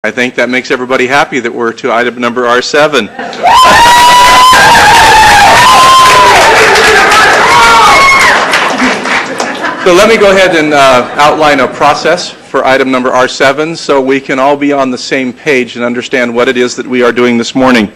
I think that makes everybody happy that we're to item number R7. So let me go ahead and outline a process for item number R7 so we can all be on the same page and understand what it is that we are doing this morning.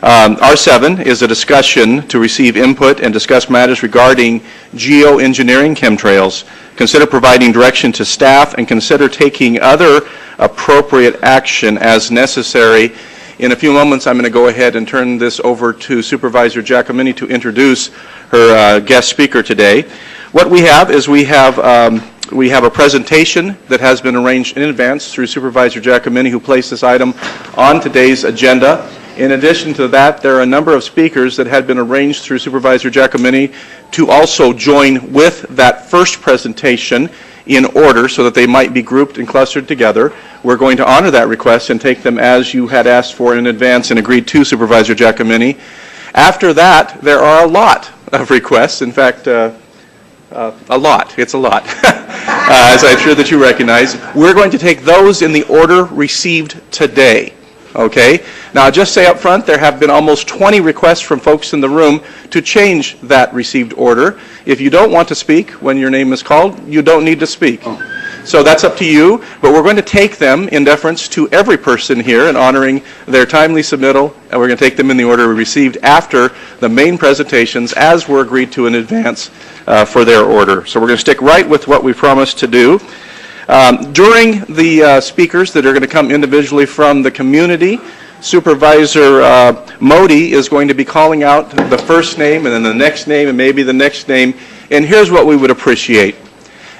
R7 is a discussion to receive input and discuss matters regarding geoengineering chemtrails, consider providing direction to staff, and consider taking other appropriate action as necessary. In a few moments, I'm going to go ahead and turn this over to Supervisor Giacomini to introduce her guest speaker today. What we have is we have a presentation that has been arranged in advance through Supervisor Giacomini, who placed this item on today's agenda. In addition to that, there are a number of speakers that had been arranged through Supervisor Giacomini to also join with that first presentation in order so that they might be grouped and clustered together. We're going to honor that request and take them as you had asked for in advance and agreed to, Supervisor Giacomini. After that, there are a lot of requests. In fact, a lot. It's a lot, as I'm sure that you recognize. We're going to take those in the order received today. Okay? Now, just say up front, there have been almost 20 requests from folks in the room to change that received order. If you don't want to speak when your name is called, you don't need to speak. So that's up to you, but we're going to take them in deference to every person here and honoring their timely submittal, and we're going to take them in the order we received after the main presentations as were agreed to in advance for their order. So we're going to stick right with what we promised to do. During the speakers that are going to come individually from the community, Supervisor Modi is going to be calling out the first name and then the next name and maybe the next name. And here's what we would appreciate.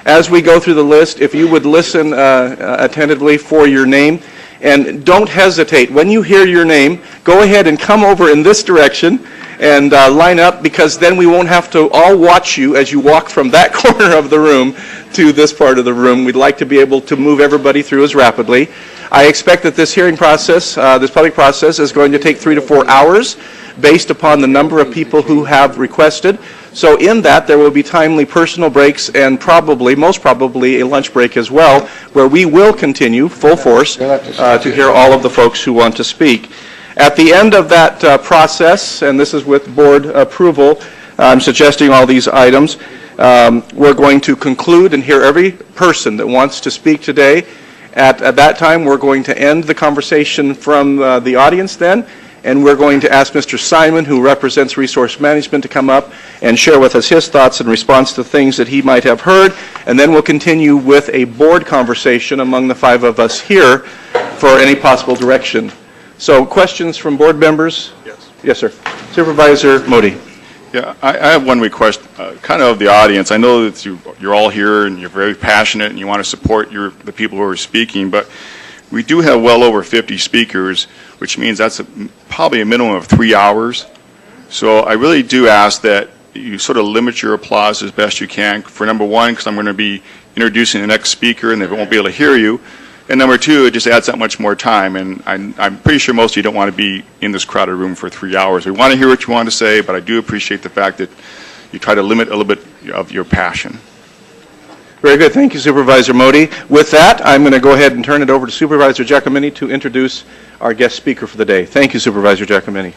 As we go through the list, if you would listen attentively for your name, and don't hesitate. When you hear your name, go ahead and come over in this direction and line up, because then we won't have to all watch you as you walk from that corner of the room to this part of the room. We'd like to be able to move everybody through as rapidly. I expect that this hearing process, this public process, is going to take 3 to 4 hours based upon the number of people who have requested. So in that, there will be timely personal breaks and probably, most probably, a lunch break as well, where we will continue full force to hear all of the folks who want to speak. At the end of that process, and this is with board approval, I'm suggesting all these items, we're going to conclude and hear every person that wants to speak today. At that time, we're going to end the conversation from the audience then, and we're going to ask Mr. Simon, who represents Resource Management, to come up and share with us his thoughts in response to things that he might have heard, and then we'll continue with a board conversation among the 5 of us here for any possible direction. So, questions from board members? Yes. Yes, sir. Supervisor Modi. Yeah, I have one request, kind of the audience. I know that you're all here and you're very passionate and you want to support the people who are speaking, but we do have well over 50 speakers, which means that's probably a minimum of 3 hours. So I really do ask that you sort of limit your applause as best you can. For number one, because I'm going to be introducing the next speaker and they won't be able to hear you. And number two, it just adds that much more time. And I'm pretty sure most of you don't want to be in this crowded room for 3 hours. We want to hear what you want to say, but I do appreciate the fact that you try to limit a little bit of your passion. Very good. Thank you, Supervisor Modi. With that, I'm going to go ahead and turn it over to Supervisor Giacomini to introduce our guest speaker for the day. Thank you, Supervisor Giacomini.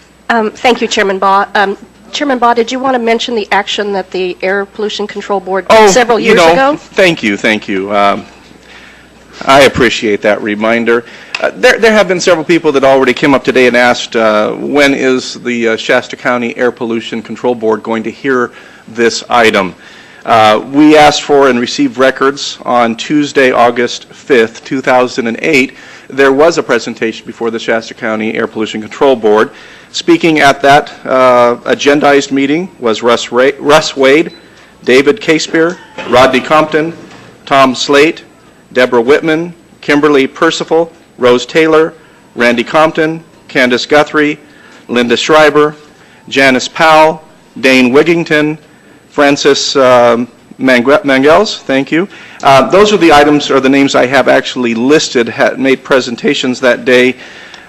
Thank you, Chairman Baugh. Chairman Baugh, did you want to mention the action that the Air Pollution Control Board did several years ago? Thank you. Thank you. I appreciate that reminder. There have been several people that already came up today and asked when is the Shasta County Air Pollution Control Board going to hear this item. We asked for and received records on Tuesday, August 5th, 2008. There was a presentation before the Shasta County Air Pollution Control Board. Speaking at that agendized meeting was Russ Wade, David Casepear, Rodney Compton, Tom Slate, Deborah Whitman, Kimberly Percival, Rose Taylor, Randy Compton, Candace Guthrie, Linda Schreiber, Janice Powell, Dane Wigington, Francis Mangels, thank you. Those are the items or the names I have actually listed, made presentations that day.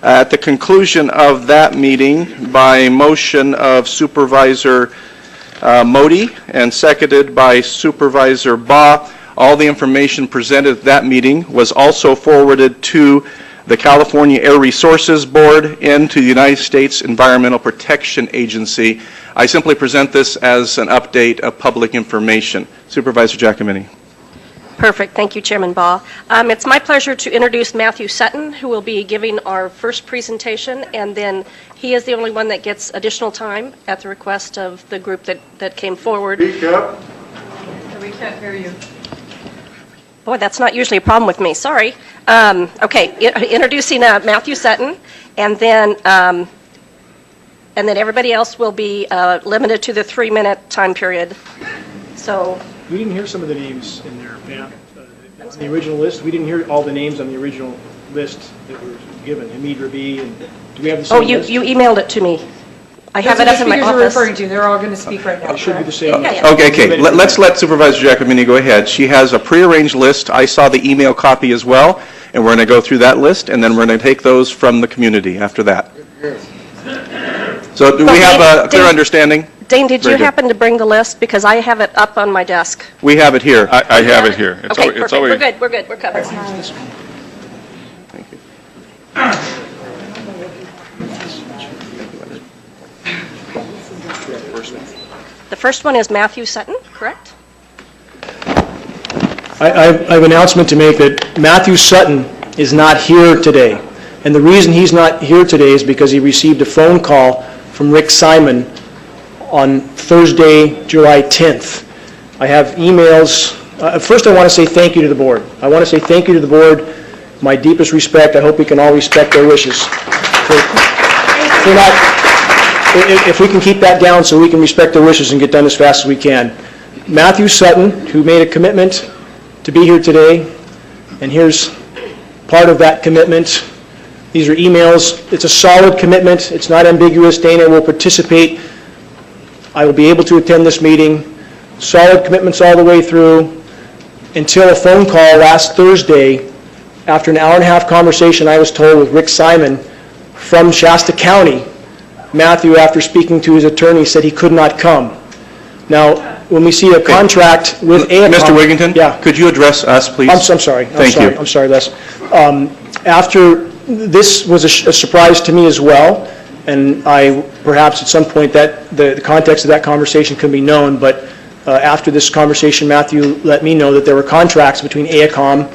At the conclusion of that meeting, by motion of Supervisor Modi and seconded by Supervisor Baugh, all the information presented at that meeting was also forwarded to the California Air Resources Board, and to the United States Environmental Protection Agency. I simply present this as an update of public information. Supervisor Giacomini. Perfect. Thank you, Chairman Baugh. It's my pleasure to introduce Matthew Sutton, who will be giving our first presentation, and then he is the only one that gets additional time at the request of the group that came forward. Speak up. We can't hear you. Boy, that's not usually a problem with me. Sorry. Okay, introducing Matthew Sutton, and then everybody else will be limited to the 3-minute time period. So. We didn't hear some of the names in there, Pam. On the original list, we didn't hear all the names on the original list that were given. Hamid Rabi, and do we have the same list? You emailed it to me. I have it up in my That's what the speakers are office. referring to. They're all going to speak right now. It should be the correct? same. Okay. Okay. Let's let Supervisor Giacomini go ahead. She has a prearranged list. I saw the email copy as well, and we're going to go through that list, and then we're going to take those from the community after that. So do we have a clear understanding? Dane, did you Very good. happen to bring the list? Because I have it up on my desk. We have it here. I have it here. It's Okay, al- it's perfect. already- We're good. We're covered. Thank you. The first one is Matthew Sutton, correct? I have an announcement to make that Matthew Sutton is not here today. And the reason he's not here today is because he received a phone call from Rick Simon on Thursday, July 10th. I have emails. First, I want to say thank you to the board. I want to say thank you to the board. My deepest respect. I hope we can all respect their wishes. If we can keep that down so we can respect their wishes and get done as fast as we can. Matthew Sutton, who made a commitment to be here today, and here's part of that commitment. These are emails. It's a solid commitment. It's not ambiguous. Dana will participate. I will be able to attend this meeting. Solid commitments all the way through until a phone call last Thursday after an hour-and-a-half conversation, I was told, with Rick Simon from Shasta County. Matthew, after speaking to his attorney, said he could not come. Now, when we see a contract with AACOM... Mr. Wigington? Yeah. Could you address us, please? I'm sorry. Thank you. I'm sorry, Les. After, this was a surprise to me as well, and perhaps at some point that the context of that conversation can be known, but after this conversation, Matthew let me know that there were contracts between AACOM,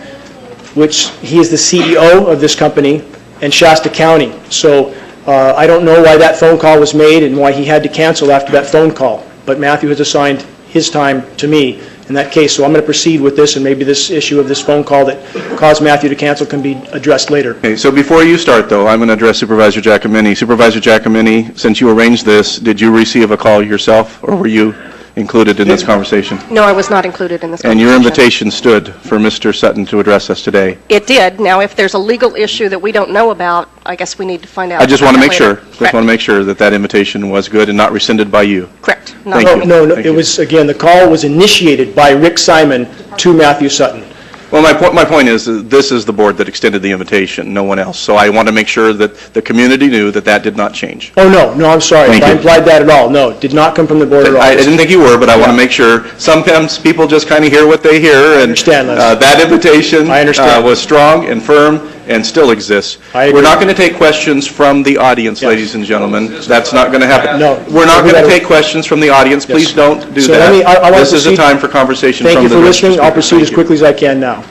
which he is the CEO of this company, and Shasta County. So I don't know why that phone call was made and why he had to cancel after that phone call, but Matthew has assigned his time to me in that case. So I'm going to proceed with this, and maybe this issue of this phone call that caused Matthew to cancel can be addressed later. Okay, so before you start, though, I'm going to address Supervisor Giacomini. Supervisor Giacomini, since you arranged this, did you receive a call yourself, or were you included in this conversation? No, I was not included in this And conversation. your invitation stood for Mr. Sutton to address us today. It did. Now, if there's a legal issue that we don't know about, I guess we need to find out. I just want to make sure, Correct. that invitation was good and not rescinded by you. Correct. No. Thank you. No, Thank it you. was, again, the call was initiated by Rick Simon to Matthew Sutton. Well, my point is that this is the board that extended the invitation, no one else. So I want to make sure that the community knew that that did not change. Oh, no, I'm sorry. Thank If I you. implied that at all. No, it did not come from the board at all. I didn't think you were, but I want to make sure. Sometimes people just kind of hear what they hear, and understand, Les. that invitation I understand. was strong and firm and still exists. I agree. We're not going to take questions from the audience, ladies and gentlemen. That's not going to happen. No. We're not We going to gotta- take questions from the audience. Please don't do So that. I want to This is a proceed- time for conversation Thank from you the for registered listening. I'll speakers. proceed Thank as you. quickly as I can now.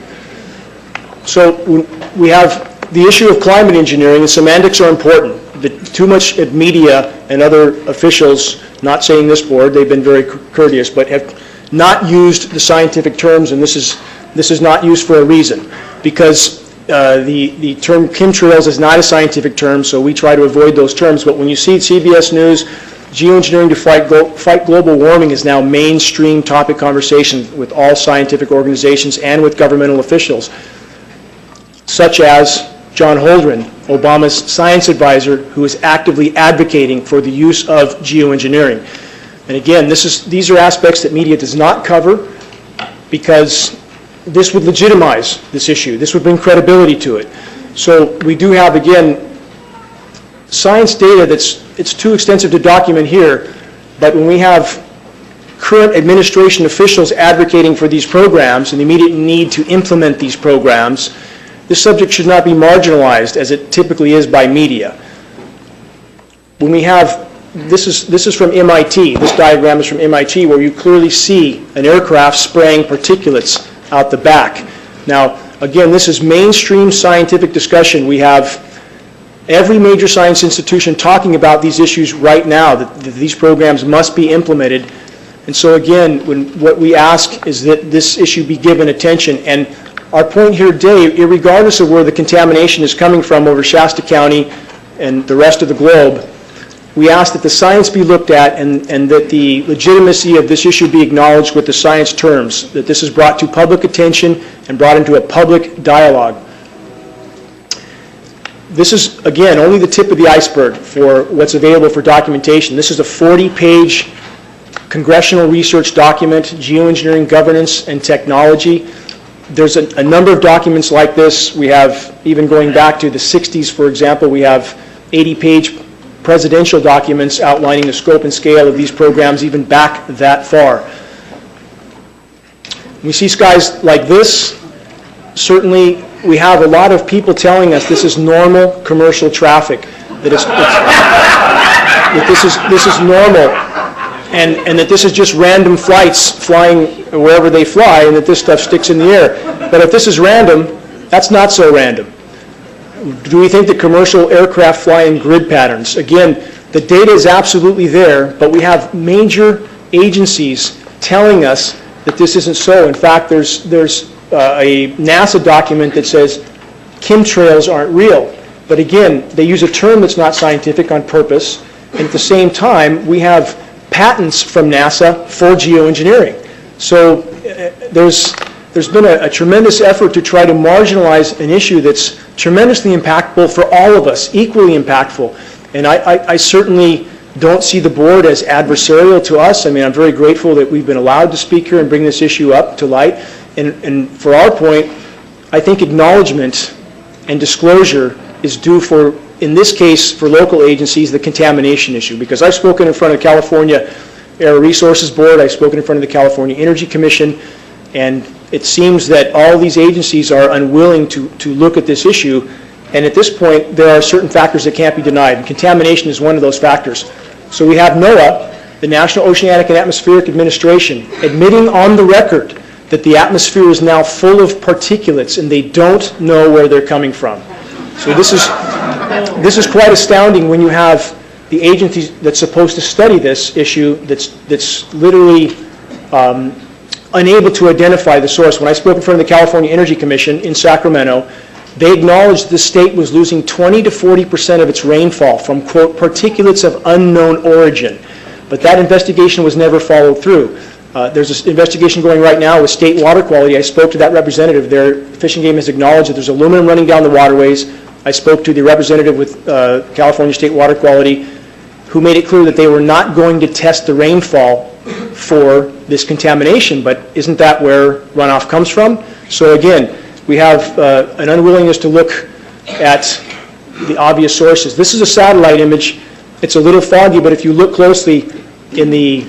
So we have the issue of climate engineering. The semantics are important. Too much media and other officials, not saying this board, they've been very courteous, but have not used the scientific terms, and this is not used for a reason, because the term chemtrails is not a scientific term, so we try to avoid those terms. But when you see CBS News, geoengineering to fight global warming is now mainstream topic conversation with all scientific organizations and with governmental officials, such as John Holdren, Obama's science advisor, who is actively advocating for the use of geoengineering. And again, these are aspects that media does not cover, because this would legitimize this issue. This would bring credibility to it. So we do have, again, science data it's too extensive to document here, but when we have current administration officials advocating for these programs and the immediate need to implement these programs, this subject should not be marginalized as it typically is by media. When we have, this is from MIT, this diagram is from MIT, where you clearly see an aircraft spraying particulates out the back. Now, again, this is mainstream scientific discussion. We have every major science institution talking about these issues right now, that these programs must be implemented. And so again, what we ask is that this issue be given attention. And our point here today, regardless of where the contamination is coming from over Shasta County and the rest of the globe, we ask that the science be looked at and that the legitimacy of this issue be acknowledged with the science terms, that this is brought to public attention and brought into a public dialogue. This is, again, only the tip of the iceberg for what's available for documentation. This is a 40-page congressional research document, Geoengineering Governance and Technology. There's a number of documents like this. We have, even going back to the 60s, for example, we have 80-page presidential documents outlining the scope and scale of these programs even back that far. We see skies like this. Certainly, we have a lot of people telling us this is normal commercial traffic, that this is normal, and that this is just random flights flying wherever they fly, and that this stuff sticks in the air. But if this is random, that's not so random. Do we think that commercial aircraft fly in grid patterns? Again, the data is absolutely there, but we have major agencies telling us that this isn't so. In fact, there's a NASA document that says chemtrails aren't real. But again, they use a term that's not scientific on purpose, and at the same time, we have patents from NASA for geoengineering. So there's been a tremendous effort to try to marginalize an issue that's tremendously impactful for all of us, equally impactful. And I certainly don't see the board as adversarial to us. I mean, I'm very grateful that we've been allowed to speak here and bring this issue up to light. And for our point, I think acknowledgement and disclosure is due for, in this case, for local agencies, the contamination issue. Because I've spoken in front of the California Air Resources Board, I've spoken in front of the California Energy Commission, and it seems that all these agencies are unwilling to look at this issue. And at this point, there are certain factors that can't be denied. And contamination is one of those factors. So we have NOAA, the National Oceanic and Atmospheric Administration, admitting on the record that the atmosphere is now full of particulates and they don't know where they're coming from. So this is quite astounding when you have the agency that's supposed to study this issue that's literally unable to identify the source. When I spoke in front of the California Energy Commission in Sacramento, they acknowledged the state was losing 20 to 40% of its rainfall from, quote, particulates of unknown origin. But that investigation was never followed through. There's an investigation going right now with state water quality. I spoke to that representative. Their fishing game has acknowledged that there's aluminum running down the waterways. I spoke to the representative with California State Water Quality, who made it clear that they were not going to test the rainfall for this contamination, but isn't that where runoff comes from? So again, we have an unwillingness to look at the obvious sources. This is a satellite image. It's a little foggy, but if you look closely in the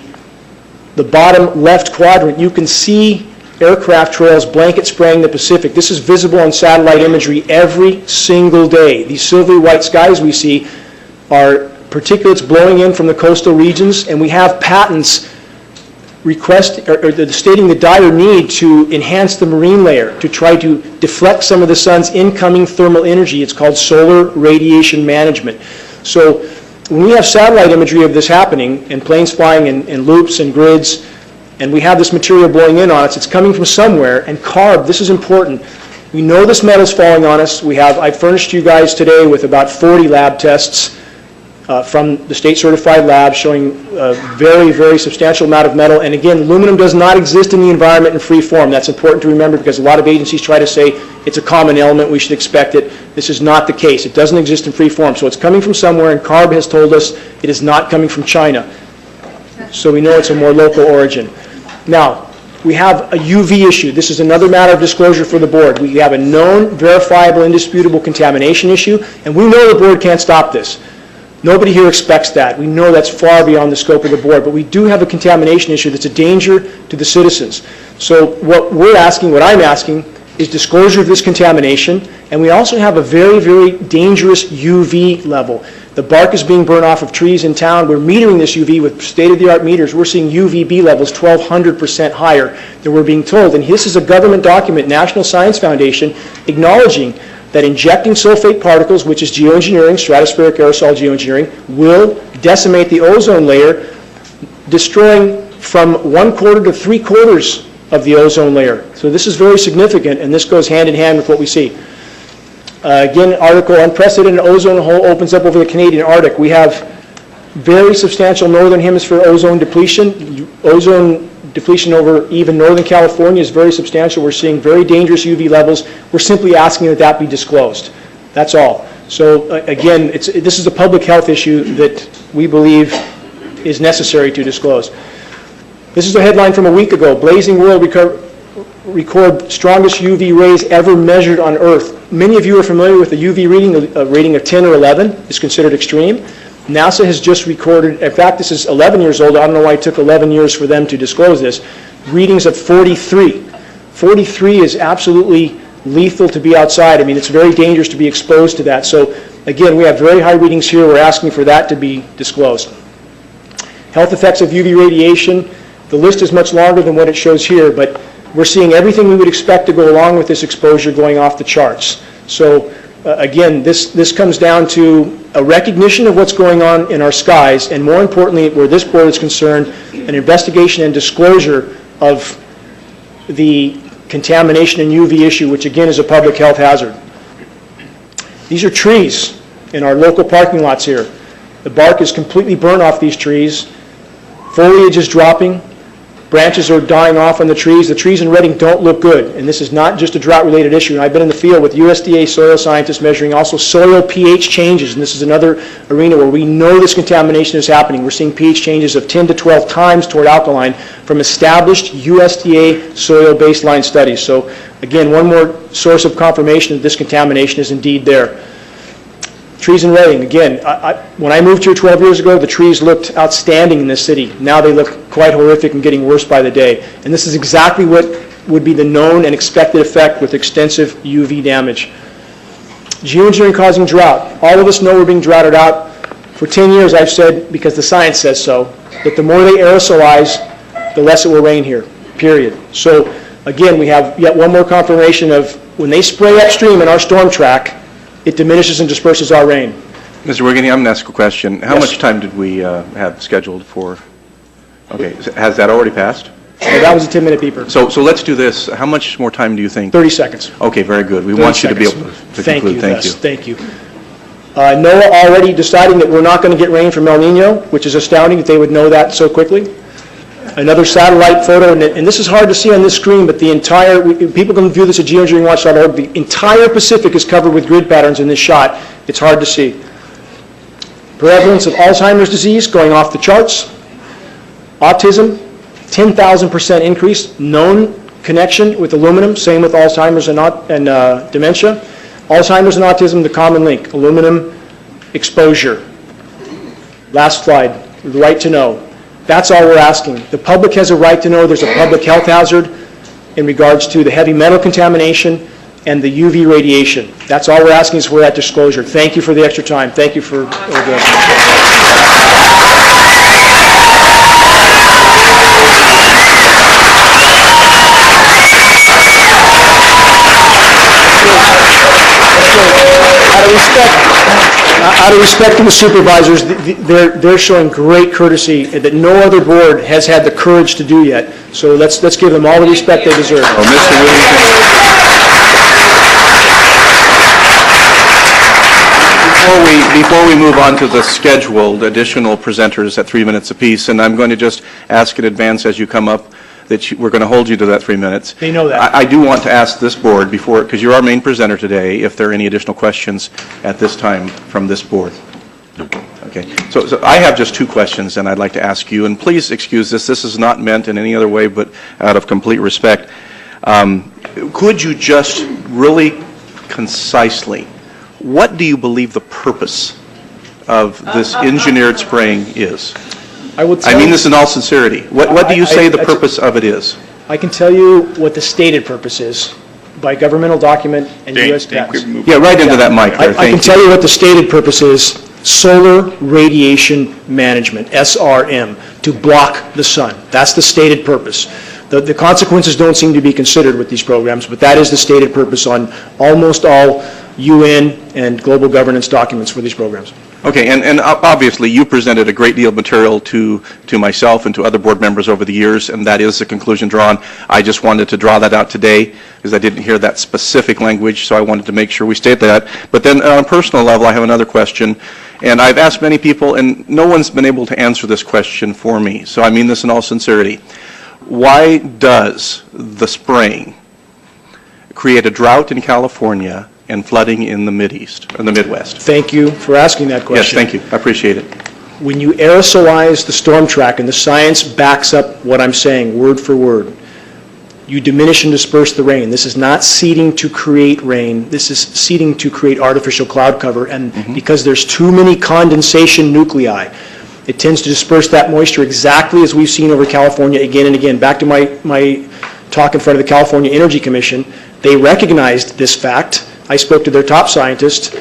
bottom left quadrant, you can see aircraft trails blanket spraying the Pacific. This is visible on satellite imagery every single day. These silvery white skies we see are particulates blowing in from the coastal regions, and we have patents stating the dire need to enhance the marine layer to try to deflect some of the sun's incoming thermal energy. It's called solar radiation management. So when we have satellite imagery of this happening and planes flying in loops and grids, and we have this material blowing in on us, it's coming from somewhere. And CARB, this is important. We know this metal's falling on us. I furnished you guys today with about 40 lab tests from the state-certified lab showing a very, very substantial amount of metal. And again, aluminum does not exist in the environment in free form. That's important to remember because a lot of agencies try to say it's a common element, we should expect it. This is not the case. It doesn't exist in free form. So it's coming from somewhere, and CARB has told us it is not coming from China. So we know it's a more local origin. Now, we have a UV issue. This is another matter of disclosure for the board. We have a known, verifiable, indisputable contamination issue, and we know the board can't stop this. Nobody here expects that. We know that's far beyond the scope of the board, but we do have a contamination issue that's a danger to the citizens. So what I'm asking is disclosure of this contamination, and we also have a very, very dangerous UV level. The bark is being burned off of trees in town. We're metering this UV with state-of-the-art meters. We're seeing UVB levels 1,200% higher than we're being told. And this is a government document, National Science Foundation, acknowledging that injecting sulfate particles, which is geoengineering, stratospheric aerosol geoengineering, will decimate the ozone layer, destroying from 1/4 to 3/4 of the ozone layer. So this is very significant, and this goes hand in hand with what we see. Again, article, unprecedented ozone hole opens up over the Canadian Arctic. We have very substantial northern hemisphere ozone depletion. Ozone depletion over even northern California is very substantial. We're seeing very dangerous UV levels. We're simply asking that that be disclosed. That's all. So again, this is a public health issue that we believe is necessary to disclose. This is a headline from a week ago. Blazing world record strongest UV rays ever measured on Earth. Many of you are familiar with the UV reading. A rating of 10 or 11 is considered extreme. NASA has just recorded, in fact, this is 11 years old. I don't know why it took 11 years for them to disclose this. Readings of 43. 43 is absolutely lethal to be outside. I mean, it's very dangerous to be exposed to that. So, again, we have very high readings here. We're asking for that to be disclosed. Health effects of UV radiation. The list is much longer than what it shows here, but we're seeing everything we would expect to go along with this exposure going off the charts. So, again, this comes down to a recognition of what's going on in our skies, and more importantly, where this board is concerned, an investigation and disclosure of the contamination and UV issue, which again is a public health hazard. These are trees in our local parking lots here. The bark is completely burned off these trees. Foliage is dropping. Branches are dying off on the trees. The trees in Redding don't look good, and this is not just a drought-related issue. And I've been in the field with USDA soil scientists measuring also soil pH changes, and this is another arena where we know this contamination is happening. We're seeing pH changes of 10 to 12 times toward alkaline from established USDA soil baseline studies. So again, one more source of confirmation that this contamination is indeed there. Trees in Redding, again, when I moved here 12 years ago, the trees looked outstanding in this city. Now they look quite horrific and getting worse by the day. And this is exactly what would be the known and expected effect with extensive UV damage. Geoengineering causing drought. All of us know we're being droughted out. For 10 years I've said, because the science says so, that the more they aerosolize, the less it will rain here, period. So again, we have yet one more confirmation of when they spray upstream in our storm track, it diminishes and disperses our rain. Mr. Wigington, I'm going to ask a question. How Yes. much time did we have scheduled for? Okay, has that already passed? So that was a 10-minute beeper. So let's do this. How much more time do you think? 30 seconds. Okay, very good. We want you to be able to conclude. Thank you. Thank you. NOAA already deciding that we're not going to get rain from El Nino, which is astounding that they would know that so quickly. Another satellite photo, and this is hard to see on this screen, but the entire, people can view this at geoengineeringwatch.org, the entire Pacific is covered with grid patterns in this shot. It's hard to see. Prevalence of Alzheimer's disease going off the charts. Autism, 10,000% increase. Known connection with aluminum, same with Alzheimer's and dementia. Alzheimer's and autism, the common link, aluminum exposure. Last slide, the right to know. That's all we're asking. The public has a right to know there's a public health hazard in regards to the heavy metal contamination and the UV radiation. That's all we're asking is for that disclosure. Thank you for the extra time. Thank you for Out of respect to the supervisors, they're showing great courtesy that no other board has had the courage to do yet. So let's give them all the respect they deserve. Oh, Mr. Wigington. Before we move on to the scheduled additional presenters at 3 minutes apiece, and I'm going to just ask in advance as you come up that we're going to hold you to that 3 minutes. They know that. I do want to ask this board before, because you're our main presenter today, if there are any additional questions at this time from this board. Okay. So I have just 2 questions, and I'd like to ask you, and please excuse this. This is not meant in any other way, but out of complete respect. Could you just really concisely, what do you believe the purpose of this engineered spraying is? I mean this in all sincerity. What do you say the purpose of it is? I can tell you what the stated purpose is. by governmental document and Dane, U.S. Dane, patents. quick move. Yeah, right into that mic there, I thank can you. tell you what the stated purpose is: solar radiation management, SRM, to block the sun. That's the stated purpose. The consequences don't seem to be considered with these programs, but that is the stated purpose on almost all UN and global governance documents for these programs. Okay, and obviously, you presented a great deal of material to myself and to other board members over the years, and that is the conclusion drawn. I just wanted to draw that out today because I didn't hear that specific language, so I wanted to make sure we state that. But then on a personal level, I have another question, and I've asked many people, and no one's been able to answer this question for me, so I mean this in all sincerity. Why does the spraying create a drought in California and flooding in the Mideast, or the Midwest? Thank you for asking that Yes, question. thank you. I appreciate it. When you aerosolize the storm track, and the science backs up what I'm saying word for word, you diminish and disperse the rain. This is not seeding to create rain. This is seeding to create artificial cloud cover. And because there's too many condensation nuclei, it tends to disperse that moisture exactly as we've seen over California again and again. Back to my talk in front of the California Energy Commission, they recognized this fact. I spoke to their top scientists.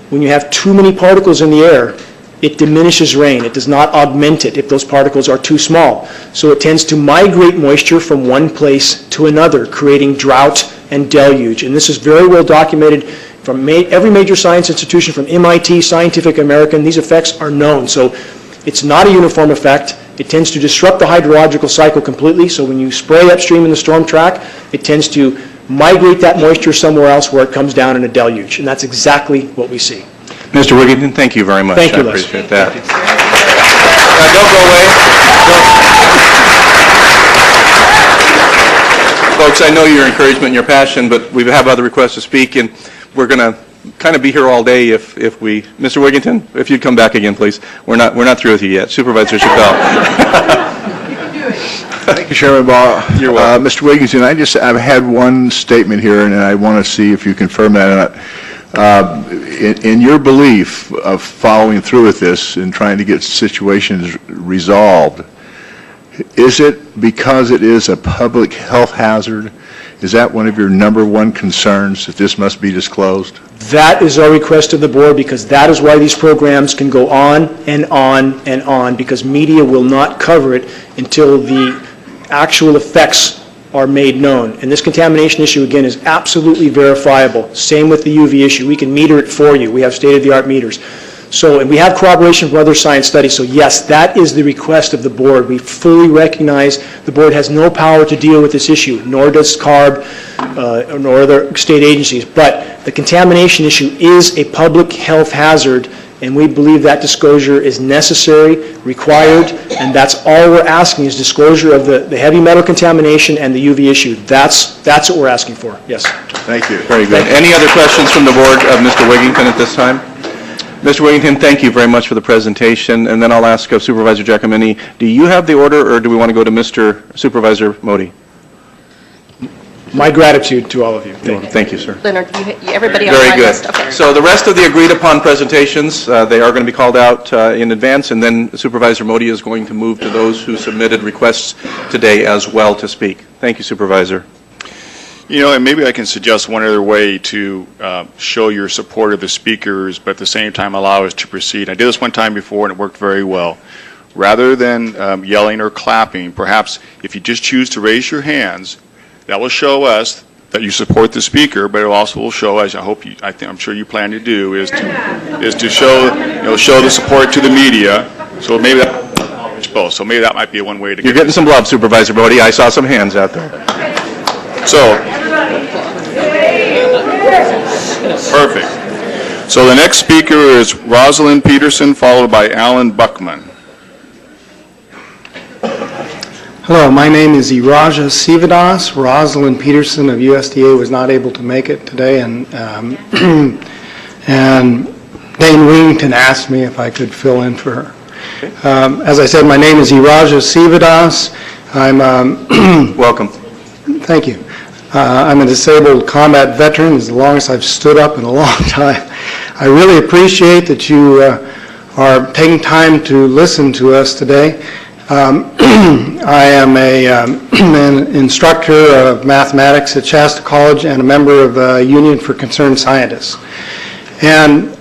When you have too many particles in the air, it diminishes rain. It does not augment it if those particles are too small. So it tends to migrate moisture from one place to another, creating drought and deluge. And this is very well documented from every major science institution, from MIT, Scientific American. These effects are known. So it's not a uniform effect. It tends to disrupt the hydrological cycle completely. So when you spray upstream in the storm track, it tends to migrate that moisture somewhere else where it comes down in a deluge. And that's exactly what we see. Mr. Wigington, thank you very much. Thank you, I Les. appreciate that. Don't go away. Folks, I know your encouragement and your passion, but we have other requests to speak, and we're going to kind of be here all day if we... Mr. Wigington, if you'd come back again, please. We're not through with you yet. Supervisor Chappelle. Thank you, Chairman Ball. You're welcome. Mr. Wigington, I've had one statement here, and I want to see if you confirm that or not. In your belief of following through with this and trying to get situations resolved, is it because it is a public health hazard? Is that one of your number one concerns, that this must be disclosed? That is our request to the board, because that is why these programs can go on and on and on, because media will not cover it until the actual effects are made known. And this contamination issue, again, is absolutely verifiable. Same with the UV issue. We can meter it for you. We have state-of-the-art meters. So, and we have corroboration from other science studies. So yes, that is the request of the board. We fully recognize the board has no power to deal with this issue, nor does CARB, nor other state agencies. But the contamination issue is a public health hazard, and we believe that disclosure is necessary, required, and that's all we're asking is disclosure of the heavy metal contamination and the UV issue. That's what we're asking for. Yes. Thank you. Very good. Any other questions from the board of Mr. Wigington at this time? Mr. Wigington, thank you very much for the presentation, and then I'll ask Supervisor Giacomini, do you have the order, or do we want to go to Mr. Supervisor Modi? My gratitude to all of you. Thank you, sir. Leonard, everybody on Very my good. list? Okay. So the rest of the agreed-upon presentations, they are going to be called out in advance, and then Supervisor Modi is going to move to those who submitted requests today as well to speak. Thank you, Supervisor. You know, and maybe I can suggest one other way to show your support of the speakers, but at the same time allow us to proceed. I did this one time before, and it worked very well. Rather than yelling or clapping, perhaps if you just choose to raise your hands, that will show us that you support the speaker, but it also will show, as I'm sure you plan to do, is to show, show the support to the media. So maybe that both. So maybe that might be one way to. You're getting some love, Supervisor Modi. I saw some hands out there. So, perfect. So the next speaker is Rosalind Peterson, followed by Alan Buckman. Hello, my name is Iraja Sivadas. Rosalind Peterson of USDA was not able to make it today, and and Dane Wigington asked me if I could fill in for her. As I said, my name is Iraja Sivadas. I'm Welcome. Thank you. I'm a disabled combat veteran. It's the longest I've stood up in a long time. I really appreciate that you are taking time to listen to us today. I am an instructor of mathematics at Shasta College and a member of the Union for Concerned Scientists. And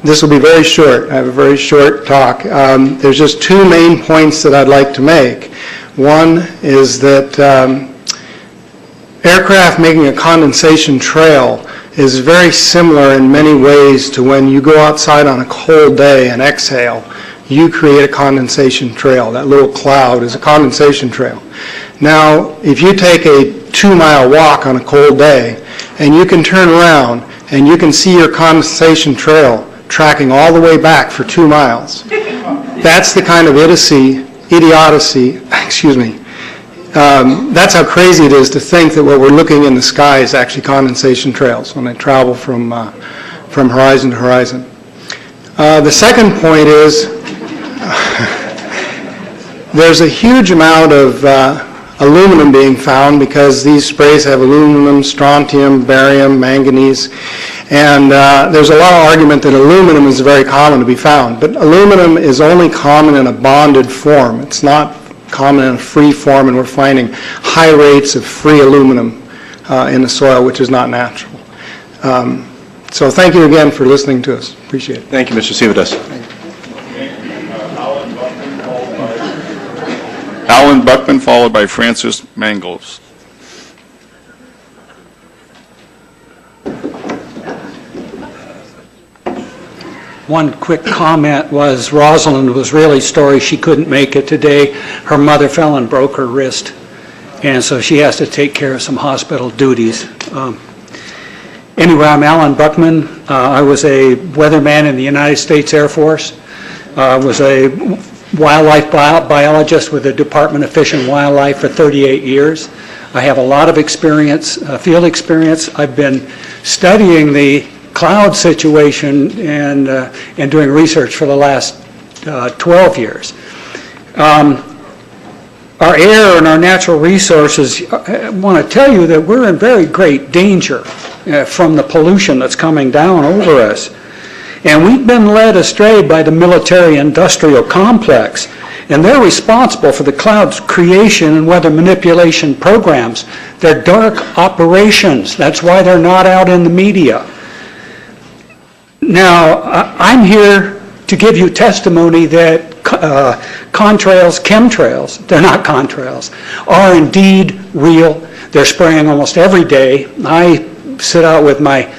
this will be very short. I have a very short talk. There's just two main points that I'd like to make. One is that aircraft making a condensation trail is very similar in many ways to when you go outside on a cold day and exhale. You create a condensation trail. That little cloud is a condensation trail. Now, if you take a 2-mile walk on a cold day and you can turn around and you can see your condensation trail tracking all the way back for 2 miles, that's the kind of idiocy, that's how crazy it is to think that what we're looking in the sky is actually condensation trails when they travel from horizon to horizon. The second point is there's a huge amount of aluminum being found because these sprays have aluminum, strontium, barium, manganese, and there's a lot of argument that aluminum is very common to be found, but aluminum is only common in a bonded form. It's not common in a free form, and we're finding high rates of free aluminum in the soil, which is not natural. So thank you again for listening to us. Appreciate it. Thank you, Mr. Sivadas. Alan Buckman, followed by Francis Mangles. One quick comment was Rosalind was really sorry she couldn't make it today. Her mother fell and broke her wrist, and so she has to take care of some hospital duties. Anyway, I'm Alan Buckman. I was a weatherman in the United States Air Force. I was a wildlife biologist with the Department of Fish and Wildlife for 38 years. I have a lot of experience, field experience. I've been studying the cloud situation and doing research for the last 12 years. Our air and our natural resources, I want to tell you that we're in very great danger from the pollution that's coming down over us. And we've been led astray by the military-industrial complex, and they're responsible for the cloud's creation and weather manipulation programs. They're dark operations. That's why they're not out in the media. Now, I'm here to give you testimony that chemtrails, they're not contrails, are indeed real. They're spraying almost every day. I sit out with my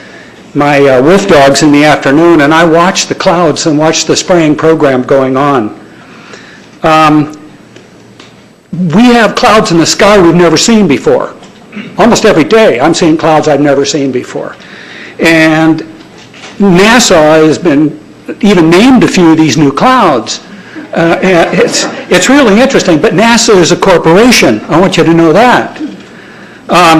wolf dogs in the afternoon, and I watch the clouds and watch the spraying program going on. We have clouds in the sky we've never seen before. Almost every day I'm seeing clouds I've never seen before. And NASA has been even named a few of these new clouds. It's really interesting, but NASA is a corporation. I want you to know that.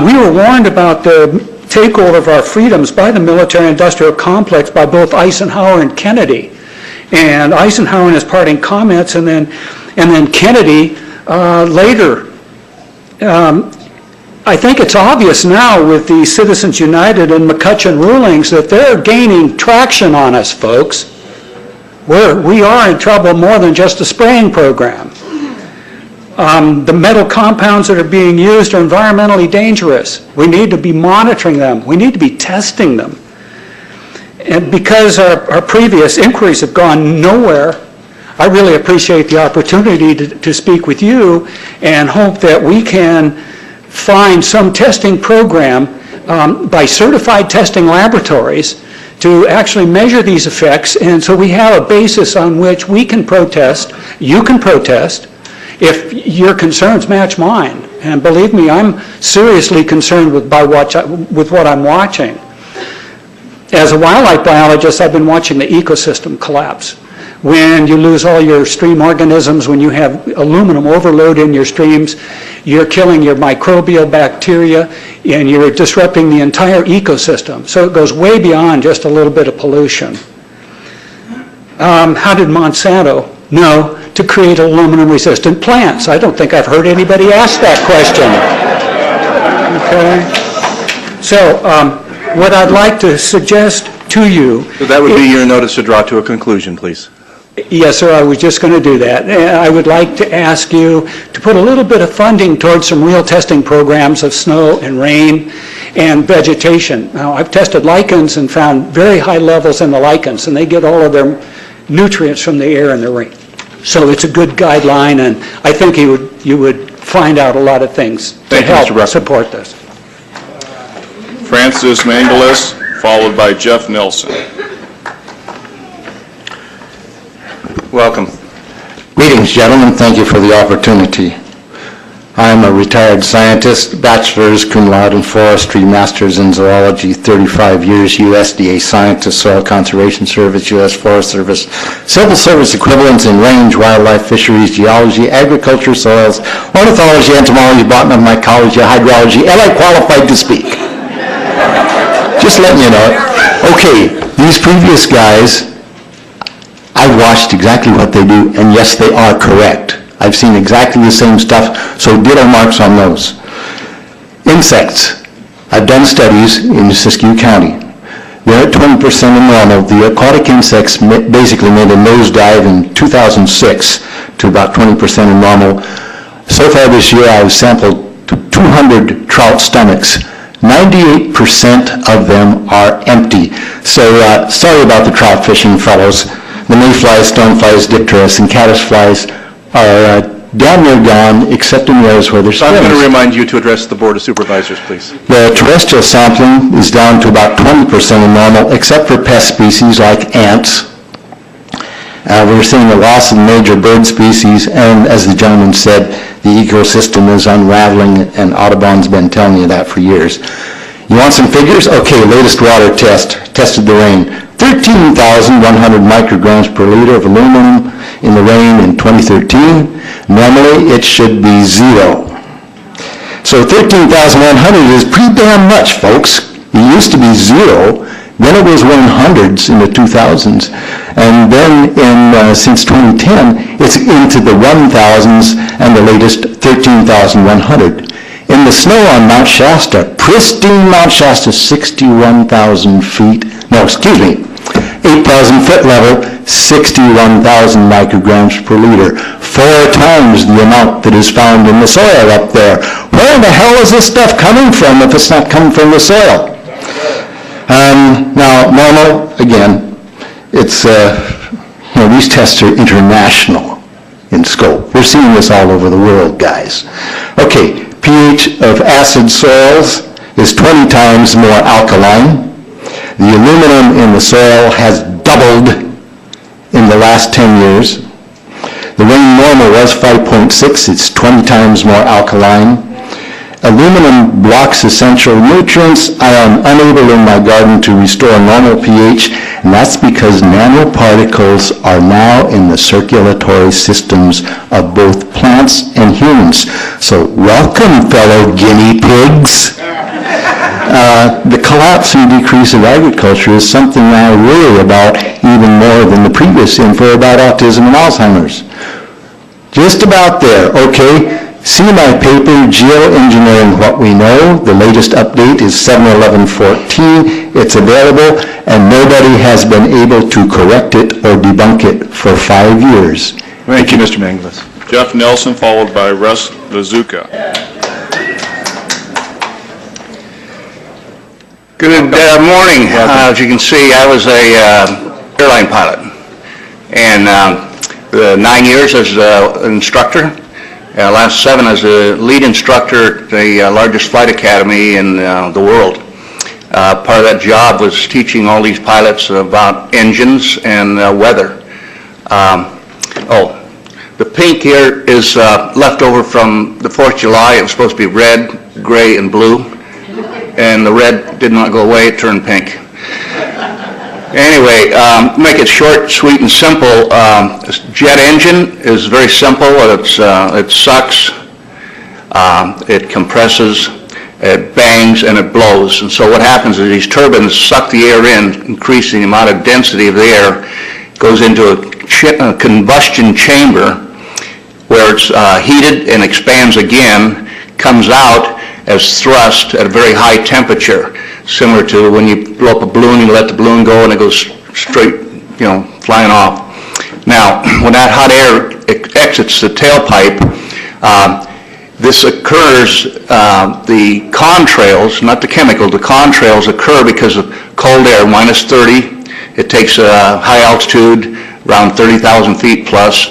We were warned about the takeover of our freedoms by the military-industrial complex by both Eisenhower and Kennedy. And Eisenhower in his parting comments, and then Kennedy later. I think it's obvious now with the Citizens United and McCutcheon rulings that they're gaining traction on us, folks. We are in trouble more than just a spraying program. The metal compounds that are being used are environmentally dangerous. We need to be monitoring them. We need to be testing them. And because our previous inquiries have gone nowhere, I really appreciate the opportunity to speak with you and hope that we can find some testing program by certified testing laboratories to actually measure these effects, and so we have a basis on which we can protest, you can protest, if your concerns match mine. And believe me, I'm seriously concerned with what I'm watching. As a wildlife biologist, I've been watching the ecosystem collapse. When you lose all your stream organisms, when you have aluminum overload in your streams, you're killing your microbial bacteria and you're disrupting the entire ecosystem. So it goes way beyond just a little bit of pollution. How did Monsanto know to create aluminum-resistant plants? I don't think I've heard anybody ask that question. Okay. So what I'd like to suggest to you... So that would be your notice to draw to a conclusion, please. Yes, sir, I was just going to do that. I would like to ask you to put a little bit of funding towards some real testing programs of snow and rain and vegetation. Now, I've tested lichens and found very high levels in the lichens, and they get all of their nutrients from the air and the rain. So it's a good guideline, and I think you would find out a lot of things to help support this. Francis Mangalis, followed by Jeff Nelson. Welcome. Greetings, gentlemen. Thank you for the opportunity. I am a retired scientist, bachelor's, cum laude in forestry, master's in zoology, 35 years, USDA scientist, Soil Conservation Service, U.S. Forest Service, Civil Service equivalents in range, wildlife, fisheries, geology, agriculture, soils, ornithology, entomology, botany, mycology, hydrology, and I'm qualified to speak. Just letting you know. Okay, these previous guys, I've watched exactly what they do, and yes, they are correct. I've seen exactly the same stuff, so ditto marks on those. Insects. I've done studies in Siskiyou County. They're at 20% of normal. The aquatic insects basically made a nosedive in 2006 to about 20% of normal. So far this year, I've sampled 200 trout stomachs. 98% of them are empty. So sorry about the trout fishing, fellows. The mayflies, stoneflies, dipterus, and caddisflies are damn near gone, except in areas where there's I'm going to remind you to address the Board of Supervisors, please. The terrestrial sampling is down to about 20% of normal, except for pest species like ants. We're seeing a loss of major bird species, and as the gentleman said, the ecosystem is unraveling, and Audubon's been telling you that for years. You want some figures? Okay, latest water test. Tested the rain. 13,100 micrograms per liter of aluminum in the rain in 2013. Normally, it should be 0. So 13,100 is pretty damn much, folks. It used to be 0. Then it was 100s in the 2000s. And then since 2010, it's into the 1,000s and the latest 13,100. In the snow on Mount Shasta, pristine Mount Shasta, 61,000 feet, no, excuse me, 8,000 foot level, 61,000 micrograms per liter, 4 times the amount that is found in the soil up there. Where the hell is this stuff coming from if it's not coming from the soil? Now, normal, again, it's, these tests are international in scope. We're seeing this all over the world, guys. Okay, pH of acid soils is 20 times more alkaline. The aluminum in the soil has doubled in the last 10 years. The rain normal was 5.6. It's 20 times more alkaline. Aluminum blocks essential nutrients. I am unable in my garden to restore normal pH, and that's because nanoparticles are now in the circulatory systems of both plants and humans. So welcome, fellow guinea pigs. The collapse and decrease of agriculture is something I worry about even more than the previous info about autism and Alzheimer's. Just about there, okay? See my paper, Geoengineering What We Know. The latest update is 7/11/14. It's available, and nobody has been able to correct it or debunk it for 5 years. Thank you, Mr. Mangalis. Jeff Nelson, followed by Russ Lazuka. Good morning. As you can see, I was a airline pilot, and 9 years as an instructor. Last 7 as a lead instructor at the largest flight academy in the world. Part of that job was teaching all these pilots about engines and weather. The pink here is leftover from the 4th of July. It was supposed to be red, gray, and blue. And the red did not go away, it turned pink. Anyway, make it short, sweet, and simple. Jet engine is very simple. It sucks, it compresses, it bangs, and it blows. And so what happens is these turbines suck the air in, increasing the amount of density of the air. It goes into a combustion chamber where it's heated and expands again, comes out as thrust at a very high temperature, similar to when you blow up a balloon, you let the balloon go and it goes straight, flying off. Now, when that hot air exits the tailpipe, this occurs, the contrails, not the chemical, the contrails occur because of cold air, minus 30. It takes a high altitude, around 30,000 feet plus,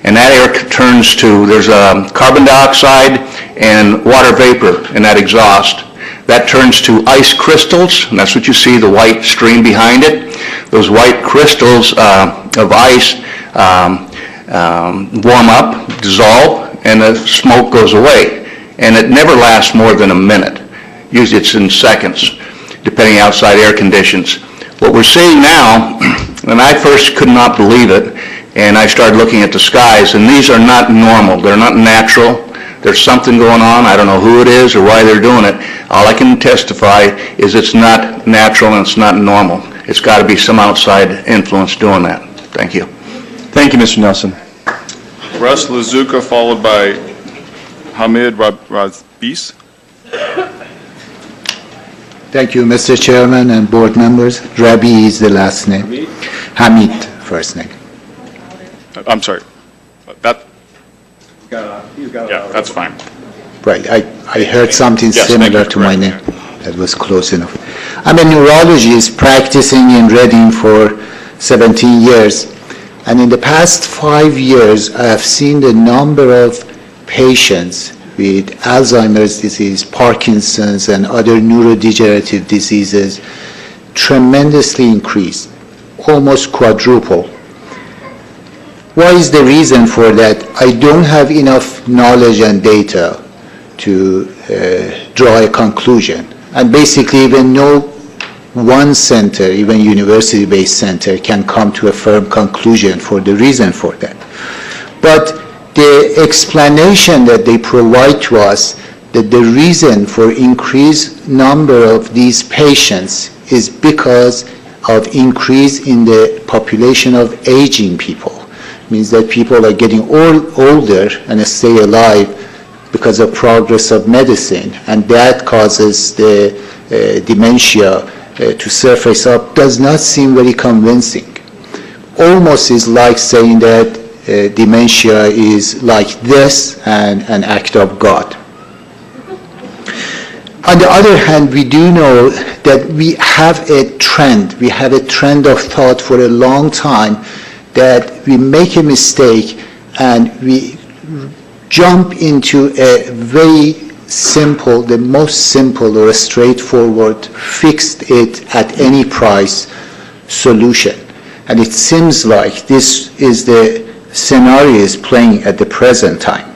and that air turns to, there's carbon dioxide and water vapor in that exhaust. That turns to ice crystals, and that's what you see, the white stream behind it. Those white crystals of ice warm up, dissolve, and the smoke goes away. And it never lasts more than a minute. Usually it's in seconds, depending on outside air conditions. What we're seeing now, and I first could not believe it, and I started looking at the skies, and these are not normal. They're not natural. There's something going on. I don't know who it is or why they're doing it. All I can testify is it's not natural and it's not normal. It's got to be some outside influence doing that. Thank you. Thank you, Mr. Nelson. Russ Lazuka, followed by Hamid Razbis. Thank you, Mr. Chairman and board members. Rabi is the last name. Hamid, first name. I'm sorry. Yeah, that's fine. Right, I heard something Yes, similar to my name. That was close enough. I'm a neurologist practicing in Reading for 17 years. And in the past 5 years, I have seen the number of patients with Alzheimer's disease, Parkinson's, and other neurodegenerative diseases tremendously increase, almost quadruple. What is the reason for that? I don't have enough knowledge and data to draw a conclusion. And basically, even no one center, even university-based center, can come to a firm conclusion for the reason for that. But the explanation that they provide to us that the reason for increased number of these patients is because of increase in the population of aging people. Means that people are getting older and stay alive because of progress of medicine, and that causes the dementia to surface up. Does not seem very convincing. Almost is like saying that dementia is like this and an act of God. On the other hand, we do know that we have a trend. We have a trend of thought for a long time that we make a mistake and we jump into a very simple, the most simple or straightforward, fixed it at any price solution. And it seems like this is the scenario is playing at the present time.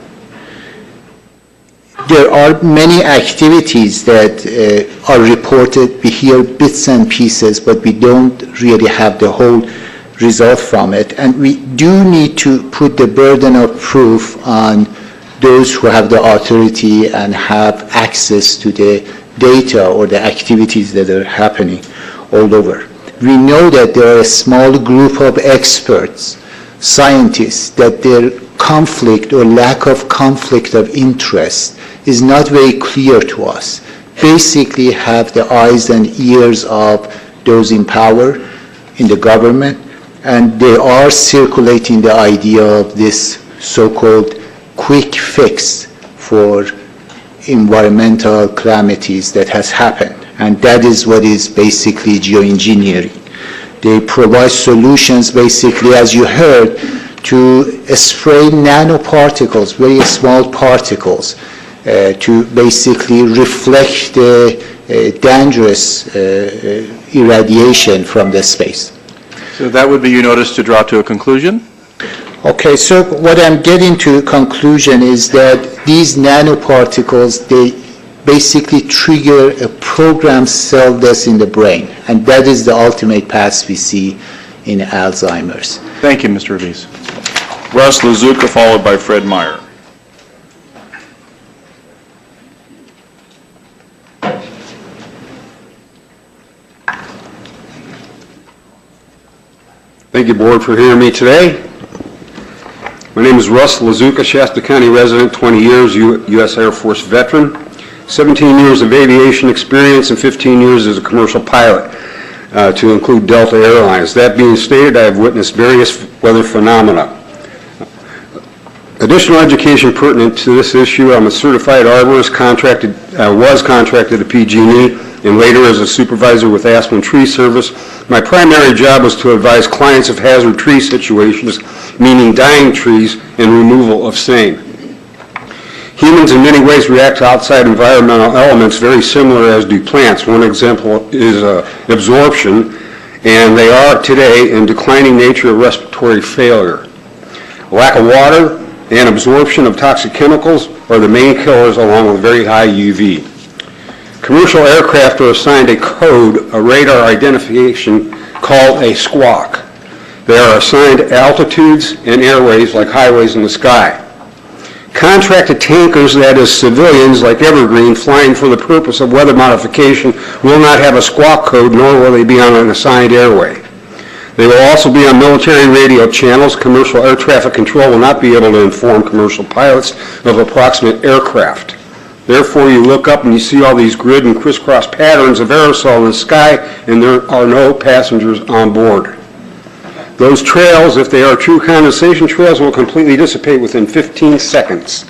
There are many activities that are reported. We hear bits and pieces, but we don't really have the whole result from it. And we do need to put the burden of proof on those who have the authority and have access to the data or the activities that are happening all over. We know that there are a small group of experts, scientists, that their conflict or lack of conflict of interest is not very clear to us. Basically have the eyes and ears of those in power in the government, and they are circulating the idea of this so-called quick fix for environmental calamities that has happened. And that is what is basically geoengineering. They provide solutions basically, as you heard, to spray nanoparticles, very small particles, to basically reflect the dangerous irradiation from the space. So that would be your notice to draw to a conclusion? Okay, so what I'm getting to a conclusion is that these nanoparticles, they basically trigger a programmed cell death in the brain, and that is the ultimate path we see in Alzheimer's. Thank you, Mr. Revis. Russ Lazuka, followed by Fred Meyer. Thank you, Board, for hearing me today. My name is Russ Lazuka, Shasta County resident, 20 years, U.S. Air Force veteran, 17 years of aviation experience, and 15 years as a commercial pilot. to include Delta Airlines. That being stated, I have witnessed various weather phenomena. Additional education pertinent to this issue: I'm a certified arborist, was contracted to PG&E, and later as a supervisor with Aspen Tree Service. My primary job was to advise clients of hazard tree situations, meaning dying trees and removal of same. Humans in many ways react to outside environmental elements very similar as do plants. One example is absorption, and they are today in declining nature of respiratory failure. Lack of water and absorption of toxic chemicals are the main killers, along with very high UV. Commercial aircraft are assigned a code, a radar identification called a squawk. They are assigned altitudes and airways like highways in the sky. Contracted tankers, that is civilians like Evergreen, flying for the purpose of weather modification, will not have a squawk code, nor will they be on an assigned airway. They will also be on military radio channels. Commercial air traffic control will not be able to inform commercial pilots of approximate aircraft. Therefore, you look up and you see all these grid and crisscross patterns of aerosol in the sky, and there are no passengers on board. Those trails, if they are true condensation trails, will completely dissipate within 15 seconds.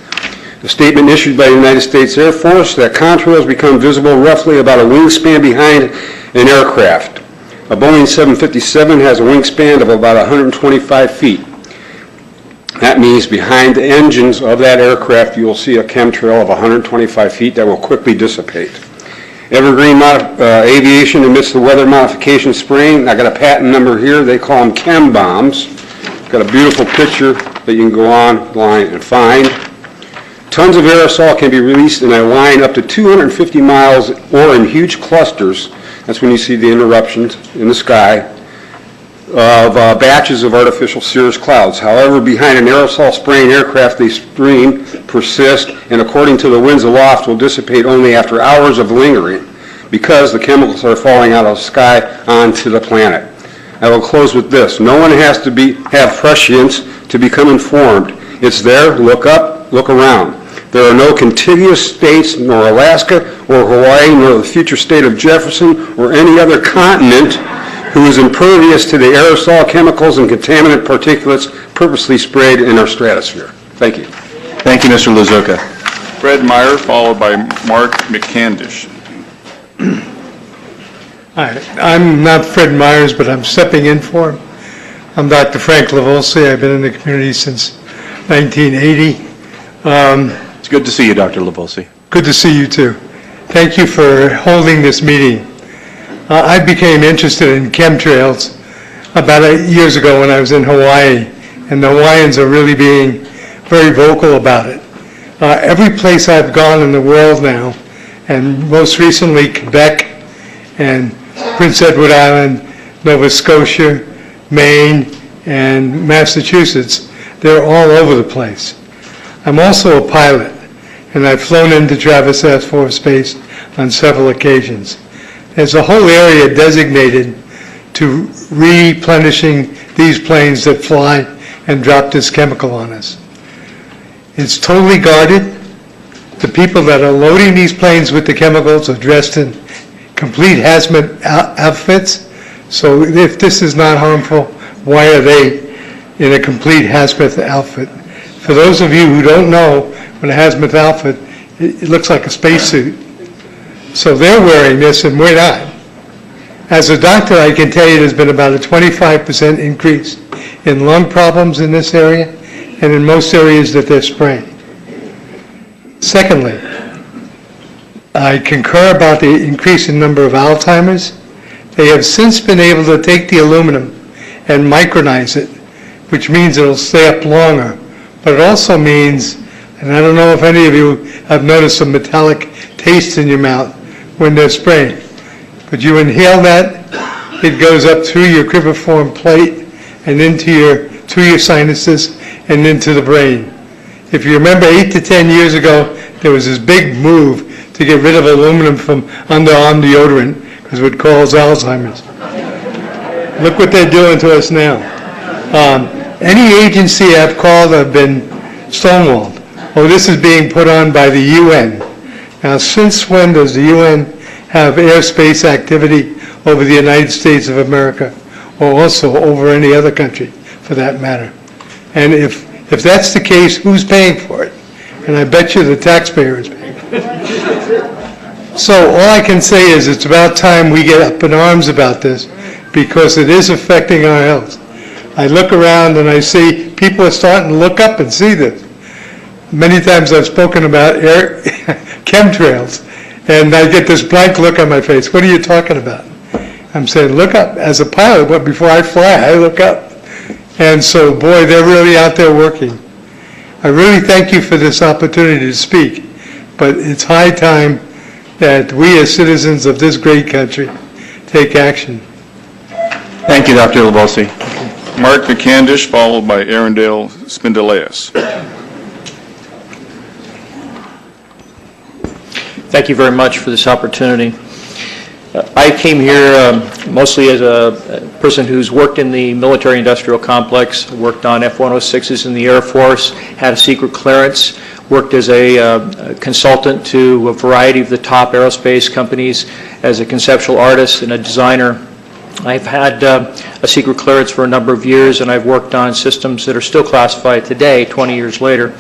A statement issued by the United States Air Force that contrails become visible roughly about a wingspan behind an aircraft. A Boeing 757 has a wingspan of about 125 feet. That means behind the engines of that aircraft you will see a chemtrail of 125 feet that will quickly dissipate. Evergreen Aviation emits the weather modification spraying. I got a patent number here. They call them chem bombs. Got a beautiful picture that you can go online and find. Tons of aerosol can be released in a line up to 250 miles or in huge clusters. That's when you see the interruptions in the sky of batches of artificial cirrus clouds. However, behind an aerosol spraying aircraft, they stream, persist, and according to the winds aloft, will dissipate only after hours of lingering because the chemicals are falling out of the sky onto the planet. I will close with this. No one has to have prescience to become informed. It's there. Look up, look around. There are no contiguous states, nor Alaska, or Hawaii, nor the future state of Jefferson, or any other continent who is impervious to the aerosol chemicals and contaminant particulates purposely sprayed in our stratosphere. Thank you. Thank you, Mr. Lazuka. Fred Meyer, followed by Mark McCandish. Hi, I'm not Fred Myers, but I'm stepping in for him. I'm Dr. Frank Lavolsi. I've been in the community since 1980. It's good to see you, Dr. Lavolsi. Good to see you, too. Thank you for holding this meeting. I became interested in chemtrails about 8 years ago when I was in Hawaii, and the Hawaiians are really being very vocal about it. Every place I've gone in the world now, and most recently Quebec and Prince Edward Island, Nova Scotia, Maine, and Massachusetts, they're all over the place. I'm also a pilot, and I've flown into Travis Air Force Base on several occasions. There's a whole area designated to replenishing these planes that fly and drop this chemical on us. It's totally guarded. The people that are loading these planes with the chemicals are dressed in complete hazmat outfits. So if this is not harmful, why are they in a complete hazmat outfit? For those of you who don't know what a hazmat outfit, it looks like a spacesuit. So they're wearing this and we're not. As a doctor, I can tell you there's been about a 25% increase in lung problems in this area and in most areas that they're spraying. Secondly, I concur about the increase in number of Alzheimer's. They have since been able to take the aluminum and micronize it, which means it'll stay up longer. But it also means, and I don't know if any of you have noticed a metallic taste in your mouth when they're spraying. But you inhale that, it goes up through your cribriform plate and through your sinuses and into the brain. If you remember 8 to 10 years ago, there was this big move to get rid of aluminum from underarm deodorant because it would cause Alzheimer's. Look what they're doing to us now. Any agency I've called have been stonewalled. Oh, this is being put on by the UN. Now, since when does the UN have airspace activity over the United States of America, or also over any other country, for that matter. And if that's the case, who's paying for it? And I bet you the taxpayer is paying for it. So all I can say is it's about time we get up in arms about this, because it is affecting our health. I look around and I see people are starting to look up and see this. Many times I've spoken about chemtrails, and I get this blank look on my face. What are you talking about? I'm saying, look up. As a pilot, but before I fly, I look up. And so, boy, they're really out there working. I really thank you for this opportunity to speak, but it's high time that we as citizens of this great country take action. Thank you, Dr. Labosi. Mark McCandish, followed by Arundel Spindaleas. Thank you very much for this opportunity. I came here mostly as a person who's worked in the military-industrial complex, worked on F-106s in the Air Force, had a secret clearance, worked as a consultant to a variety of the top aerospace companies as a conceptual artist and a designer. I've had a secret clearance for a number of years, and I've worked on systems that are still classified today, 20 years later.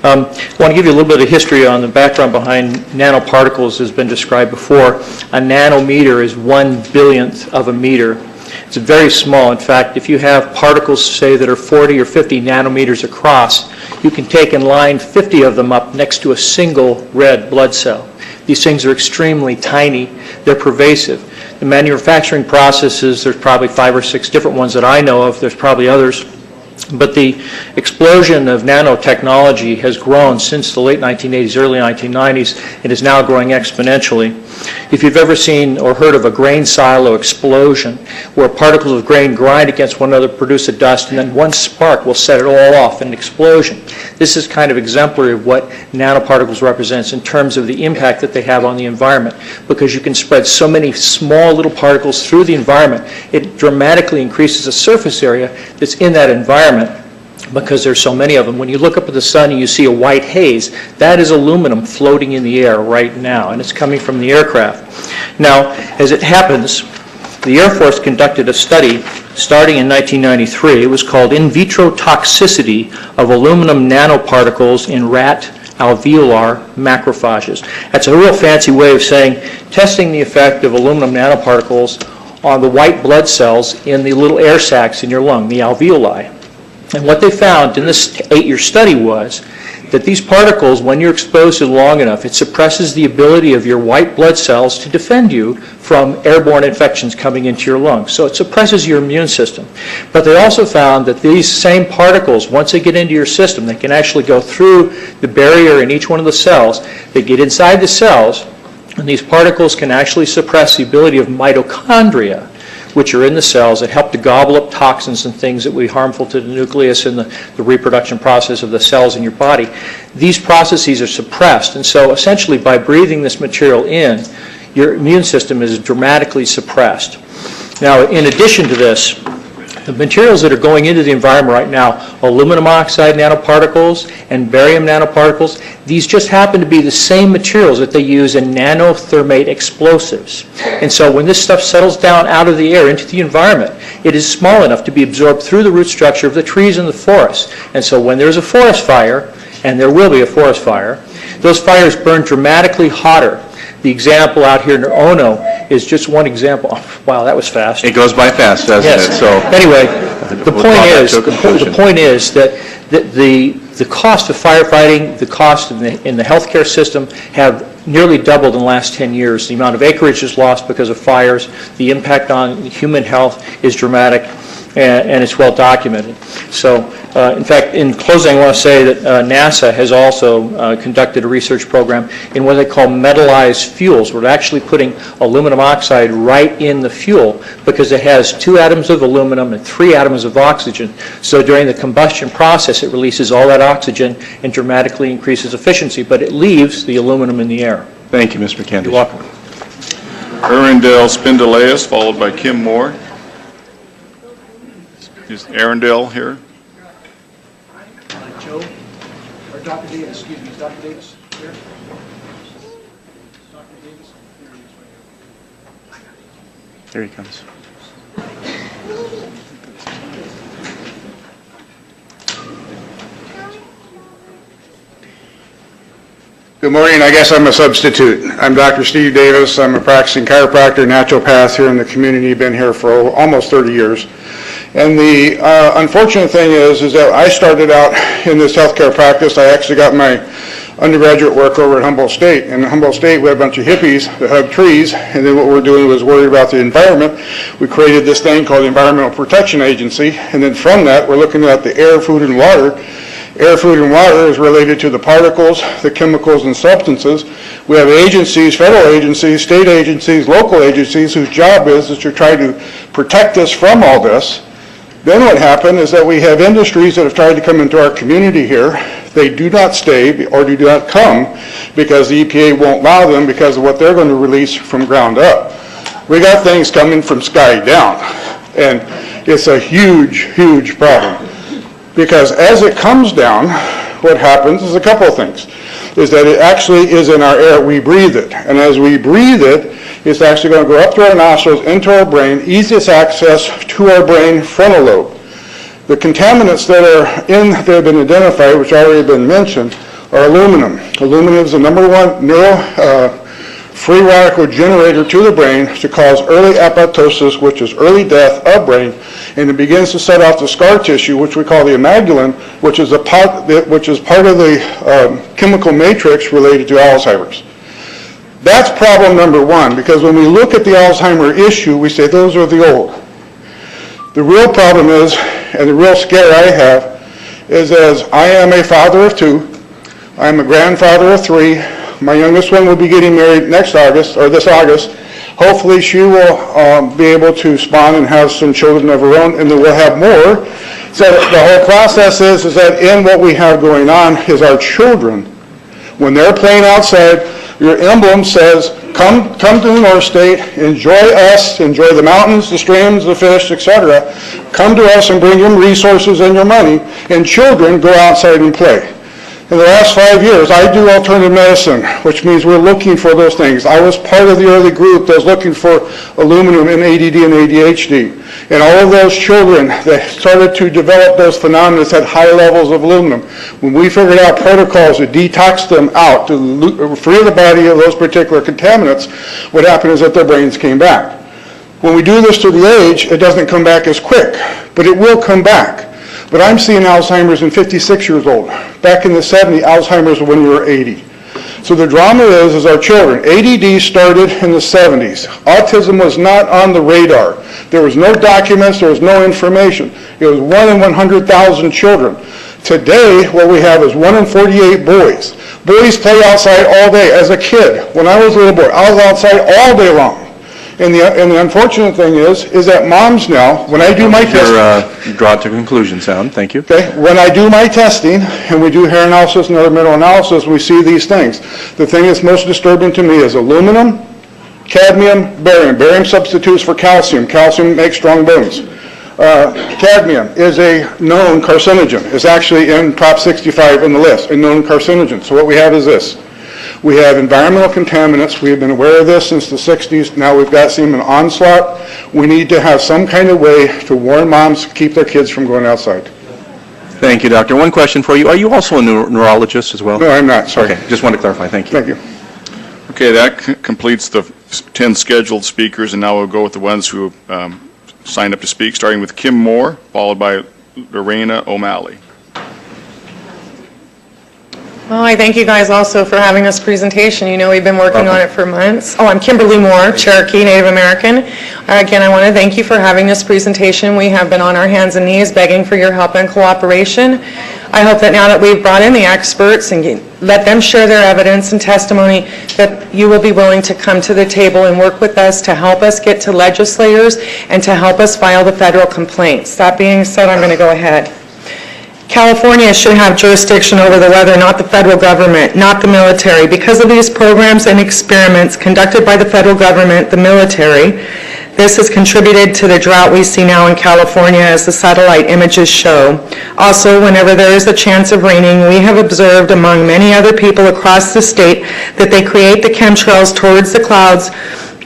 I want to give you a little bit of history on the background behind nanoparticles, has been described before. A nanometer is 1/1000th of a meter. It's very small. In fact, if you have particles, say, that are 40 or 50 nanometers across, you can take and line 50 of them up next to a single red blood cell. These things are extremely tiny. They're pervasive. The manufacturing processes, there's probably 5 or 6 different ones that I know of. There's probably others. But the explosion of nanotechnology has grown since the late 1980s, early 1990s, and is now growing exponentially. If you've ever seen or heard of a grain silo explosion, where particles of grain grind against one another, produce a dust, and then one spark will set it all off in an explosion. This is kind of exemplary of what nanoparticles represents in terms of the impact that they have on the environment. Because you can spread so many small little particles through the environment, it dramatically increases the surface area that's in that environment, because there's so many of them. When you look up at the sun and you see a white haze, that is aluminum floating in the air right now, and it's coming from the aircraft. Now, as it happens, the Air Force conducted a study starting in 1993. It was called In Vitro Toxicity of Aluminum Nanoparticles in Rat Alveolar Macrophages. That's a real fancy way of saying testing the effect of aluminum nanoparticles on the white blood cells in the little air sacs in your lung, the alveoli. And what they found in this 8-year study was that these particles, when you're exposed to long enough, it suppresses the ability of your white blood cells to defend you from airborne infections coming into your lungs. So it suppresses your immune system. But they also found that these same particles, once they get into your system, they can actually go through the barrier in each one of the cells. They get inside the cells, and these particles can actually suppress the ability of mitochondria, which are in the cells that help to gobble up toxins and things that would be harmful to the nucleus and the reproduction process of the cells in your body. These processes are suppressed, and so essentially by breathing this material in, your immune system is dramatically suppressed. Now, in addition to this, the materials that are going into the environment right now, aluminum oxide nanoparticles and barium nanoparticles, these just happen to be the same materials that they use in nanothermate explosives. And so when this stuff settles down out of the air into the environment, it is small enough to be absorbed through the root structure of the trees in the forest. And so when there's a forest fire, and there will be a forest fire, those fires burn dramatically hotter. The example out here in Ono is just one example. Oh, wow, that was fast. It goes by fast, doesn't it? So anyway, the point is that the cost of firefighting, the cost in the healthcare system have nearly doubled in the last 10 years. The amount of acreage is lost because of fires. The impact on human health is dramatic, and it's well documented. So, in fact, in closing, I want to say that NASA has also conducted a research program in what they call metallized fuels. We're actually putting aluminum oxide right in the fuel because it has 2 atoms of aluminum and 3 atoms of oxygen. So during the combustion process, it releases all that oxygen and dramatically increases efficiency, but it leaves the aluminum in the air. Thank you, Mr. McCandish. You're welcome. Arundel Spindaleas, followed by Kim Moore. Is Arundel here? Joe, or Dr. Davis, excuse me, is Dr. Davis here? Dr. Davis? There he is right here. Here he comes. Good morning. I guess I'm a substitute. I'm Dr. Steve Davis. I'm a practicing chiropractor, naturopath here in the community. Been here for almost 30 years. And the unfortunate thing is that I started out in this healthcare practice. I actually got my undergraduate work over at Humboldt State. In Humboldt State, we had a bunch of hippies that hugged trees, and then what we're doing was worried about the environment. We created this thing called the Environmental Protection Agency, and then from that, we're looking at the air, food, and water. Air, food, and water is related to the particles, the chemicals, and substances. We have agencies, federal agencies, state agencies, local agencies, whose job is to try to protect us from all this. Then what happened is that we have industries that have tried to come into our community here. They do not stay or do not come because the EPA won't allow them because of what they're going to release from ground up. We got things coming from sky down, and it's a huge, huge problem. Because as it comes down, what happens is a couple of things. Is that it actually is in our air, we breathe it. And as we breathe it, it's actually going to go up through our nostrils, into our brain, easiest access to our brain frontal lobe. The contaminants that have been identified, which already been mentioned, are aluminum. Aluminum is the number one free radical generator to the brain to cause early apoptosis, which is early death of brain, and it begins to set off the scar tissue, which we call the amygdalin, which is part of the chemical matrix related to Alzheimer's. That's problem number one, because when we look at the Alzheimer issue, we say those are the old. The real problem is, and the real scare I have, is as I am a father of 2, I'm a grandfather of 3, my youngest one will be getting married next August, or this August. Hopefully she will be able to spawn and have some children of her own, and then we'll have more. So the whole process is that in what we have going on is our children, when they're playing outside, your emblem says, come to the North State, enjoy us, enjoy the mountains, the streams, the fish, etc. Come to us and bring your resources and your money, and children go outside and play. In the last 5 years, I do alternative medicine, which means we're looking for those things. I was part of the early group that was looking for aluminum in ADD and ADHD. And all of those children that started to develop those phenomena had high levels of aluminum. When we figured out protocols to detox them out, to free the body of those particular contaminants, what happened is that their brains came back. When we do this to the age, it doesn't come back as quick, but it will come back. But I'm seeing Alzheimer's in 56 years old. Back in the 70s, Alzheimer's when you were 80. So the drama is our children. ADD started in the 70s. Autism was not on the radar. There was no documents, there was no information. It was 1 in 100,000 children. Today, what we have is 1 in 48 boys. Boys play outside all day. As a kid, when I was a little boy, I was outside all day long. And the unfortunate thing is that moms now, when I do my testing... Draw to conclusion sound, thank you. Okay, when I do my testing, and we do hair analysis and other mineral analysis, we see these things. The thing that's most disturbing to me is aluminum, cadmium, barium. Barium substitutes for calcium. Calcium makes strong bones. Cadmium is a known carcinogen. It's actually in Prop 65 in the list, a known carcinogen. So what we have is this. We have environmental contaminants. We have been aware of this since the 60s. Now we've got seen an onslaught. We need to have some kind of way to warn moms to keep their kids from going outside. Thank you, Doctor. One question for you. Are you also a neurologist as well? No, I'm not. Sorry. Okay, just wanted to clarify. Thank you. Thank you. Okay, that completes the 10 scheduled speakers, and now we'll go with the ones who signed up to speak, starting with Kim Moore, followed by Lorena O'Malley. Well, I thank you guys also for having this presentation. You know, we've been working on it for months. Oh, I'm Kimberly Moore, Cherokee Native American. Again, I want to thank you for having this presentation. We have been on our hands and knees begging for your help and cooperation. I hope that now that we've brought in the experts and let them share their evidence and testimony, that you will be willing to come to the table and work with us to help us get to legislators and to help us file the federal complaints. That being said, I'm going to go ahead. California should have jurisdiction over the weather, not the federal government, not the military. Because of these programs and experiments conducted by the federal government, the military, this has contributed to the drought we see now in California, as the satellite images show. Also, whenever there is a chance of raining, we have observed among many other people across the state that they create the chemtrails towards the clouds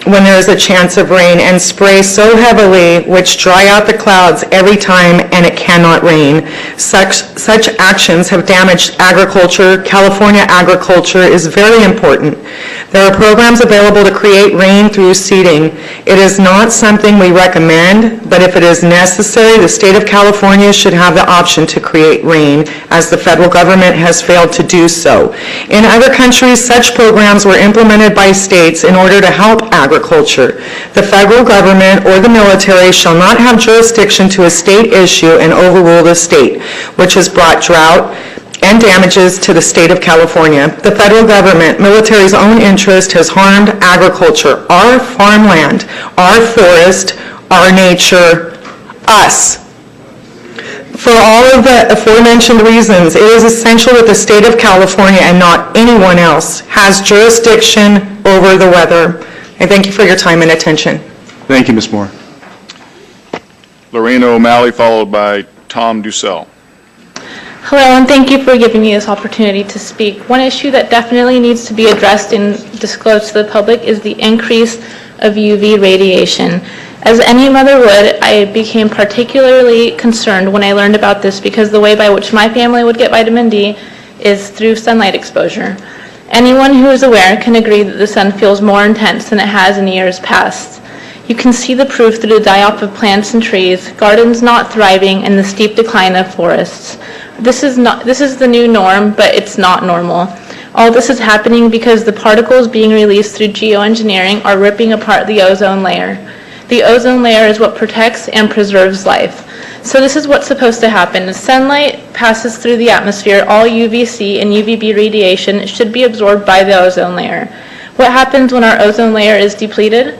when there is a chance of rain and spray so heavily which dry out the clouds every time and it cannot rain. Such actions have damaged agriculture. California agriculture is very important. There are programs available to create rain through seeding. It is not something we recommend, but if it is necessary, the state of California should have the option to create rain, as the federal government has failed to do so. In other countries, such programs were implemented by states in order to help agriculture. The federal government or the military shall not have jurisdiction to a state issue and overrule the state, which has brought drought and damages to the state of California. The federal government, military's own interest, has harmed agriculture, our farmland, our forest, our nature, us. For all of the aforementioned reasons, it is essential that the state of California and not anyone else has jurisdiction over the weather. I thank you for your time and attention. Thank you, Ms. Moore. Lorena O'Malley, followed by Tom Dussel. Hello, and thank you for giving me this opportunity to speak. One issue that definitely needs to be addressed and disclosed to the public is the increase of UV radiation. As any mother would, I became particularly concerned when I learned about this because the way by which my family would get vitamin D is through sunlight exposure. Anyone who is aware can agree that the sun feels more intense than it has in years past. You can see the proof through the die-off of plants and trees, gardens not thriving, and the steep decline of forests. This is the new norm, but it's not normal. All this is happening because the particles being released through geoengineering are ripping apart the ozone layer. The ozone layer is what protects and preserves life. So this is what's supposed to happen. As sunlight passes through the atmosphere, all UVC and UVB radiation should be absorbed by the ozone layer. What happens when our ozone layer is depleted?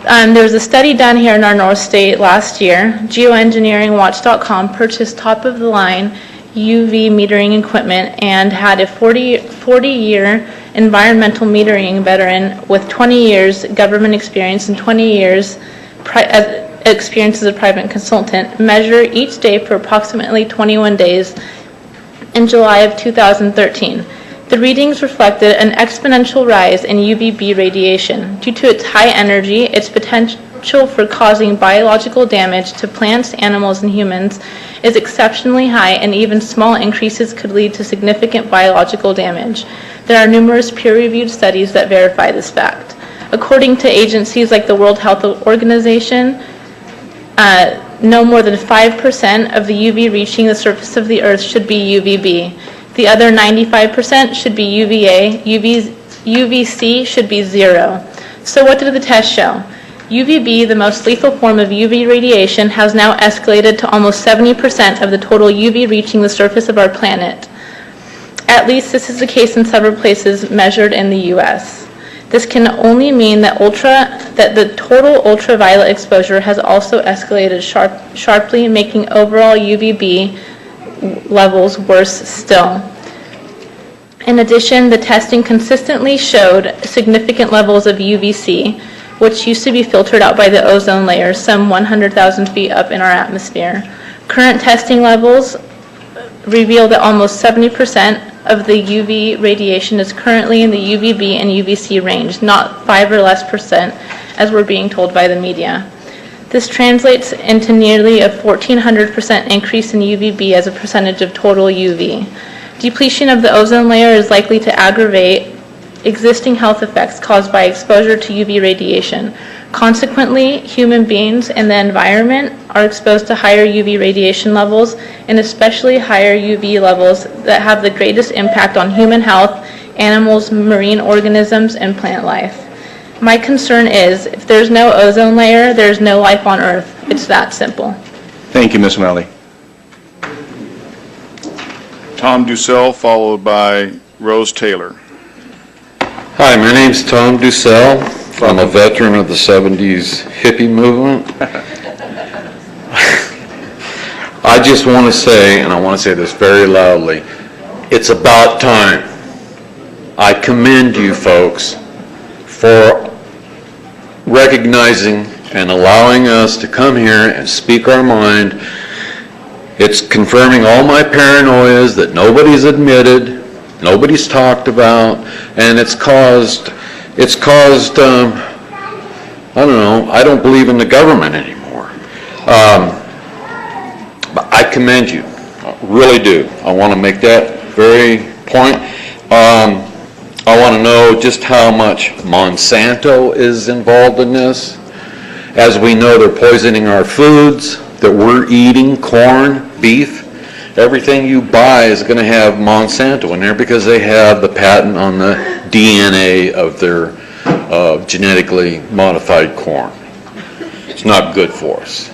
There was a study done here in our North State last year. GeoEngineeringWatch.com purchased top-of-the-line UV metering equipment and had a 40-year environmental metering veteran with 20 years government experience and 20 years experience as a private consultant measure each day for approximately 21 days in July of 2013. The readings reflected an exponential rise in UVB radiation. Due to its high energy, its potential for causing biological damage to plants, animals, and humans is exceptionally high, and even small increases could lead to significant biological damage. There are numerous peer-reviewed studies that verify this fact. According to agencies like the World Health Organization, no more than 5% of the UV reaching the surface of the Earth should be UVB. The other 95% should be UVA. UVC should be 0. So what did the test show? UVB, the most lethal form of UV radiation, has now escalated to almost 70% of the total UV reaching the surface of our planet. At least this is the case in several places measured in the U.S. This can only mean that the total ultraviolet exposure has also escalated sharply, making overall UVB levels worse still. In addition, the testing consistently showed significant levels of UVC, which used to be filtered out by the ozone layer some 100,000 feet up in our atmosphere. Current testing levels reveal that almost 70% of the UV radiation is currently in the UVB and UVC range, not 5 or less percent, as we're being told by the media. This translates into nearly a 1,400% increase in UVB as a percentage of total UV. Depletion of the ozone layer is likely to aggravate existing health effects caused by exposure to UV radiation. Consequently, human beings and the environment are exposed to higher UV radiation levels, and especially higher UV levels that have the greatest impact on human health, animals, marine organisms, and plant life. My concern is, if there's no ozone layer, there's no life on Earth. It's that simple. Thank you, Ms. O'Malley. Tom Dussel, followed by Rose Taylor. Hi, my name's Tom Dussel. I'm a veteran of the 70s hippie movement. I just want to say, and I want to say this very loudly, it's about time. I commend you folks for recognizing and allowing us to come here and speak our mind. It's confirming all my paranoias that nobody's admitted, nobody's talked about, and it's caused I don't know, I don't believe in the government anymore. But I commend you, I really do. I want to make that very point. I want to know just how much Monsanto is involved in this. As we know, they're poisoning our foods that we're eating, corn, beef. Everything you buy is going to have Monsanto in there because they have the patent on the DNA of their genetically modified corn. It's not good for us.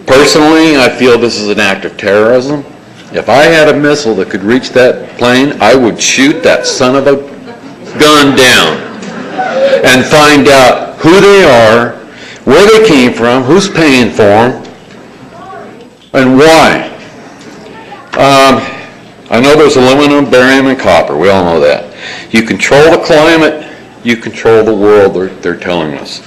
Personally, I feel this is an act of terrorism. If I had a missile that could reach that plane, I would shoot that son of a gun down and find out who they are, where they came from, who's paying for them, and why. I know there's aluminum, barium, and copper. We all know that. You control the climate, you control the world, they're telling us.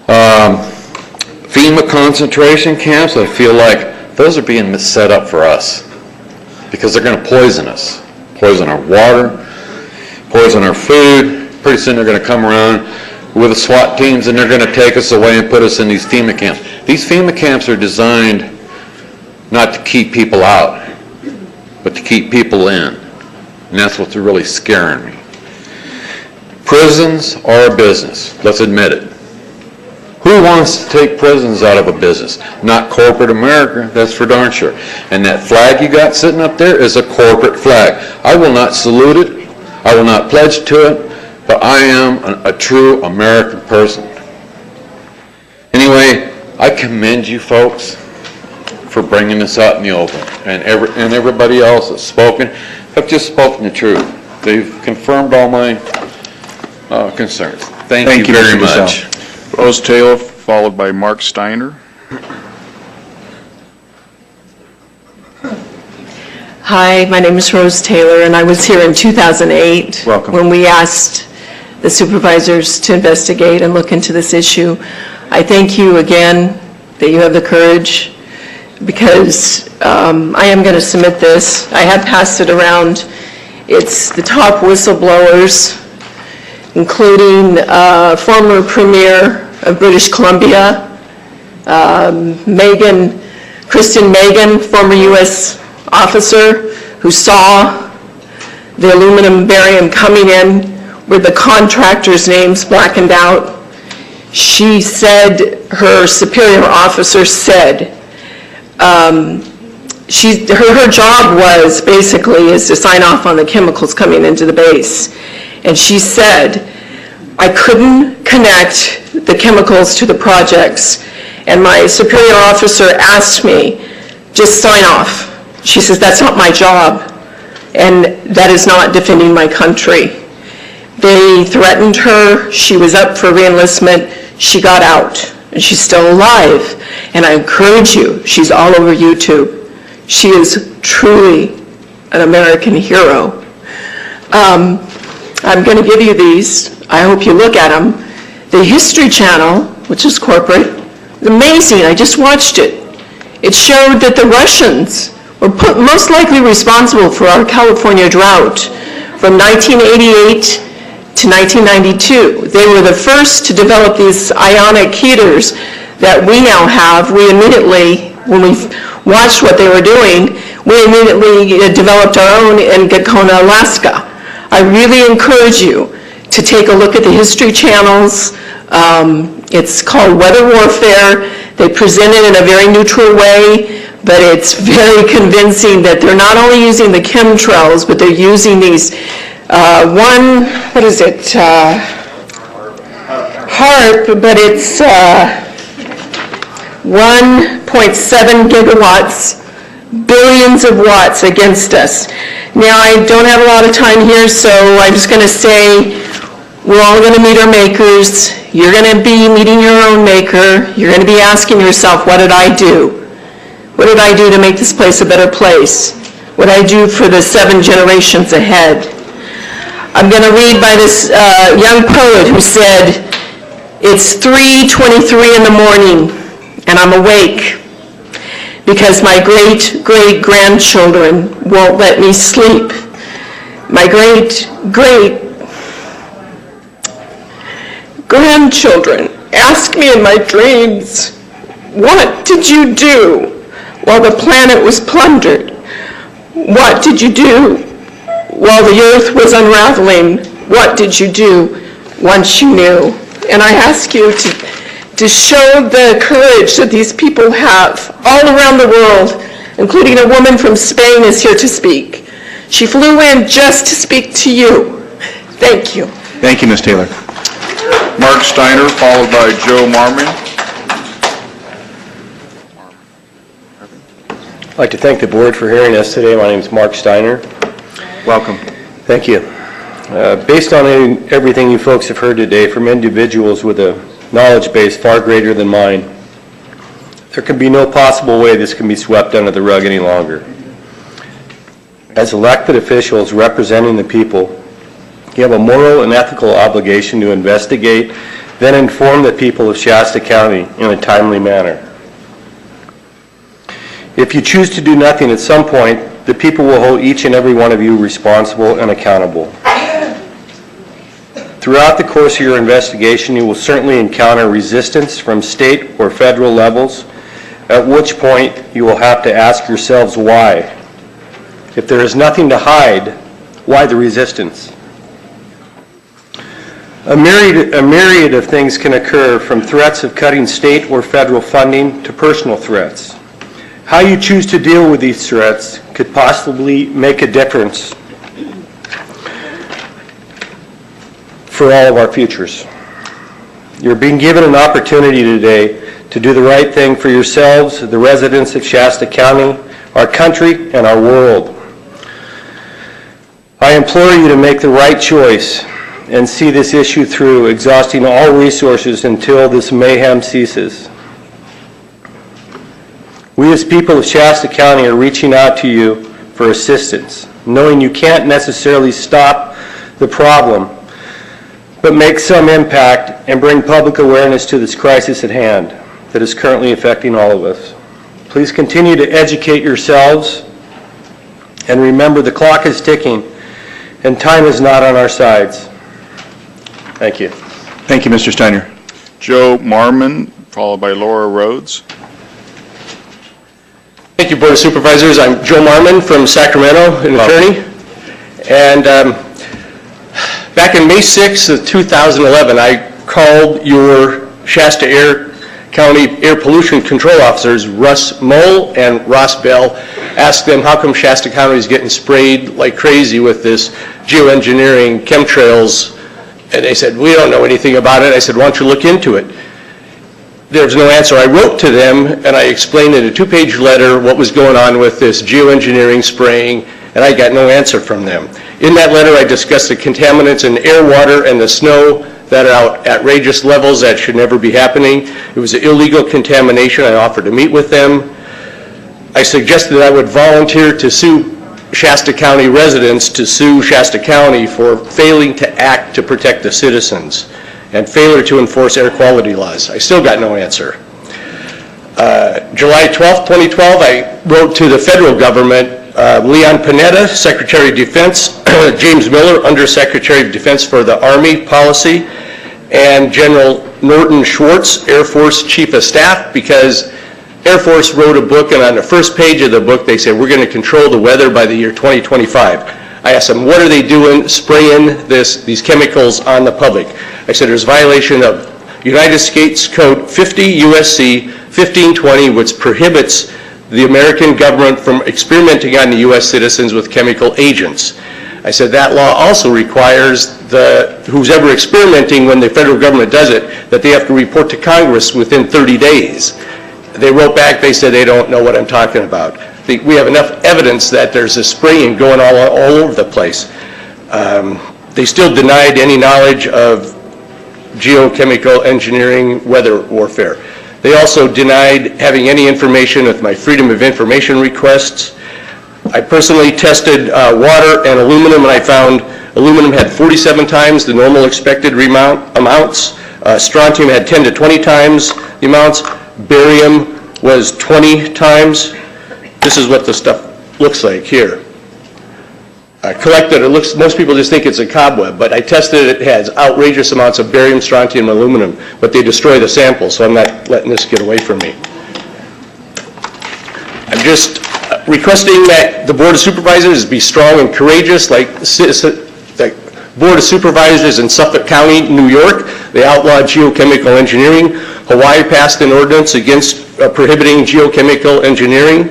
FEMA concentration camps, I feel like those are being set up for us because they're going to poison us, poison our water, poison our food. Pretty soon they're going to come around with the SWAT teams and they're going to take us away and put us in these FEMA camps. These FEMA camps are designed not to keep people out, but to keep people in. And that's what's really scaring me. Prisons are a business, let's admit it. Who wants to take prisons out of a business? Not corporate America, that's for darn sure. And that flag you got sitting up there is a corporate flag. I will not salute it, I will not pledge to it, but I am a true American person. Anyway, I commend you folks for bringing this out in the open. And everybody else that's spoken have just spoken the truth. They've confirmed all my concerns. Thank you very much. Rose Taylor, followed by Mark Steiner. Hi, my name is Rose Taylor, and I was here in 2008 when we asked the supervisors to investigate and look into this issue. I thank you again that you have the courage, because I am going to submit this. I have passed it around. It's the top whistleblowers, including former Premier of British Columbia, Kristen Megan, former U.S. officer who saw the aluminum barium coming in with the contractors' names blackened out. She said, her superior officer said, her job was basically is to sign off on the chemicals coming into the base. And she said, I couldn't connect the chemicals to the projects. And my superior officer asked me, just sign off. She says, that's not my job. And that is not defending my country. They threatened her. She was up for reenlistment. She got out. And she's still alive. And I encourage you, she's all over YouTube. She is truly an American hero. I'm going to give you these. I hope you look at them. The History Channel, which is corporate, is amazing. I just watched it. It showed that the Russians were most likely responsible for our California drought from 1988 to 1992. They were the first to develop these ionic heaters that we now have. We immediately, when we watched what they were doing, we immediately developed our own in Gacona, Alaska. I really encourage you to take a look at the History Channels. It's called Weather Warfare. They present it in a very neutral way, but it's very convincing that they're not only using the chemtrails, but they're using these HARP, but it's 1.7 gigawatts, billions of watts against us. Now, I don't have a lot of time here, so I'm just going to say we're all going to meet our makers. You're going to be meeting your own maker. You're going to be asking yourself, what did I do? What did I do to make this place a better place? What did I do for the 7 generations ahead? I'm going to read by this young poet who said, it's 3:23 in the morning, and I'm awake because my great-great-grandchildren won't let me sleep. My great-great grandchildren ask me in my dreams, what did you do while the planet was plundered? What did you do while the earth was unraveling? What did you do once you knew? And I ask you to show the courage that these people have all around the world, including a woman from Spain is here to speak. She flew in just to speak to you. Thank you. Thank you, Ms. Taylor. Mark Steiner, followed by Joe Marmon. I'd like to thank the board for hearing us today. My name is Mark Steiner. Welcome. Thank you. Based on everything you folks have heard today from individuals with a knowledge base far greater than mine, there can be no possible way this can be swept under the rug any longer. As elected officials representing the people, you have a moral and ethical obligation to investigate, then inform the people of Shasta County in a timely manner. If you choose to do nothing at some point, the people will hold each and every one of you responsible and accountable. Throughout the course of your investigation, you will certainly encounter resistance from state or federal levels, at which point you will have to ask yourselves why. If there is nothing to hide, why the resistance? A myriad of things can occur, from threats of cutting state or federal funding to personal threats. How you choose to deal with these threats could possibly make a difference for all of our futures. You're being given an opportunity today to do the right thing for yourselves, the residents of Shasta County, our country, and our world. I implore you to make the right choice and see this issue through, exhausting all resources until this mayhem ceases. We as people of Shasta County are reaching out to you for assistance, knowing you can't necessarily stop the problem, but make some impact and bring public awareness to this crisis at hand that is currently affecting all of us. Please continue to educate yourselves, and remember the clock is ticking and time is not on our sides. Thank you. Thank you, Mr. Steiner. Joe Marmon, followed by Laura Rhodes. Thank you, Board of Supervisors. I'm Joe Marmon from Sacramento, an attorney. And back in May 6th of 2011, I called your Shasta County Air Pollution Control Officers, Russ Moll and Ross Bell, asked them how come Shasta County is getting sprayed like crazy with this geoengineering chemtrails. And they said, we don't know anything about it. I said, why don't you look into it? There was no answer. I wrote to them and I explained in a 2-page letter what was going on with this geoengineering spraying, and I got no answer from them. In that letter, I discussed the contaminants in air, water, and the snow that are at outrageous levels that should never be happening. It was an illegal contamination. I offered to meet with them. I suggested that I would volunteer to sue Shasta County residents, to sue Shasta County for failing to act to protect the citizens and failure to enforce air quality laws. I still got no answer. July 12, 2012, I wrote to the federal government, Leon Panetta, Secretary of Defense, James Miller, Undersecretary of Defense for the Army Policy, and General Norton Schwartz, Air Force Chief of Staff, because Air Force wrote a book, and on the first page of the book, they said, we're going to control the weather by the year 2025. I asked them, what are they doing spraying these chemicals on the public? I said, there's violation of United States Code 50 USC 1520, which prohibits the American government from experimenting on the U.S. citizens with chemical agents. I said, that law also requires who's ever experimenting, when the federal government does it, that they have to report to Congress within 30 days. They wrote back, they said they don't know what I'm talking about. We have enough evidence that there's a spraying going all over the place. They still denied any knowledge of geochemical engineering weather warfare. They also denied having any information with my Freedom of Information requests. I personally tested water and aluminum, and I found aluminum had 47 times the normal expected amounts. Strontium had 10 to 20 times the amounts. Barium was 20 times. This is what the stuff looks like here. collected, it looks, most people just think it's a cobweb, but I tested it, it has outrageous amounts of barium, strontium, and aluminum, but they destroy the sample, so I'm not letting this get away from me. I'm just requesting that the Board of Supervisors be strong and courageous like the Board of Supervisors in Suffolk County, New York. They outlawed geochemical engineering. Hawaii passed an ordinance against prohibiting geochemical engineering.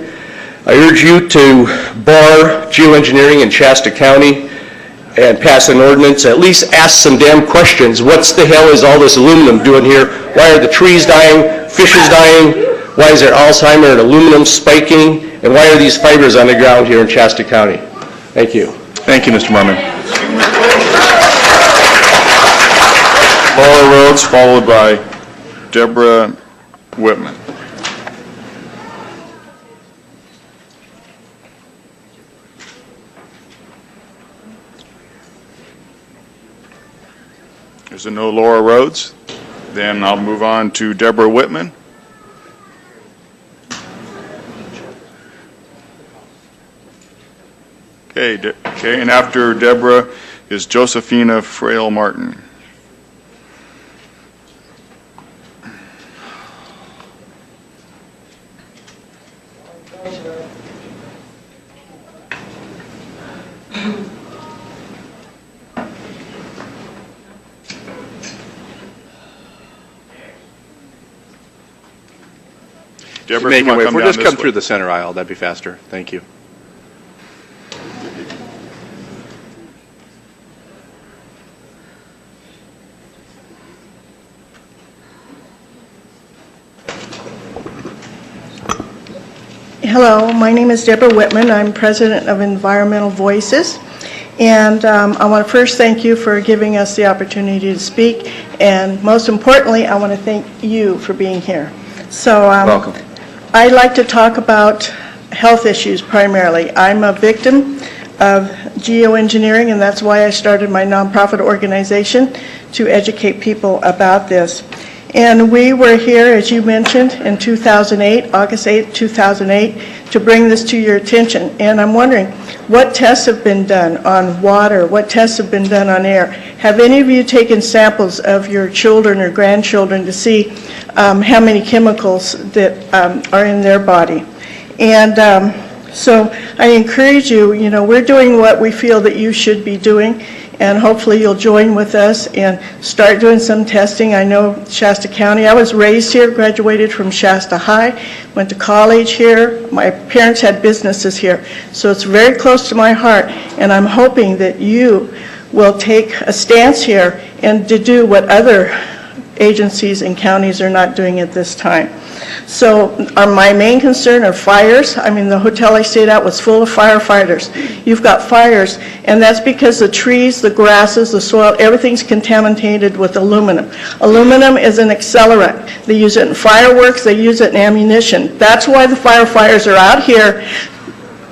I urge you to bar geoengineering in Shasta County and pass an ordinance, at least ask some damn questions. What the hell is all this aluminum doing here? Why are the trees dying, fishes dying? Why is there Alzheimer and aluminum spiking? And why are these fibers on the ground here in Shasta County? Thank you. Thank you, Mr. Mormon. Laura Rhodes, followed by Deborah Whitman. There's a no Laura Rhodes. Then I'll move on to Deborah Whitman. Okay, and after Deborah is Josephina Frail Martin. Deborah, Make come it way. on, We'll down just this come way. through the center aisle. That'd be faster. Thank you. Hello, my name is Deborah Whitman. I'm president of Environmental Voices. And I want to first thank you for giving us the opportunity to speak. And most importantly, I want to thank you for being here. So Welcome. I'd like to talk about health issues primarily. I'm a victim of geoengineering, and that's why I started my nonprofit organization to educate people about this. And we were here, as you mentioned, in 2008, August 8, 2008, to bring this to your attention. And I'm wondering, what tests have been done on water? What tests have been done on air? Have any of you taken samples of your children or grandchildren to see how many chemicals that are in their body? And so I encourage you, we're doing what we feel that you should be doing, and hopefully you'll join with us and start doing some testing. I know Shasta County, I was raised here, graduated from Shasta High, went to college here. My parents had businesses here, so it's very close to my heart, and I'm hoping that you will take a stance here and to do what other agencies and counties are not doing at this time. So my main concern are fires. I mean, the hotel I stayed at was full of firefighters. You've got fires, and that's because the trees, the grasses, the soil, everything's contaminated with aluminum. Aluminum is an accelerant. They use it in fireworks, they use it in ammunition. That's why the firefighters are out here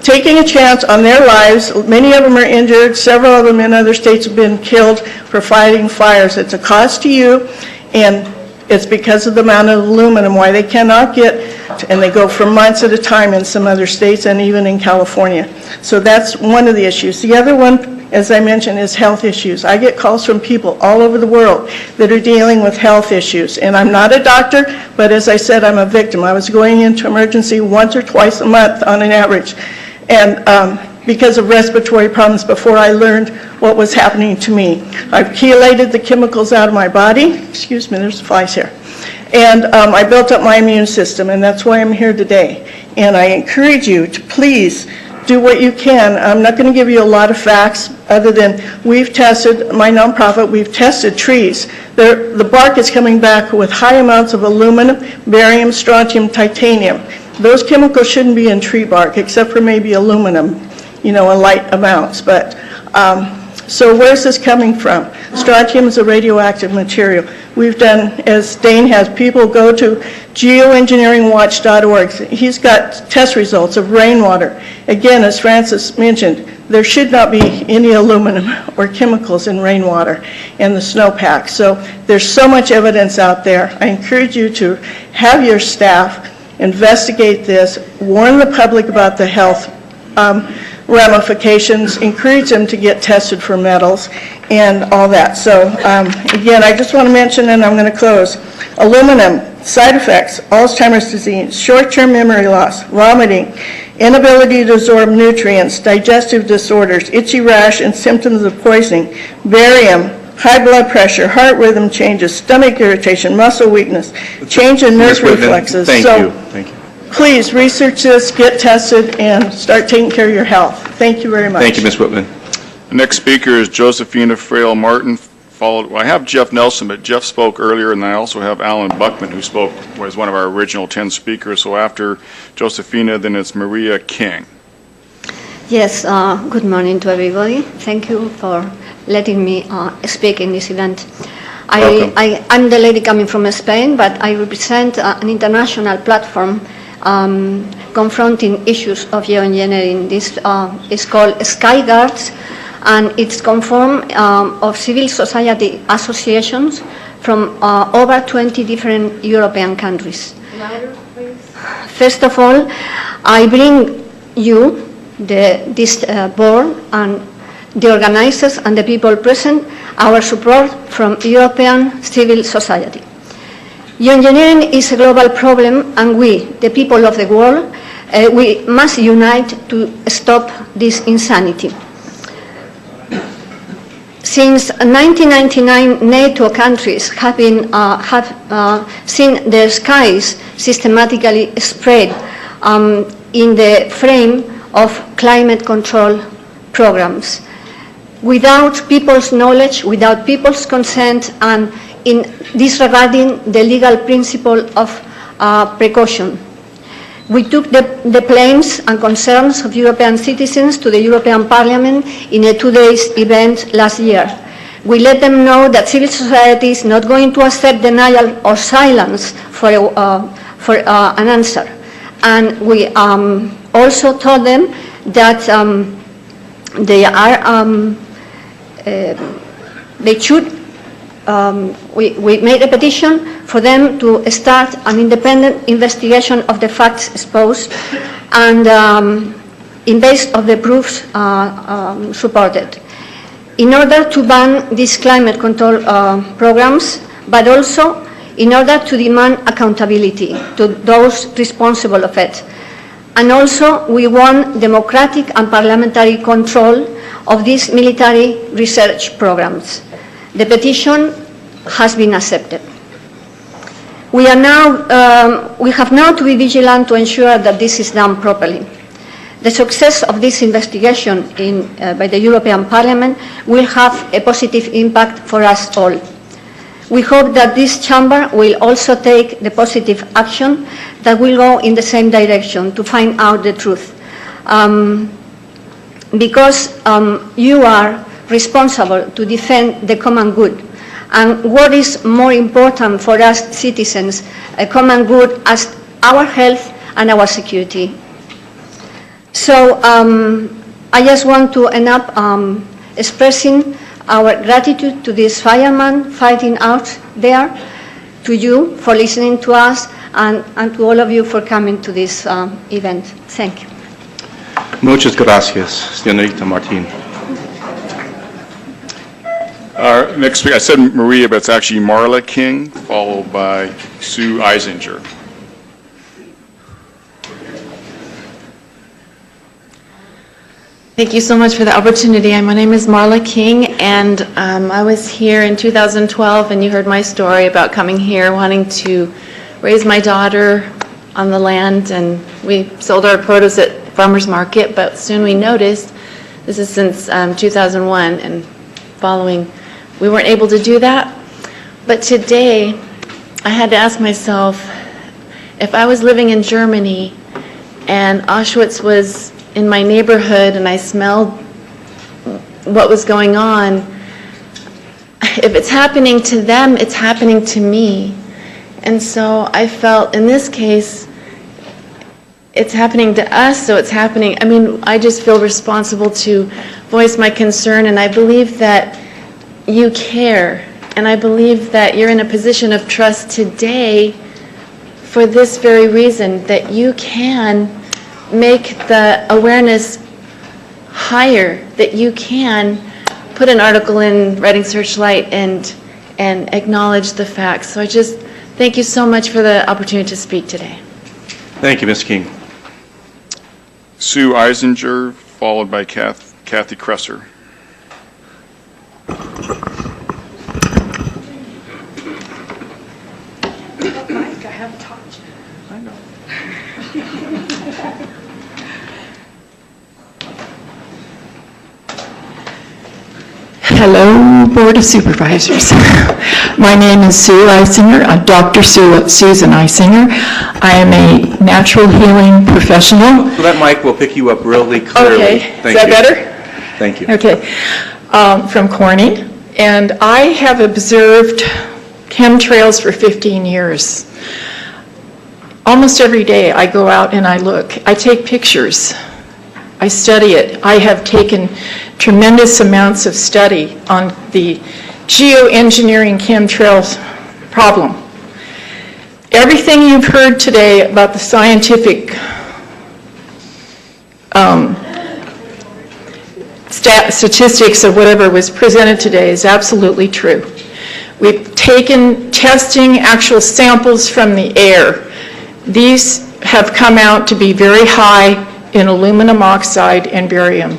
taking a chance on their lives. Many of them are injured. Several of them in other states have been killed for fighting fires. It's a cost to you, and it's because of the amount of aluminum why they cannot get, and they go for months at a time in some other states and even in California. So that's one of the issues. The other one, as I mentioned, is health issues. I get calls from people all over the world that are dealing with health issues. And I'm not a doctor, but as I said, I'm a victim. I was going into emergency once or twice a month on an average. And because of respiratory problems before I learned what was happening to me. I've chelated the chemicals out of my body. Excuse me, there's flies here. And I built up my immune system, and that's why I'm here today. And I encourage you to please do what you can. I'm not going to give you a lot of facts other than we've tested, my nonprofit, we've tested trees. The bark is coming back with high amounts of aluminum, barium, strontium, titanium. Those chemicals shouldn't be in tree bark except for maybe aluminum, in light amounts. But so where's this coming from? Strontium is a radioactive material. We've done, as Dane has, people go to geoengineeringwatch.org. He's got test results of rainwater. Again, as Francis mentioned, there should not be any aluminum or chemicals in rainwater and the snowpack. So there's so much evidence out there. I encourage you to have your staff investigate this, warn the public about the health ramifications, encourage them to get tested for metals and all that. So again, I just want to mention, and I'm going to close, aluminum, side effects, Alzheimer's disease, short-term memory loss, vomiting, inability to absorb nutrients, digestive disorders, itchy rash, and symptoms of poisoning, barium, high blood pressure, heart rhythm changes, stomach irritation, muscle weakness, change in nerve reflexes. Thank you. Thank you. Please research this, get tested, and start taking care of your health. Thank you very much. Thank you, Ms. Whitman. The next speaker is Josephina Frail Martin, followed, well, I have Jeff Nelson, but Jeff spoke earlier, and I also have Alan Buckman, who spoke, was one of our original 10 speakers. So after Josephina, then it's Maria King. Yes, good morning to everybody. Thank you for letting me speak in this event. I'm the lady coming from Spain, but I represent an international platform confronting issues of geoengineering. This is called Skyguards, and it's conformed of civil society associations from over 20 different European countries. Louder, please. First of all, I bring you, this board and the organizers and the people present, our support from European civil society. Geoengineering is a global problem, and we, the people of the world, we must unite to stop this insanity. Since 1999, NATO countries have seen their skies systematically spread in the frame of climate control programs. Without people's knowledge, without people's consent, and in disregarding the legal principle of precaution. We took the claims and concerns of European citizens to the European Parliament in a 2-day event last year. We let them know that civil society is not going to accept denial or silence for an answer. And we also told them that they should. We made a petition for them to start an independent investigation of the facts exposed and in base of the proofs supported, in order to ban these climate control programs, but also in order to demand accountability to those responsible of it. And also we want democratic and parliamentary control of these military research programs. The petition has been accepted. We have now to be vigilant to ensure that this is done properly. The success of this investigation by the European Parliament will have a positive impact for us all. We hope that this chamber will also take the positive action that will go in the same direction to find out the truth. Because you are responsible to defend the common good. And what is more important for us citizens, a common good as our health and our security. So I just want to end up expressing our gratitude to this fireman fighting out there, to you for listening to us, and to all of you for coming to this event. Thank you. Muchas gracias, señorita Martin. Our next speaker, I said Maria, but it's actually Marla King, followed by Sue Eisinger. Thank you so much for the opportunity. My name is Marla King, and I was here in 2012, and you heard my story about coming here, wanting to raise my daughter on the land, and we sold our produce at farmer's market, but soon we noticed, this is since 2001 and following, we weren't able to do that. But today, I had to ask myself, if I was living in Germany and Auschwitz was in my neighborhood and I smelled what was going on, if it's happening to them, it's happening to me. And so I felt in this case, it's happening to us, so it's happening. I mean, I just feel responsible to voice my concern, and I believe that you care, and I believe that you're in a position of trust today for this very reason, that you can make the awareness higher that you can put an article in Reading Searchlight and acknowledge the facts. So I just thank you so much for the opportunity to speak today. Thank you, Ms. King. Sue Eisinger, followed by Kathy Kresser. Mike, I haven't talked. I know. Hello, Board of Supervisors. My name is Sue Eisinger, Dr. Susan Eisinger. I am a natural healing professional. So that mic will pick you up really clearly. Okay, Thank is that you. better? Thank you. Okay, from Corning, and I have observed chemtrails for 15 years. Almost every day I go out and I look. I take pictures. I study it. I have taken tremendous amounts of study on the geoengineering chemtrails problem. Everything you've heard today about the scientific statistics or whatever was presented today is absolutely true. We've taken testing actual samples from the air. These have come out to be very high in aluminum oxide and barium.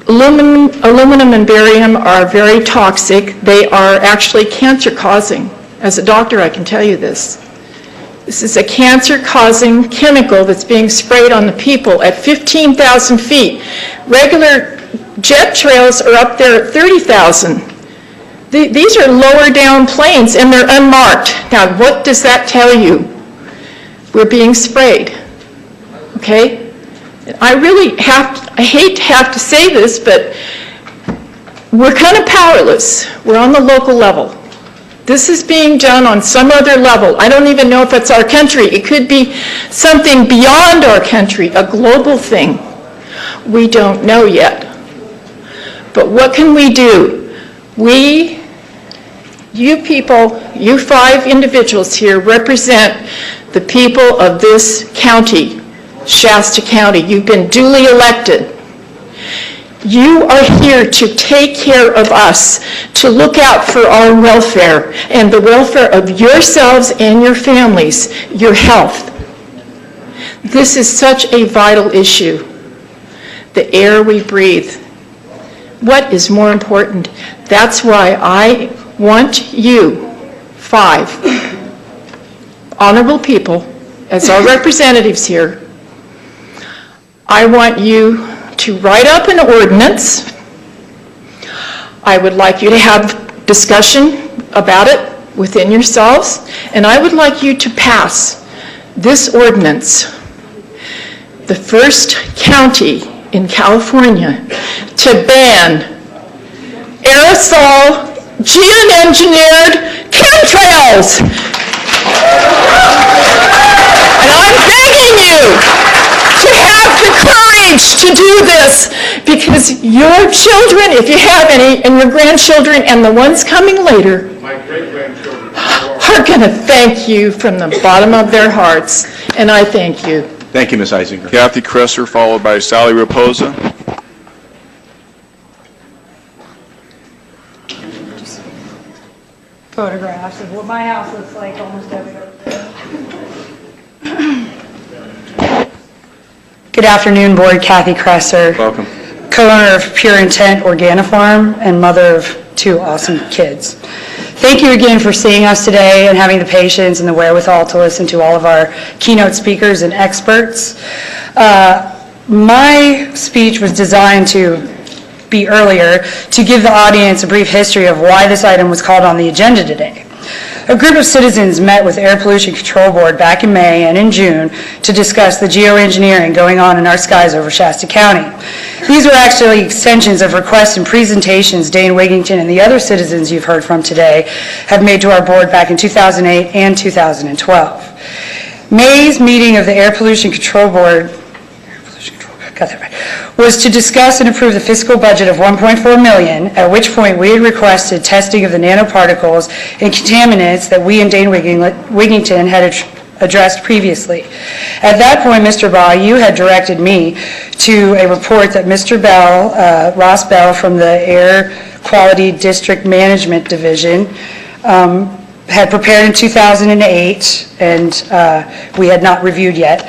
Aluminum and barium are very toxic. They are actually cancer-causing. As a doctor, I can tell you this. This is a cancer-causing chemical that's being sprayed on the people at 15,000 feet. Regular jet trails are up there at 30,000. These are lower down planes and they're unmarked. Now, what does that tell you? We're being sprayed. Okay? I hate to have to say this, but we're kind of powerless. We're on the local level. This is being done on some other level. I don't even know if it's our country. It could be something beyond our country, a global thing. We don't know yet. But what can we do? You people, you 5 individuals here represent the people of this county, Shasta County. You've been duly elected. You are here to take care of us, to look out for our welfare and the welfare of yourselves and your families, your health. This is such a vital issue. The air we breathe. What is more important? That's why I want you, 5 honorable people, as our representatives here, I want you to write up an ordinance. I would like you to have discussion about it within yourselves, and I would like you to pass this ordinance, the first county in California to ban aerosol geoengineered chemtrails. And I'm begging you to have the courage to do this, because your children, if you have any, and your grandchildren and the ones coming later, My great-grandchildren are going to thank you from the bottom of their hearts, and I thank you. Thank you, Ms. Eisinger. Kathy Kresser, followed by Sally Raposa. Photographs of what my house looks like almost every day. Good afternoon, Board. Kathy Kresser. Welcome. Co-owner of Pure Intent Organifarm and mother of 2 awesome kids. Thank you again for seeing us today and having the patience and the wherewithal to listen to all of our keynote speakers and experts. My speech was designed to be earlier to give the audience a brief history of why this item was called on the agenda today. A group of citizens met with Air Pollution Control Board back in May and in June to discuss the geoengineering going on in our skies over Shasta County. These were actually extensions of requests and presentations Dane, Wigington, and the other citizens you've heard from today have made to our board back in 2008 and 2012. May's meeting of the Air Pollution Control Board was to discuss and approve the fiscal budget of $1.4 million, at which point we had requested testing of the nanoparticles and contaminants that we and Dane Wigington had addressed previously. At that point, Mr. Baugh, you had directed me to a report that Mr. Bell, Ross Bell from the Air Quality District Management Division had prepared in 2008, and we had not reviewed yet,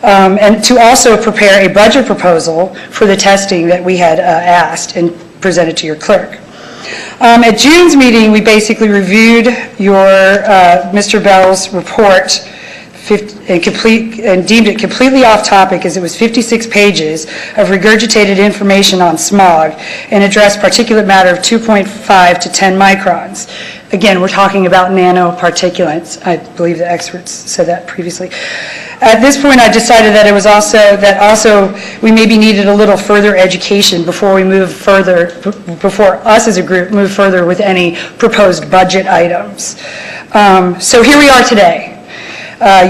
and to also prepare a budget proposal for the testing that we had asked and presented to your clerk. At June's meeting, we basically reviewed your Mr. Bell's report and deemed it completely off topic, as it was 56 pages of regurgitated information on smog and addressed particulate matter of 2.5 to 10 microns. Again, we're talking about nanoparticulates. I believe the experts said that previously. At this point, I decided that it was also we maybe needed a little further education before we move further, before us as a group move further with any proposed budget items. So here we are today.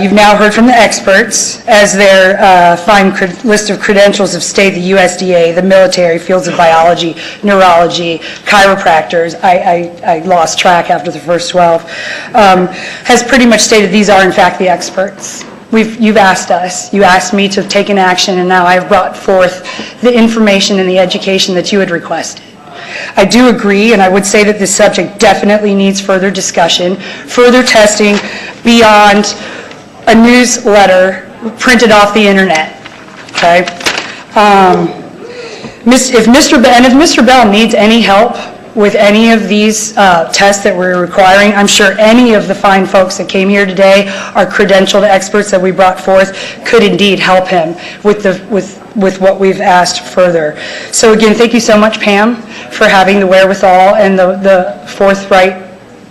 You've now heard from the experts as their fine list of credentials of state, the USDA, the military, fields of biology, neurology, chiropractors, I lost track after the first 12, has pretty much stated these are in fact the experts. You've asked us, you asked me to take an action, and now I've brought forth the information and the education that you had requested. I do agree, and I would say that this subject definitely needs further discussion, further testing beyond a newsletter printed off the internet. Okay? If Mr. Bell needs any help with any of these tests that we're requiring, I'm sure any of the fine folks that came here today, our credentialed experts that we brought forth, could indeed help him with what we've asked further. So again, thank you so much, Pam, for having the wherewithal and the forthright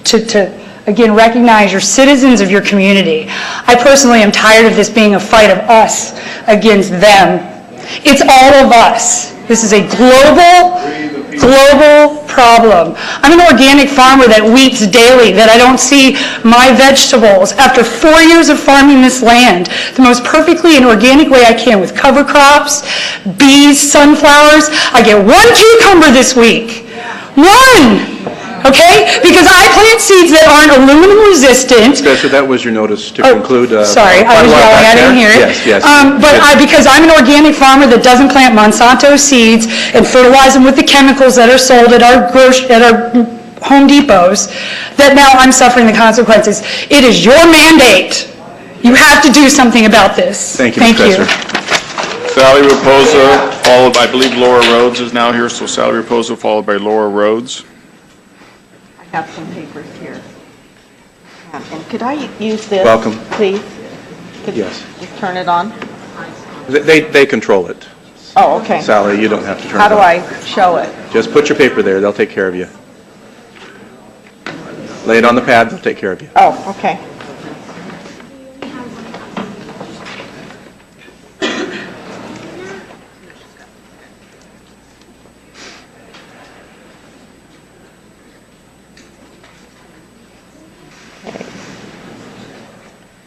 to again recognize your citizens of your community. I personally am tired of this being a fight of us against them. It's all of us. This is a global problem. I'm an organic farmer that weeps daily that I don't see my vegetables after 4 years of farming this land the most perfectly and organic way I can, with cover crops, bees, sunflowers. I get 1 cucumber this week. 1! Okay? Because I plant seeds that aren't aluminum resistant. So that was your notice to conclude. Sorry, I was yelling. I didn't hear it. Yes. Because I'm an organic farmer that doesn't plant Monsanto seeds and fertilize them with the chemicals that are sold at our Home Depots, that now I'm suffering the consequences. It is your mandate. You have to do something about this. Thank you, Professor. Sally Raposa, followed by, I believe Laura Rhodes is now here, so Sally Raposa followed by Laura Rhodes. Have some papers here. And could I use this? Welcome. Please? Could Yes. Just turn it on? They control it. Oh, okay. Sally, you don't have to turn How it on. do I show it? Just put your paper there. They'll take care of you. Lay it on the pad. They'll take care of you. Oh, okay.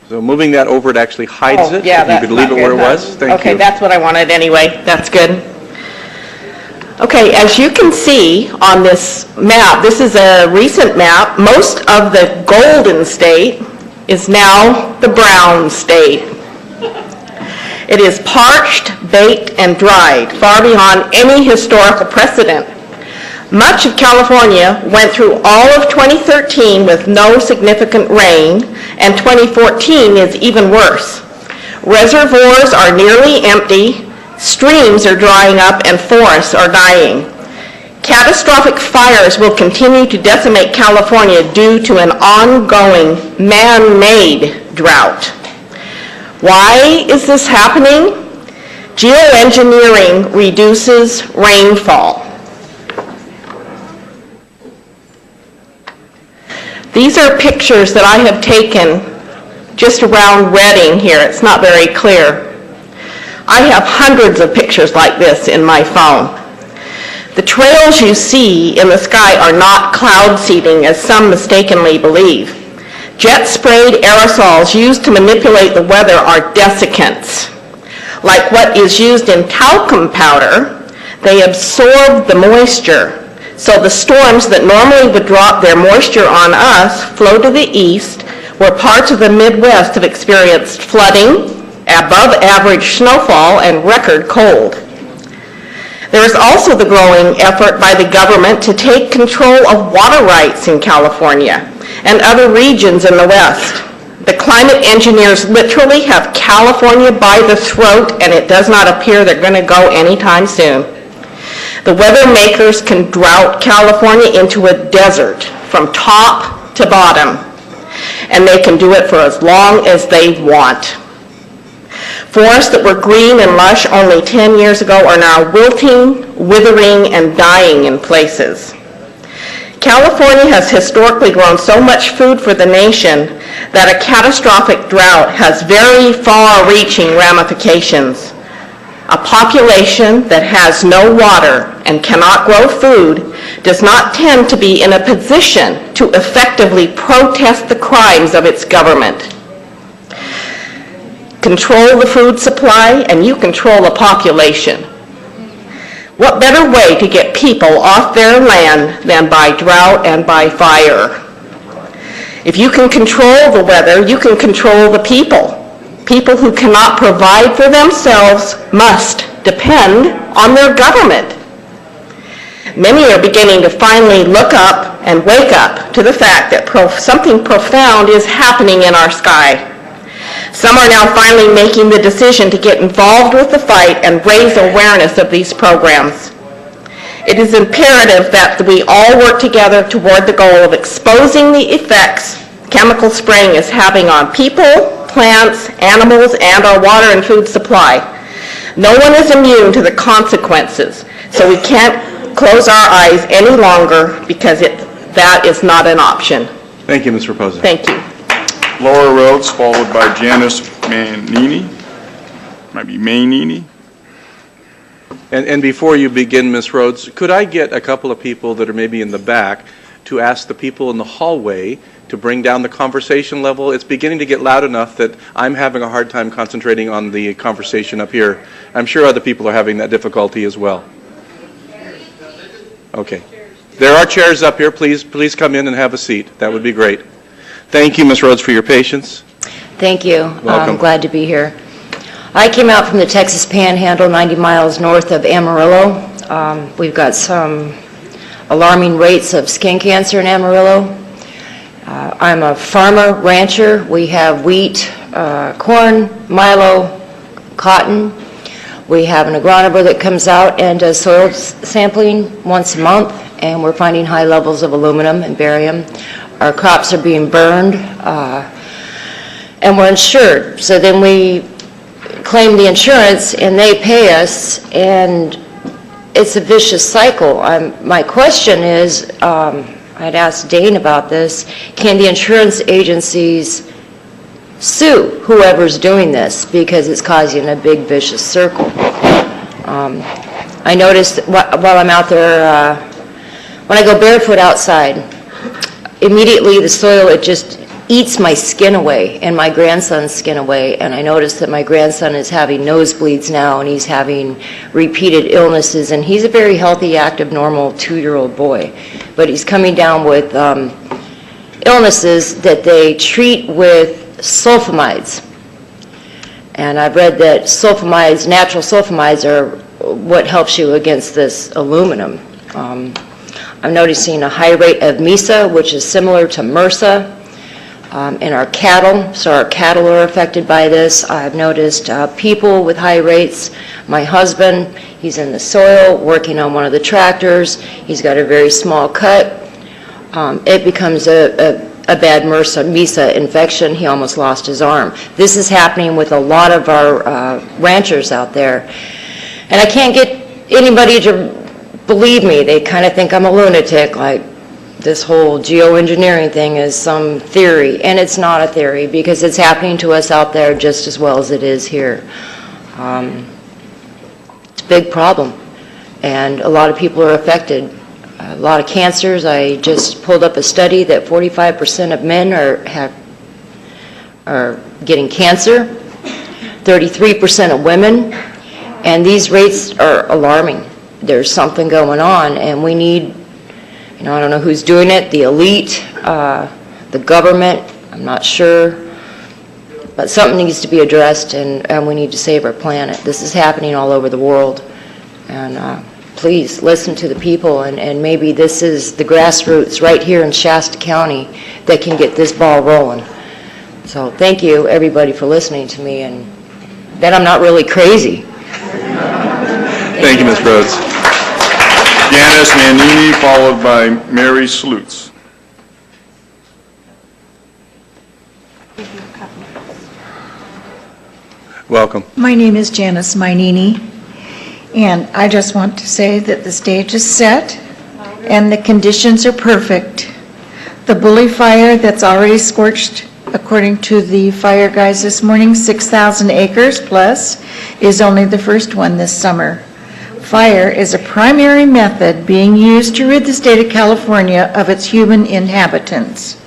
So moving that over, it actually hides it. Yeah, If you could leave it where it was. Thank you. Okay, that's what I wanted anyway. That's good. Okay, as you can see on this map, this is a recent map. Most of the golden state is now the brown state. It is parched, baked, and dried, far beyond any historical precedent. Much of California went through all of 2013 with no significant rain, and 2014 is even worse. Reservoirs are nearly empty, streams are drying up, and forests are dying. Catastrophic fires will continue to decimate California due to an ongoing man-made drought. Why is this happening? Geoengineering reduces rainfall. These are pictures that I have taken just around Redding here. It's not very clear. I have hundreds of pictures like this in my phone. The trails you see in the sky are not cloud seeding, as some mistakenly believe. Jet-sprayed aerosols used to manipulate the weather are desiccants. Like what is used in talcum powder, they absorb the moisture. So the storms that normally would drop their moisture on us flow to the east, where parts of the Midwest have experienced flooding, above average snowfall, and record cold. There is also the growing effort by the government to take control of water rights in California and other regions in the West. The climate engineers literally have California by the throat, and it does not appear they're going to go anytime soon. The weather makers can drought California into a desert from top to bottom, and they can do it for as long as they want. Forests that were green and lush only 10 years ago are now wilting, withering, and dying in places. California has historically grown so much food for the nation that a catastrophic drought has very far-reaching ramifications. A population that has no water and cannot grow food does not tend to be in a position to effectively protest the crimes of its government. Control the food supply and you control a population. What better way to get people off their land than by drought and by fire? If you can control the weather, you can control the people. People who cannot provide for themselves must depend on their government. Many are beginning to finally look up and wake up to the fact that something profound is happening in our sky. Some are now finally making the decision to get involved with the fight and raise awareness of these programs. It is imperative that we all work together toward the goal of exposing the effects chemical spraying is having on people, plants, animals, and our water and food supply. No one is immune to the consequences, so we can't close our eyes any longer because that is not an option. Thank you, Ms. Raposa. Thank you. Laura Rhodes, followed by Janice Manini. Might be Manini. And before you begin, Ms. Rhodes, could I get a couple of people that are maybe in the back to ask the people in the hallway to bring down the conversation level? It's beginning to get loud enough that I'm having a hard time concentrating on the conversation up here. I'm sure other people are having that difficulty as well. Okay. There are chairs up here. Please come in and have a seat. That would be great. Thank you, Ms. Rhodes, for your patience. Thank you. Welcome. I'm glad to be here. I came out from the Texas Panhandle, 90 miles north of Amarillo. We've got some alarming rates of skin cancer in Amarillo. I'm a farmer, rancher. We have wheat, corn, milo, cotton. We have an agronomer that comes out and does soil sampling once a month, and we're finding high levels of aluminum and barium. Our crops are being burned, and we're insured. So then we claim the insurance, and they pay us, and it's a vicious cycle. My question is, I'd asked Dane about this, can the insurance agencies sue whoever's doing this because it's causing a big vicious circle? I noticed while I'm out there, when I go barefoot outside, immediately the soil, it just eats my skin away and my grandson's skin away, and I noticed that my grandson is having nosebleeds now, and he's having repeated illnesses, and he's a very healthy, active, normal 2-year-old boy, but he's coming down with illnesses that they treat with sulfamides. And I've read that sulfamides, natural sulfamides, are what helps you against this aluminum. I'm noticing a high rate of MESA, which is similar to MRSA, in our cattle. So our cattle are affected by this. I've noticed people with high rates. My husband, he's in the soil working on one of the tractors. He's got a very small cut. It becomes a bad MESA infection. He almost lost his arm. This is happening with a lot of our ranchers out there. And I can't get anybody to believe me. They kind of think I'm a lunatic, like this whole geoengineering thing is some theory, and it's not a theory because it's happening to us out there just as well as it is here. It's a big problem, and a lot of people are affected. A lot of cancers. I just pulled up a study that 45% of men are getting cancer, 33% of women, and these rates are alarming. There's something going on, and we need, I don't know who's doing it, the elite, the government. I'm not sure, but something needs to be addressed, and we need to save our planet. This is happening all over the world, and please listen to the people, and maybe this is the grassroots right here in Shasta County that can get this ball rolling. So thank you, everybody, for listening to me, and that I'm not really crazy. Thank you, Ms. Rhodes. Janice Nannini, followed by Mary Slutz. Welcome. My name is Janice Mainini, and I just want to say that the stage is set and the conditions are perfect. The bully fire that's already scorched, according to the fire guys this morning, 6,000 acres plus, is only the first one this summer. Fire is a primary method being used to rid the state of California of its human inhabitants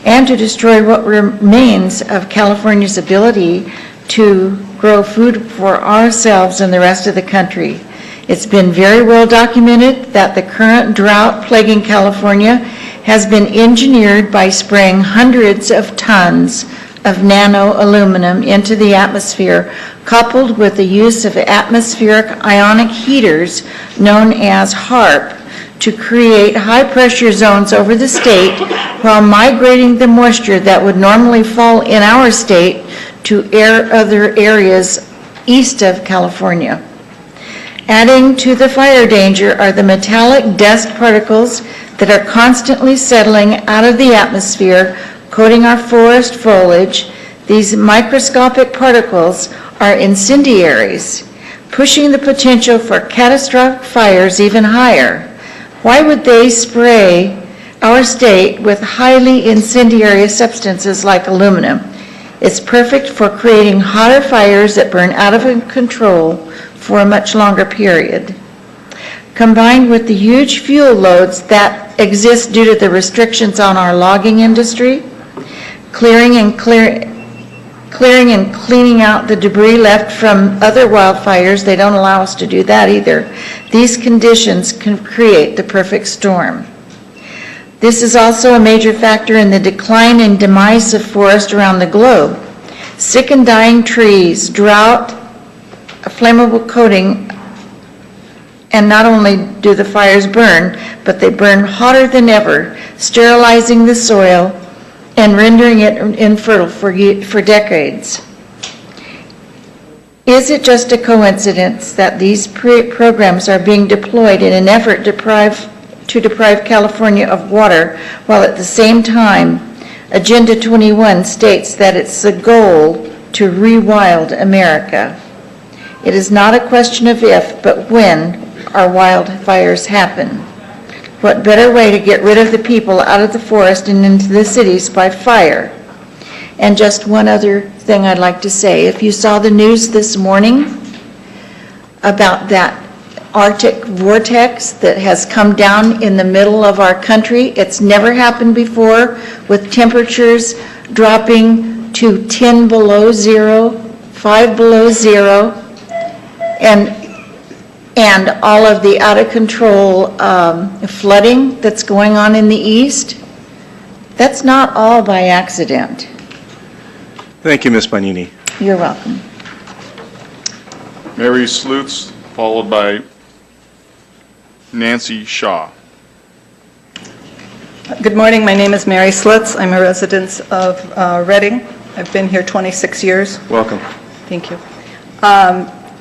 and to destroy what remains of California's ability to grow food for ourselves and the rest of the country. It's been very well documented that the current drought plaguing California has been engineered by spraying hundreds of tons of nano aluminum into the atmosphere, coupled with the use of atmospheric ionic heaters known as HAARP to create high pressure zones over the state while migrating the moisture that would normally fall in our state to other areas east of California. Adding to the fire danger are the metallic dust particles that are constantly settling out of the atmosphere, coating our forest foliage. These microscopic particles are incendiaries, pushing the potential for catastrophic fires even higher. Why would they spray our state with highly incendiary substances like aluminum? It's perfect for creating hotter fires that burn out of control for a much longer period. Combined with the huge fuel loads that exist due to the restrictions on our logging industry, clearing and cleaning out the debris left from other wildfires, they don't allow us to do that either. These conditions can create the perfect storm. This is also a major factor in the decline and demise of forest around the globe. Sick and dying trees, drought, a flammable coating, and not only do the fires burn, but they burn hotter than ever, sterilizing the soil and rendering it infertile for decades. Is it just a coincidence that these programs are being deployed in an effort to deprive California of water, while at the same time Agenda 21 states that it's the goal to rewild America? It is not a question of if, but when our wildfires happen. What better way to get rid of the people out of the forest and into the cities by fire? And just one other thing I'd like to say. If you saw the news this morning about that Arctic vortex that has come down in the middle of our country, it's never happened before, with temperatures dropping to 10 below zero, 5 below zero, and all of the out of control flooding that's going on in the east. That's not all by accident. Thank you, Ms. Bonini. You're welcome. Mary Slutz, followed by Nancy Shaw. Good morning. My name is Mary Slutz. I'm a resident of Reading. I've been here 26 years. Welcome. Thank you.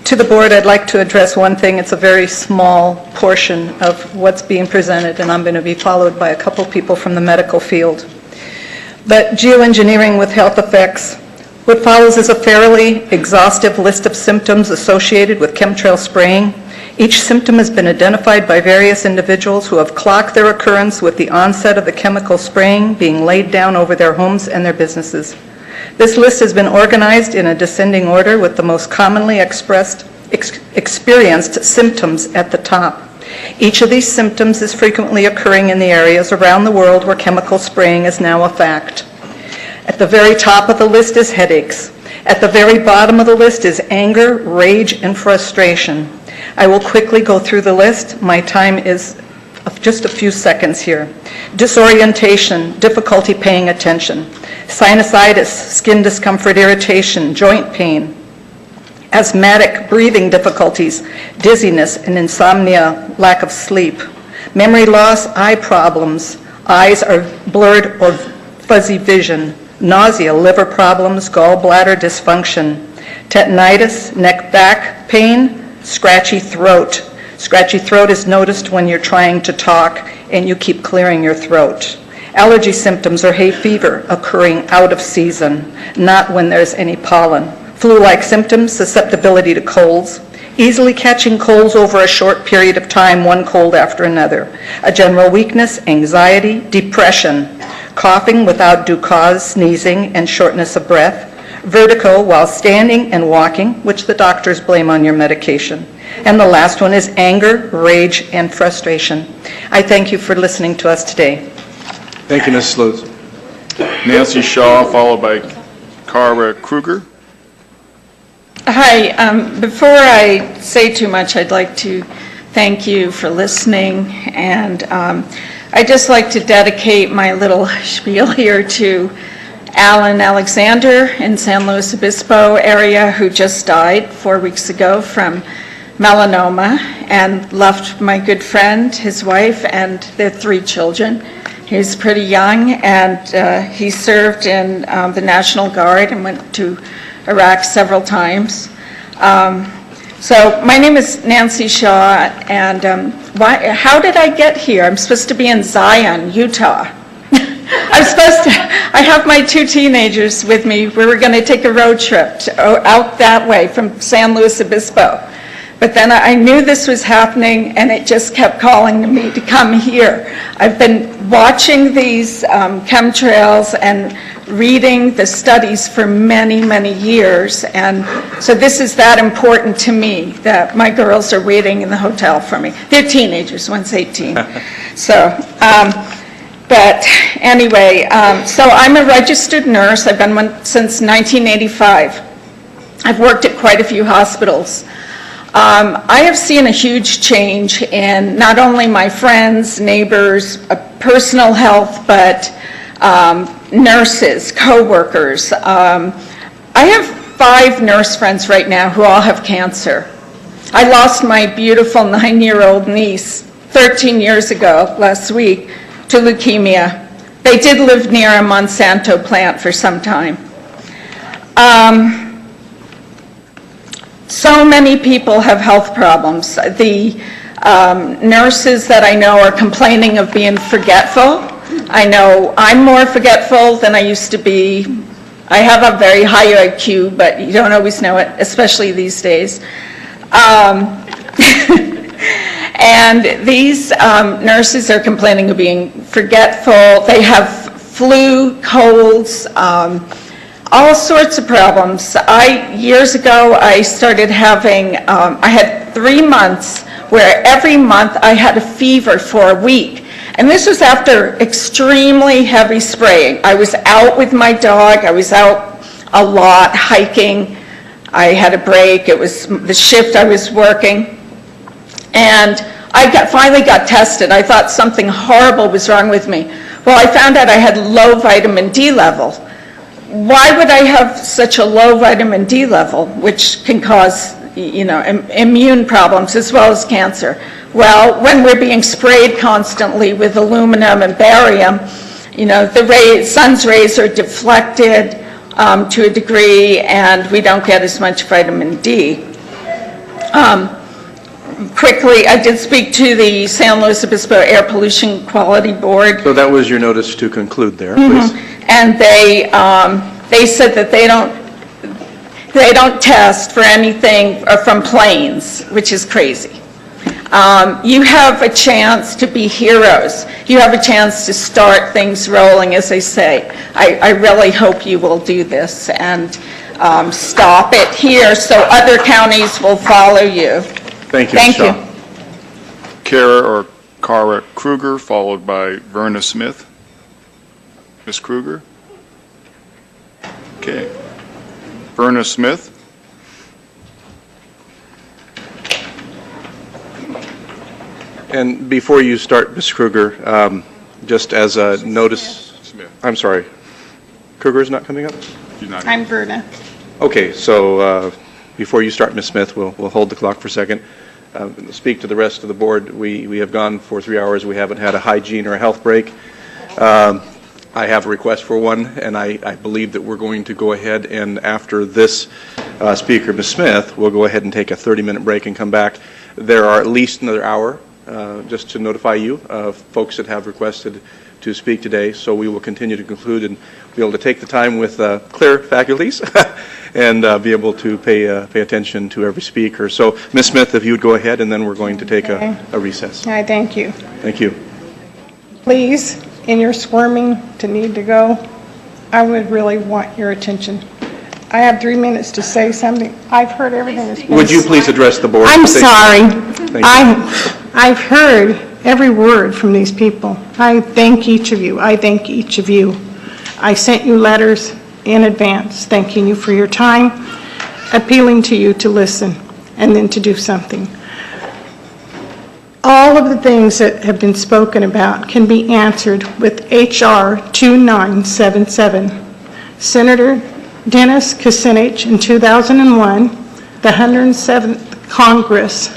To the board, I'd like to address one thing. It's a very small portion of what's being presented, and I'm going to be followed by a couple people from the medical field. But geoengineering with health effects. What follows is a fairly exhaustive list of symptoms associated with chemtrail spraying. Each symptom has been identified by various individuals who have clocked their occurrence with the onset of the chemical spraying being laid down over their homes and their businesses. This list has been organized in a descending order with the most commonly experienced symptoms at the top. Each of these symptoms is frequently occurring in the areas around the world where chemical spraying is now a fact. At the very top of the list is headaches. At the very bottom of the list is anger, rage, and frustration. I will quickly go through the list. My time is just a few seconds here. Disorientation, difficulty paying attention. Sinusitis, skin discomfort, irritation, joint pain. Asthmatic breathing difficulties, dizziness and insomnia, lack of sleep. Memory loss, eye problems, eyes are blurred or fuzzy vision. Nausea, liver problems, gallbladder dysfunction. Tetanitis, neck back pain, scratchy throat. Scratchy throat is noticed when you're trying to talk and you keep clearing your throat. Allergy symptoms or hay fever occurring out of season, not when there's any pollen. Flu-like symptoms, susceptibility to colds, easily catching colds over a short period of time, one cold after another. A general weakness, anxiety, depression, coughing without due cause, sneezing, and shortness of breath. Vertigo while standing and walking, which the doctors blame on your medication. And the last one is anger, rage, and frustration. I thank you for listening to us today. Thank you, Ms. Sleuth. Nancy Shaw, followed by Cara Kruger. Hi, before I say too much, I'd like to thank you for listening, and I'd just like to dedicate my little spiel here to Alan Alexander in San Luis Obispo area, who just died 4 weeks ago from melanoma and left my good friend, his wife, and their 3 children. He's pretty young, and he served in the National Guard and went to Iraq several times. So my name is Nancy Shaw, and how did I get here? I'm supposed to be in Zion, Utah. I have my 2 teenagers with me. We were going to take a road trip out that way from San Luis Obispo. But then I knew this was happening, and it just kept calling to me to come here. I've been watching these chemtrails and reading the studies for many, many years, and so this is that important to me that my girls are waiting in the hotel for me. They're teenagers, one's 18. So, but anyway, so I'm a registered nurse. I've been one since 1985. I've worked at quite a few hospitals. I have seen a huge change in not only my friends, neighbors, personal health, but nurses, co-workers. I have 5 nurse friends right now who all have cancer. I lost my beautiful 9-year-old niece 13 years ago, last week, to leukemia. They did live near a Monsanto plant for some time. So many people have health problems. The nurses that I know are complaining of being forgetful. I know I'm more forgetful than I used to be. I have a very high IQ, but you don't always know it, especially these days. And these nurses are complaining of being forgetful. They have flu, colds, all sorts of problems. Years ago, I started having, I had 3 months where every month I had a fever for a week. And this was after extremely heavy spraying. I was out with my dog. I was out a lot hiking. I had a break. It was the shift I was working. And I finally got tested. I thought something horrible was wrong with me. Well, I found out I had low vitamin D level. Why would I have such a low vitamin D level, which can cause, immune problems as well as cancer? Well, when we're being sprayed constantly with aluminum and barium, the sun's rays are deflected to a degree, and we don't get as much vitamin D. Quickly, I did speak to the San Luis Obispo Air Pollution Quality Board. So that was your notice to conclude there, please. And they said that they don't test for anything from planes, which is crazy. You have a chance to be heroes. You have a chance to start things rolling, as they say. I really hope you will do this and stop it here so other counties will follow you. Thank you. Thank you. Cara Kruger, followed by Verna Smith. Ms. Kruger? Okay. Verna Smith? And before you start, Ms. Kruger, just as a notice, I'm sorry, Kruger is not coming up? I'm Verna. Okay, so before you start, Ms. Smith, we'll hold the clock for a second. Speak to the rest of the board. We have gone for 3 hours. We haven't had a hygiene or a health break. I have a request for one, and I believe that we're going to go ahead and after this speaker, Ms. Smith, we'll go ahead and take a 30-minute break and come back. There are at least another hour, just to notify you, of folks that have requested to speak today, so we will continue to conclude and be able to take the time with clear faculties and be able to pay attention to every speaker. So, Ms. Smith, if you would go ahead, and then we're going to take a recess. I thank you. Thank you. Please, in your squirming to need to go, I would really want your attention. I have 3 minutes to say something. I've heard everything that's been Would you please address the board? I'm sorry. Thank you. I've heard every word from these people. I thank each of you. I thank each of you. I sent you letters in advance thanking you for your time, appealing to you to listen, and then to do something. All of the things that have been spoken about can be answered with H.R. 2977. Senator Dennis Kucinich in 2001, the 107th Congress,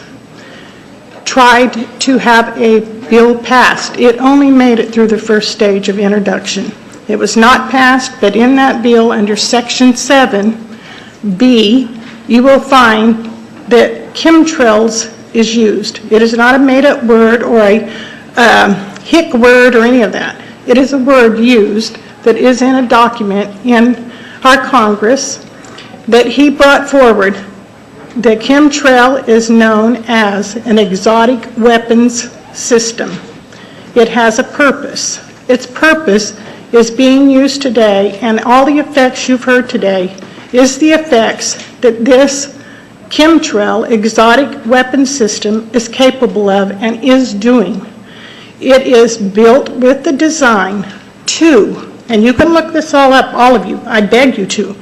tried to have a bill passed. It only made it through the first stage of introduction. It was not passed, but in that bill under Section 7B, you will find that chemtrails is used. It is not a made-up word or a hick word or any of that. It is a word used that is in a document in our Congress that he brought forward. The chemtrail is known as an exotic weapons system. It has a purpose. Its purpose is being used today, and all the effects you've heard today is the effects that this chemtrail exotic weapons system is capable of and is doing. It is built with the design to, and you can look this all up, all of you, I beg you to,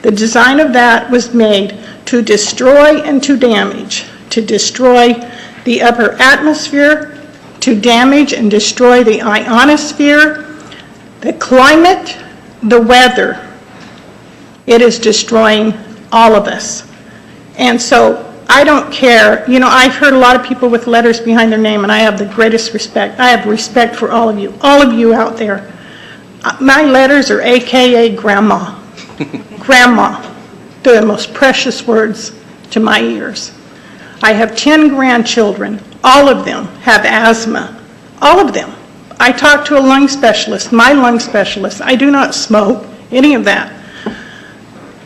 the design of that was made to destroy and to damage, to destroy the upper atmosphere, to damage and destroy the ionosphere, the climate, the weather. It is destroying all of us. And so I don't care. You know, I've heard a lot of people with letters behind their name, and I have the greatest respect. I have respect for all of you out there. My letters are AKA Grandma. Grandma. They're the most precious words to my ears. I have 10 grandchildren. All of them have asthma. All of them. I talked to a lung specialist, my lung specialist. I do not smoke, any of that.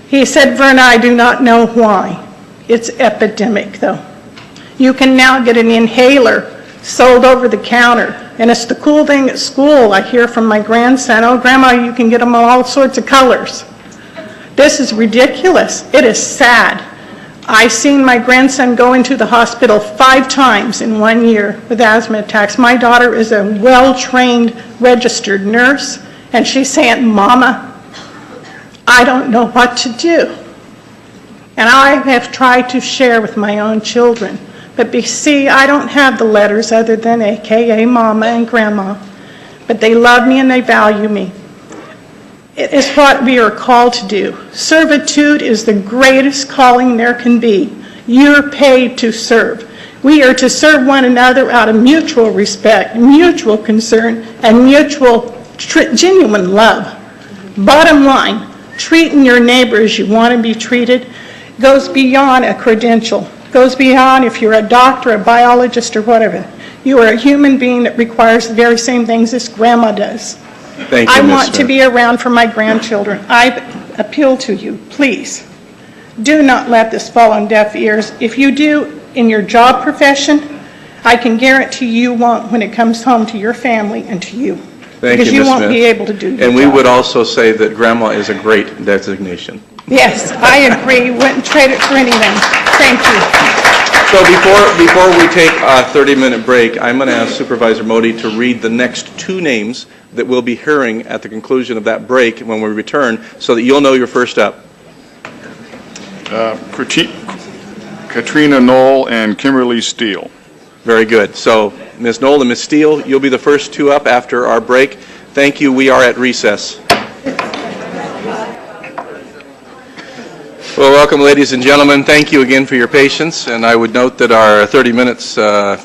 He said, Verna, I do not know why. It's epidemic, though. You can now get an inhaler sold over the counter, and it's the cool thing at school. I hear from my grandson, oh, Grandma, you can get them all sorts of colors. This is ridiculous. It is sad. I've seen my grandson go into the hospital 5 times in 1 year with asthma attacks. My daughter is a well-trained registered nurse, and she's saying, Mama, I don't know what to do. And I have tried to share with my own children. But see, I don't have the letters other than AKA Mama and Grandma. But they love me and they value me. It is what we are called to do. Servitude is the greatest calling there can be. You're paid to serve. We are to serve one another out of mutual respect, mutual concern, and mutual genuine love. Bottom line, treating your neighbor as you want to be treated goes beyond a credential, goes beyond if you're a doctor, a biologist, or whatever. You are a human being that requires the very same things this Grandma does. Thank you, I Ms. want Smith. to be around for my grandchildren. I appeal to you, please, do not let this fall on deaf ears. If you do in your job profession, I can guarantee you won't when it comes home to your family and to you. Thank because you, you Ms. won't Smith. be able to do your And we job. would also say that Grandma is a great designation. Yes, I agree. Wouldn't trade it for anything. Thank you. So before we take a 30-minute break, I'm going to ask Supervisor Modi to read the next 2 names that we'll be hearing at the conclusion of that break when we return, so that you'll know you're first up. Katrina Knoll and Kimberly Steele. Very good. So, Ms. Knoll and Ms. Steele, you'll be the first two up after our break. Thank you. We are at recess. Well, welcome, ladies and gentlemen. Thank you again for your patience. And I would note that our 30 minutes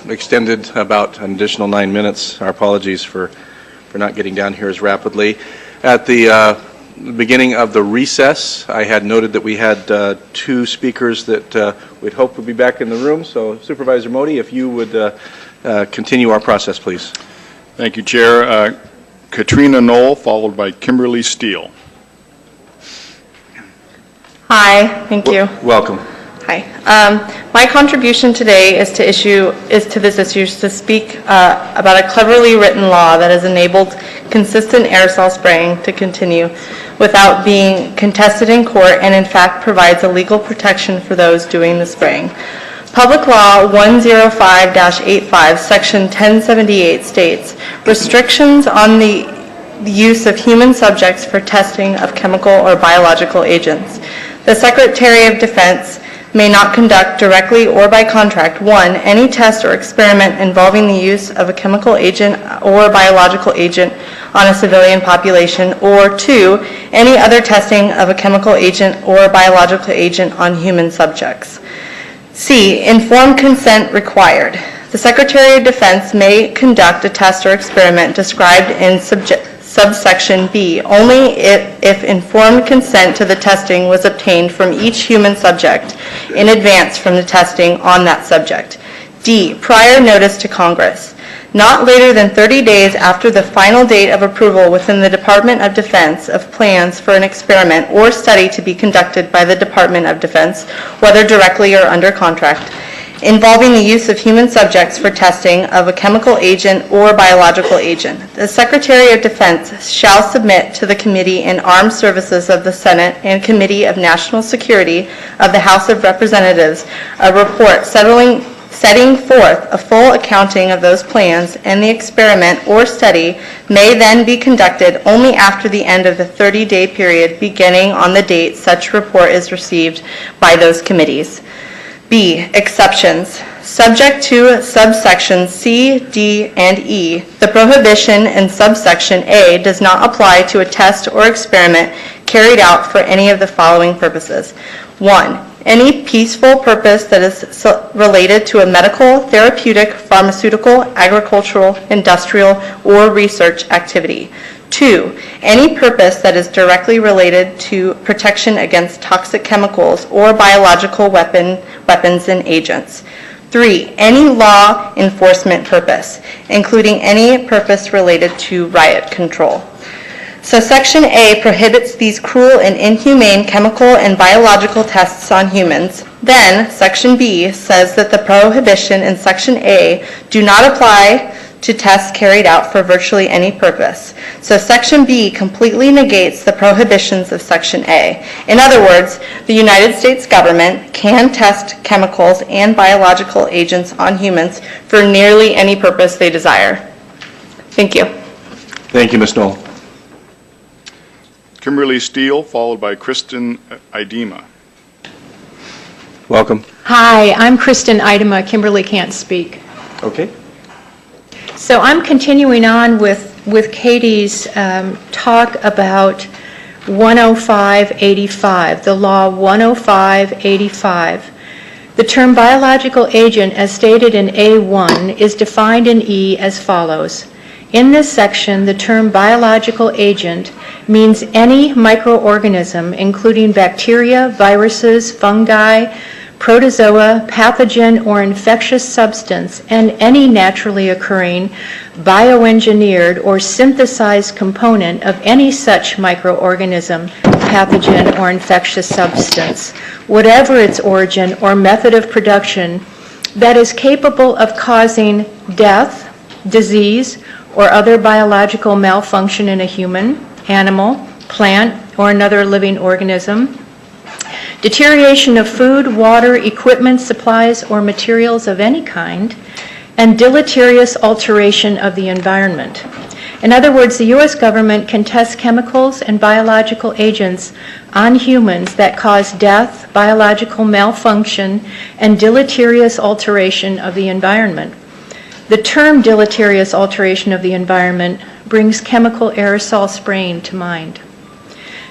extended about an additional 9 minutes. Our apologies for not getting down here as rapidly. At the beginning of the recess, I had noted that we had two speakers that we'd hope would be back in the room. So, Supervisor Modi, if you would continue our process, please. Thank you, Chair. Katrina Knoll, followed by Kimberly Steele. Hi, thank you. Welcome. Hi. My contribution today is to this issue to speak about a cleverly written law that has enabled consistent aerosol spraying to continue without being contested in court and in fact provides a legal protection for those doing the spraying. Public Law 105-85, Section 1078 states, restrictions on the use of human subjects for testing of chemical or biological agents. The Secretary of Defense may not conduct directly or by contract, 1, any test or experiment involving the use of a chemical agent or biological agent on a civilian population, or 2, any other testing of a chemical agent or biological agent on human subjects. C, informed consent required. The Secretary of Defense may conduct a test or experiment described in subsection B only if informed consent to the testing was obtained from each human subject in advance from the testing on that subject. D, prior notice to Congress. Not later than 30 days after the final date of approval within the Department of Defense of plans for an experiment or study to be conducted by the Department of Defense, whether directly or under contract, involving the use of human subjects for testing of a chemical agent or biological agent. The Secretary of Defense shall submit to the Committee in Armed Services of the Senate and Committee of National Security of the House of Representatives a report setting forth a full accounting of those plans, and the experiment or study may then be conducted only after the end of the 30-day period beginning on the date such report is received by those committees. B, exceptions. Subject to subsections C, D, and E, the prohibition in subsection A does not apply to a test or experiment carried out for any of the following purposes. 1, any peaceful purpose that is related to a medical, therapeutic, pharmaceutical, agricultural, industrial, or research activity. 2, any purpose that is directly related to protection against toxic chemicals or biological weapons and agents. 3, any law enforcement purpose, including any purpose related to riot control. So Section A prohibits these cruel and inhumane chemical and biological tests on humans. Then Section B says that the prohibition in Section A do not apply to tests carried out for virtually any purpose. So Section B completely negates the prohibitions of Section A. In other words, the United States government can test chemicals and biological agents on humans for nearly any purpose they desire. Thank you. Thank you, Ms. Knoll. Kimberly Steele, followed by Kristen Idema. Welcome. Hi, I'm Kristen Idema. Kimberly can't speak. Okay. So I'm continuing on with Katie's talk about 105-85, the law 105-85. The term biological agent, as stated in A1, is defined in E as follows. In this section, the term biological agent means any microorganism, including bacteria, viruses, fungi, protozoa, pathogen, or infectious substance, and any naturally occurring bioengineered or synthesized component of any such microorganism, pathogen, or infectious substance, whatever its origin or method of production, that is capable of causing death, disease, or other biological malfunction in a human, animal, plant, or another living organism, deterioration of food, water, equipment, supplies, or materials of any kind, and deleterious alteration of the environment. In other words, the U.S. government can test chemicals and biological agents on humans that cause death, biological malfunction, and deleterious alteration of the environment. The term deleterious alteration of the environment brings chemical aerosol spraying to mind.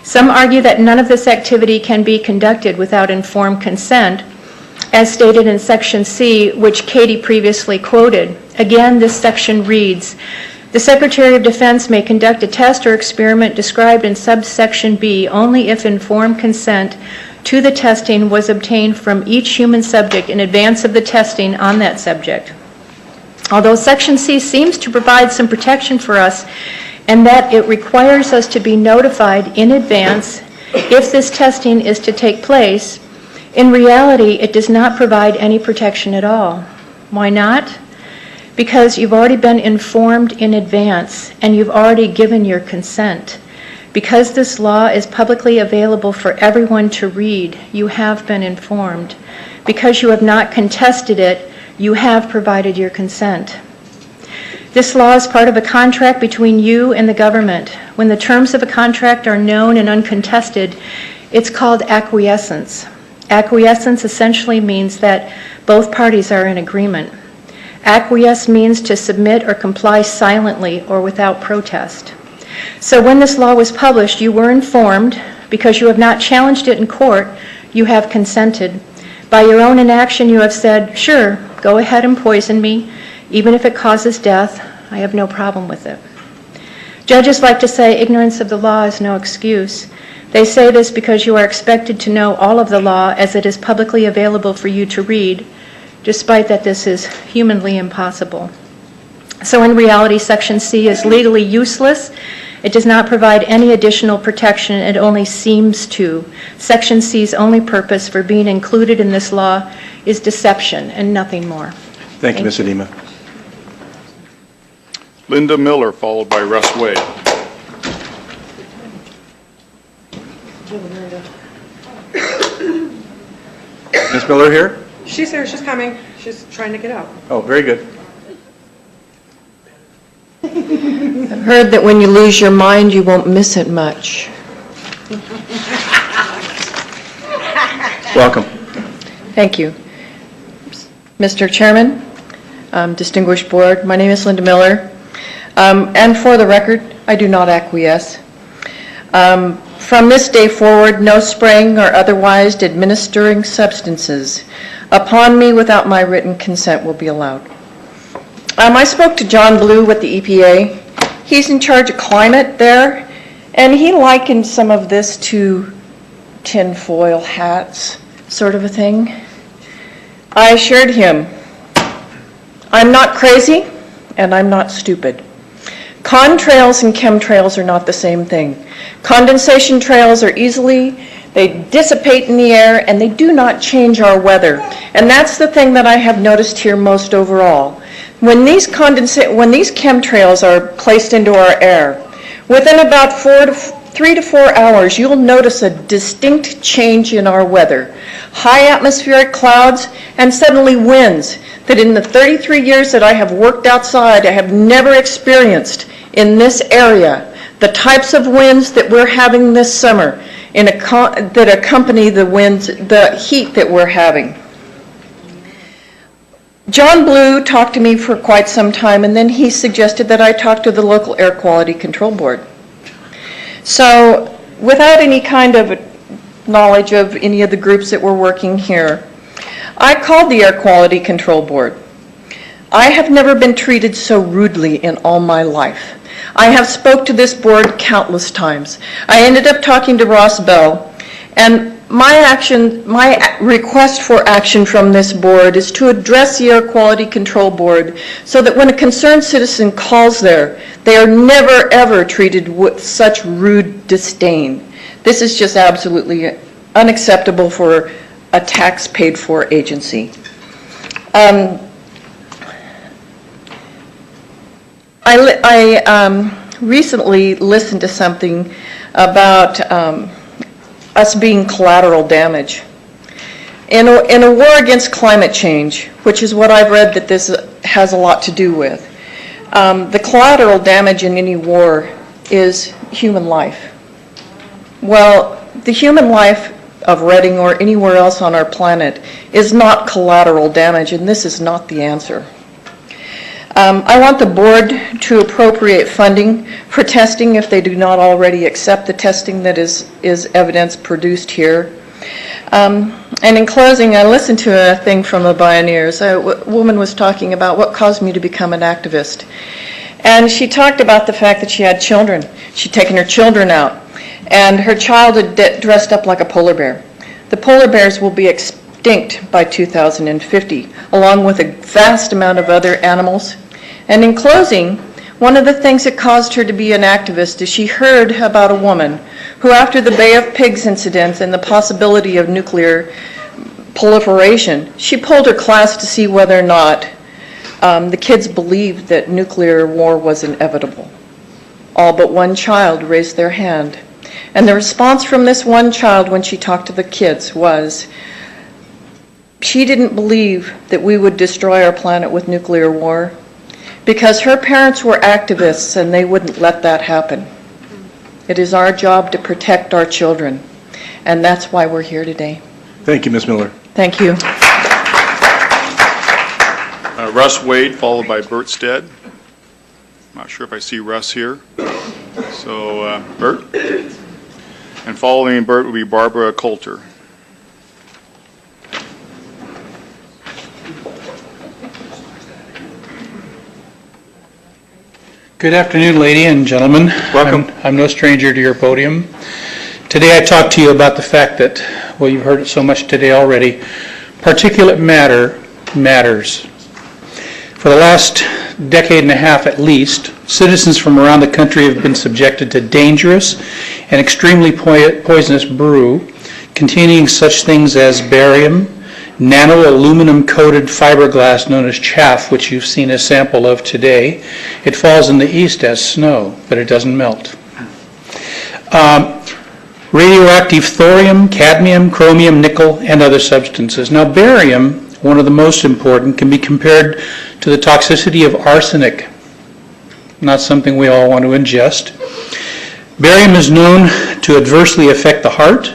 Some argue that none of this activity can be conducted without informed consent, as stated in Section C, which Katie previously quoted. Again, this section reads, "The Secretary of Defense may conduct a test or experiment described in subsection B only if informed consent to the testing was obtained from each human subject in advance of the testing on that subject." Although Section C seems to provide some protection for us, and that it requires us to be notified in advance if this testing is to take place, in reality, it does not provide any protection at all. Why not? Because you've already been informed in advance and you've already given your consent. Because this law is publicly available for everyone to read, you have been informed. Because you have not contested it, you have provided your consent. This law is part of a contract between you and the government. When the terms of a contract are known and uncontested, it's called acquiescence. Acquiescence essentially means that both parties are in agreement. Acquiesce means to submit or comply silently or without protest. So when this law was published, you were informed. Because you have not challenged it in court, you have consented. By your own inaction, you have said, sure, go ahead and poison me. Even if it causes death, I have no problem with it. Judges like to say ignorance of the law is no excuse. They say this because you are expected to know all of the law as it is publicly available for you to read, despite that this is humanly impossible. So in reality, Section C is legally useless. It does not provide any additional protection. It only seems to. Section C's only purpose for being included in this law is deception and nothing more. Thank you, Ms. Adema. Linda Miller, followed by Russ Wade. Ms. Miller here? She's here, she's coming. She's trying to get out. Oh, very good. I've heard that when you lose your mind, you won't miss it much. Welcome. Thank you. Mr. Chairman, distinguished board, my name is Linda Miller. And for the record, I do not acquiesce. From this day forward, no spraying or otherwise administering substances upon me without my written consent will be allowed. I spoke to John Blue with the EPA. He's in charge of climate there, and he likened some of this to tinfoil hats, sort of a thing. I assured him, I'm not crazy, and I'm not stupid. Contrails and chemtrails are not the same thing. Condensation trails are they dissipate in the air, and they do not change our weather. And that's the thing that I have noticed here most overall. When these chemtrails are placed into our air, within about 3 to 4 hours, you'll notice a distinct change in our weather. High atmospheric clouds and suddenly winds that in the 33 years that I have worked outside, I have never experienced in this area. The types of winds that we're having this summer that accompany the heat that we're having. John Blue talked to me for quite some time, and then he suggested that I talk to the local air quality control board. So without any kind of knowledge of any of the groups that were working here, I called the air quality control board. I have never been treated so rudely in all my life. I have spoke to this board countless times. I ended up talking to Ross Bell, and my request for action from this board is to address the Air Quality Control Board so that when a concerned citizen calls there, they are never ever treated with such rude disdain. This is just absolutely unacceptable for a tax paid for agency. I recently listened to something about us being collateral damage. In a war against climate change, which is what I've read that this has a lot to do with, the collateral damage in any war is human life. Well, the human life of Reading or anywhere else on our planet is not collateral damage, and this is not the answer. I want the board to appropriate funding for testing if they do not already accept the testing that is evidence produced here. And in closing, I listened to a thing from the Pioneers. A woman was talking about what caused me to become an activist. And she talked about the fact that she had children. She'd taken her children out, and her child had dressed up like a polar bear. The polar bears will be extinct by 2050, along with a vast amount of other animals. And in closing, one of the things that caused her to be an activist is she heard about a woman who, after the Bay of Pigs incident and the possibility of nuclear proliferation, she pulled her class to see whether or not the kids believed that nuclear war was inevitable. All but one child raised their hand. And the response from this one child when she talked to the kids was, she didn't believe that we would destroy our planet with nuclear war because her parents were activists and they wouldn't let that happen. It is our job to protect our children, and that's why we're here today. Thank you, Ms. Miller. Thank you. Russ Wade, followed by Bert Stead. Not sure if I see Russ here. So, Bert. And following Bert will be Barbara Coulter. Good afternoon, ladies and gentlemen. Welcome. I'm no stranger to your podium. Today I talk to you about the fact that, well, you've heard it so much today already, particulate matter matters. For the last decade and a half at least, citizens from around the country have been subjected to dangerous and extremely poisonous brew containing such things as barium, nano-aluminum-coated fiberglass known as chaff, which you've seen a sample of today. It falls in the east as snow, but it doesn't melt. Radioactive thorium, cadmium, chromium, nickel, and other substances. Now, barium, one of the most important, can be compared to the toxicity of arsenic. Not something we all want to ingest. Barium is known to adversely affect the heart.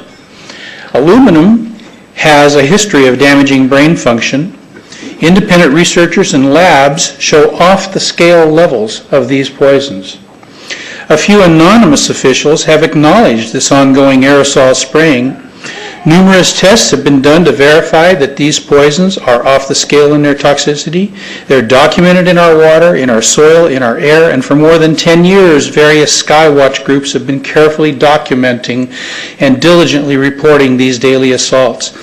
Aluminum has a history of damaging brain function. Independent researchers and labs show off-the-scale levels of these poisons. A few anonymous officials have acknowledged this ongoing aerosol spraying. Numerous tests have been done to verify that these poisons are off the scale in their toxicity. They're documented in our water, in our soil, in our air, and for more than 10 years, various Skywatch groups have been carefully documenting and diligently reporting these daily assaults.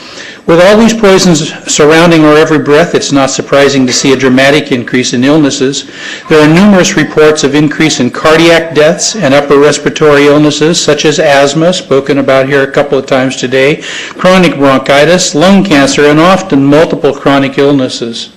With all these poisons surrounding our every breath, it's not surprising to see a dramatic increase in illnesses. There are numerous reports of increase in cardiac deaths and upper respiratory illnesses such as asthma, spoken about here a couple of times today, chronic bronchitis, lung cancer, and often multiple chronic illnesses.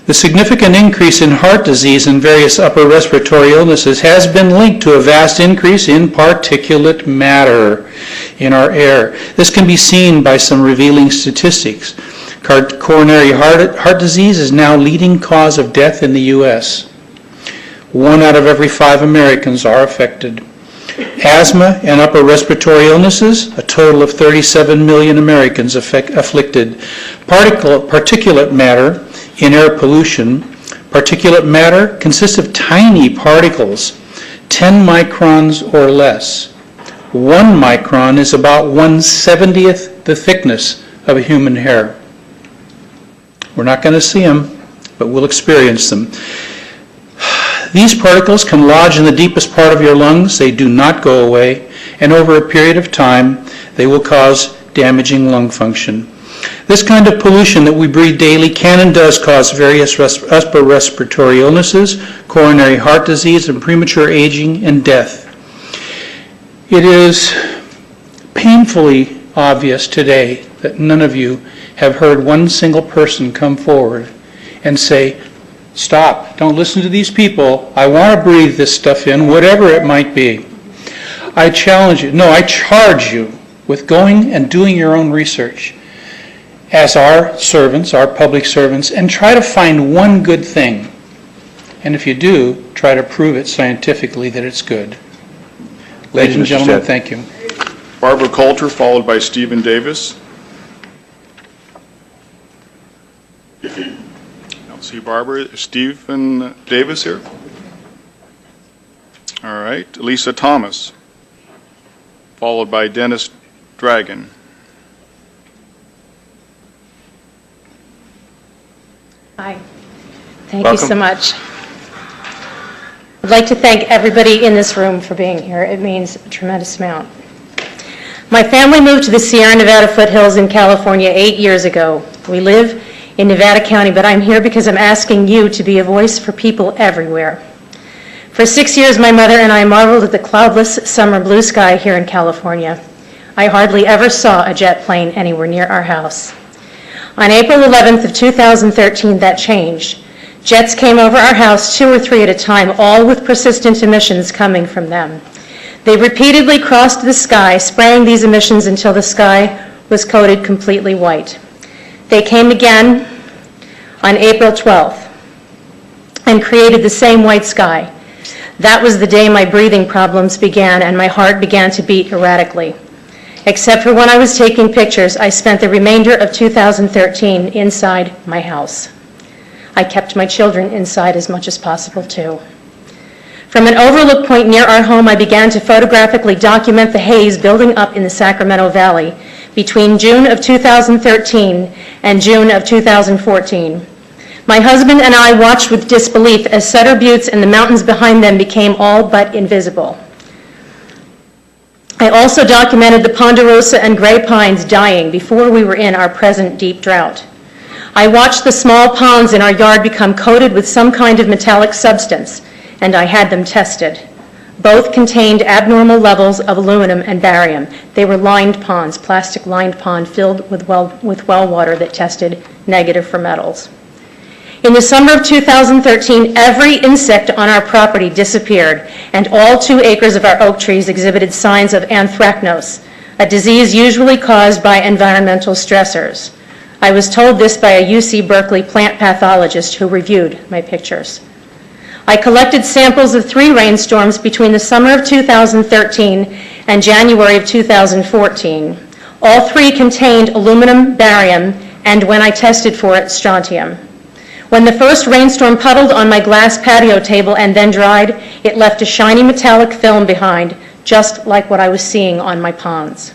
The significant increase in heart disease and various upper respiratory illnesses has been linked to a vast increase in particulate matter in our air. This can be seen by some revealing statistics. Coronary heart disease is now leading cause of death in the U.S. 1 out of every 5 Americans are affected. Asthma and upper respiratory illnesses, a total of 37 million Americans afflicted. Particulate matter in air pollution. Particulate matter consists of tiny particles, 10 microns or less. 1 micron is about 1/70th the thickness of a human hair. We're not going to see them, but we'll experience them. These particles can lodge in the deepest part of your lungs. They do not go away, and over a period of time, they will cause damaging lung function. This kind of pollution that we breathe daily can and does cause various upper respiratory illnesses, coronary heart disease, and premature aging and death. It is painfully obvious today that none of you have heard one single person come forward and say, stop, don't listen to these people. I want to breathe this stuff in, whatever it might be. I challenge you, no, I charge you with going and doing your own research as our servants, our public servants, and try to find one good thing. And if you do, try to prove it scientifically that it's good. Ladies and gentlemen, thank you. Barbara Coulter, followed by Stephen Davis. See Barbara, Stephen Davis here? All right, Lisa Thomas, followed by Dennis Dragon. Hi. Thank you Welcome. so much. I'd like to thank everybody in this room for being here. It means a tremendous amount. My family moved to the Sierra Nevada foothills in California 8 years ago. We live in Nevada County, but I'm here because I'm asking you to be a voice for people everywhere. For 6 years, my mother and I marveled at the cloudless summer blue sky here in California. I hardly ever saw a jet plane anywhere near our house. On April 11th of 2013, that changed. Jets came over our house 2 or 3 at a time, all with persistent emissions coming from them. They repeatedly crossed the sky, spraying these emissions until the sky was coated completely white. They came again on April 12th and created the same white sky. That was the day my breathing problems began and my heart began to beat erratically. Except for when I was taking pictures, I spent the remainder of 2013 inside my house. I kept my children inside as much as possible too. From an overlook point near our home, I began to photographically document the haze building up in the Sacramento Valley between June of 2013 and June of 2014. My husband and I watched with disbelief as Sutter Buttes and the mountains behind them became all but invisible. I also documented the ponderosa and gray pines dying before we were in our present deep drought. I watched the small ponds in our yard become coated with some kind of metallic substance, and I had them tested. Both contained abnormal levels of aluminum and barium. They were lined ponds, plastic-lined pond filled with well water that tested negative for metals. In the summer of 2013, every insect on our property disappeared, and all 2 acres of our oak trees exhibited signs of anthracnose, a disease usually caused by environmental stressors. I was told this by a UC Berkeley plant pathologist who reviewed my pictures. I collected samples of 3 rainstorms between the summer of 2013 and January of 2014. All 3 contained aluminum, barium, and when I tested for it, strontium. When the first rainstorm puddled on my glass patio table and then dried, it left a shiny metallic film behind, just like what I was seeing on my ponds.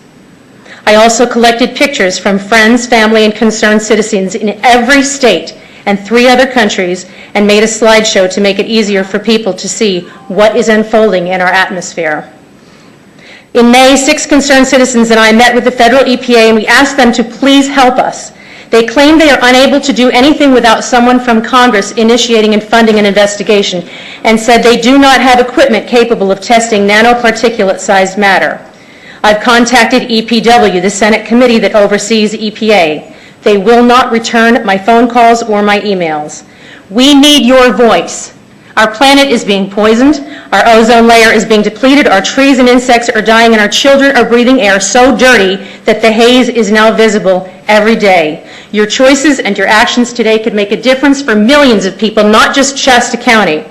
I also collected pictures from friends, family, and concerned citizens in every state and 3 other countries and made a slideshow to make it easier for people to see what is unfolding in our atmosphere. In May, 6 concerned citizens and I met with the federal EPA and we asked them to please help us. They claim they are unable to do anything without someone from Congress initiating and funding an investigation and said they do not have equipment capable of testing nanoparticulate-sized matter. I've contacted EPW, the Senate committee that oversees EPA. They will not return my phone calls or my emails. We need your voice. Our planet is being poisoned, our ozone layer is being depleted, our trees and insects are dying, and our children are breathing air so dirty that the haze is now visible every day. Your choices and your actions today could make a difference for millions of people, not just Shasta County.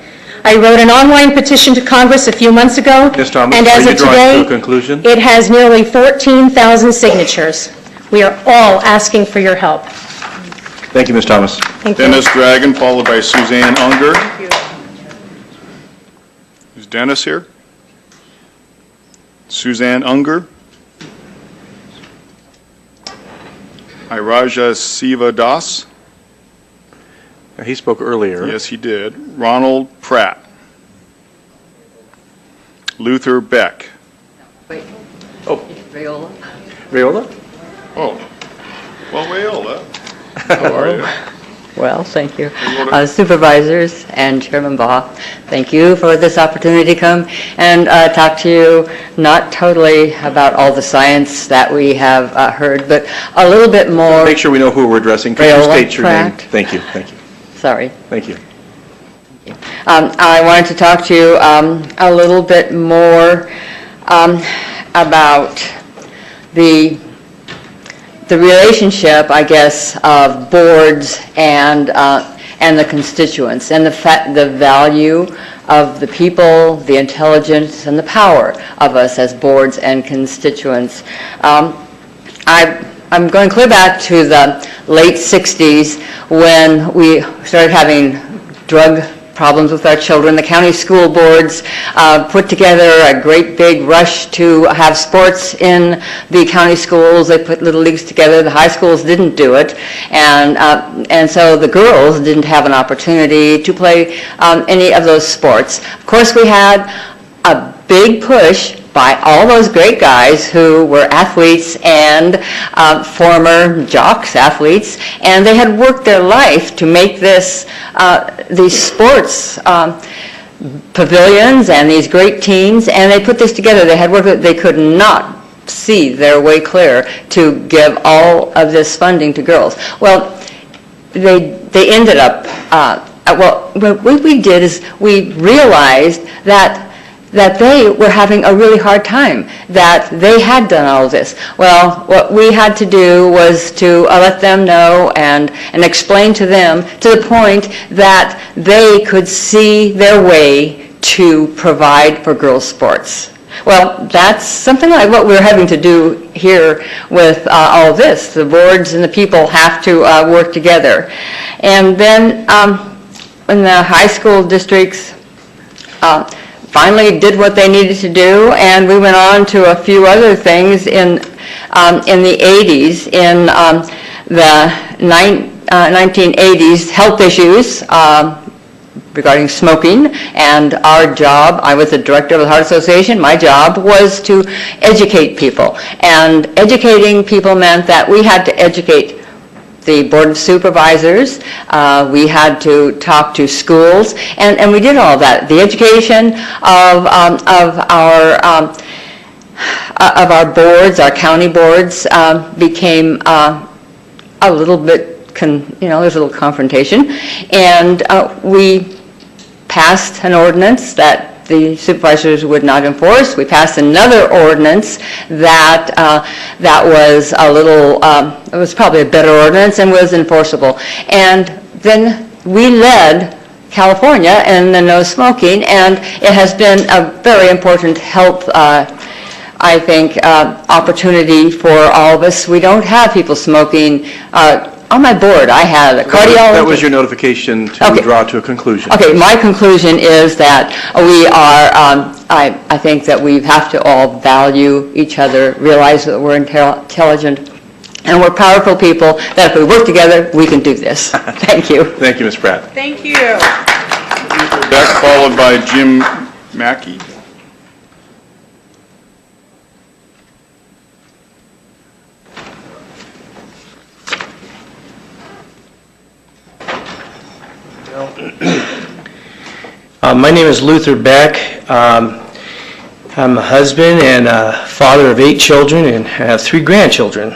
I wrote an online petition to Congress a few months ago, Ms. Thomas, and as are you of drawing today, to a conclusion? it has nearly 14,000 signatures. We are all asking for your help. Thank you, Ms. Thomas. Thank you. Dennis Dragon, followed by Suzanne Unger. Is Dennis here? Suzanne Unger. Iraja Siva Das. He spoke earlier. Yes, he did. Ronald Pratt. Luther Beck. Wait. Oh. Rayola? Rayola? Oh. Well, Rayola. How are you? Well, thank you. Supervisors and Chairman Baugh, thank you for this opportunity to come and talk to you, not totally about all the science that we have heard, but a little bit more. Make sure we know who we're addressing. Could you Rayola state your name? Pratt. Thank you. Thank you. Sorry. Thank you. I wanted to talk to you a little bit more about the relationship, I guess, of boards and the constituents, and the value of the people, the intelligence, and the power of us as boards and constituents. I'm going clear back to late 60s when we started having drug problems with our children. The county school boards put together a great big rush to have sports in the county schools. They put little leagues together. The high schools didn't do it, and so the girls didn't have an opportunity to play any of those sports. Of course, we had a big push by all those great guys who were athletes and former jocks, athletes, and they had worked their life to make this these sports pavilions and these great teams, and they put this together. They had worked. They could not see their way clear to give all of this funding to girls. Well, they ended up. Well, what we did is we realized that they were having a really hard time, that they had done all this. Well, what we had to do was to let them know and explain to them to the point that they could see their way to provide for girls' sports. Well, that's something like what we're having to do here with all of this. The boards and the people have to work together. And then in the high school districts, finally did what they needed to do, and we went on to a few other things in the 80s. In the 1980s, health issues regarding smoking, and our job, I was the director of the Heart Association, my job was to educate people. And educating people meant that we had to educate the Board of Supervisors, we had to talk to schools, and we did all that. The education of our boards, our county boards, became a little bit, there's a little confrontation, and we passed an ordinance that the supervisors would not enforce. We passed another ordinance that was a little, it was probably a better ordinance and was enforceable. And then we led California in the no smoking, and it has been a very important health, I think, opportunity for all of us. We don't have people smoking. On my board, I had a cardiologist. That was your notification to draw to a conclusion. Okay, my conclusion is that we are, I think that we have to all value each other, realize that we're intelligent, and we're powerful people, that if we work together, we can do this. Thank you. Thank you, Ms. Pratt. Thank you. That's followed by Jim Mackey. My name is Luther Beck. I'm a husband and a father of 8 children and have 3 grandchildren.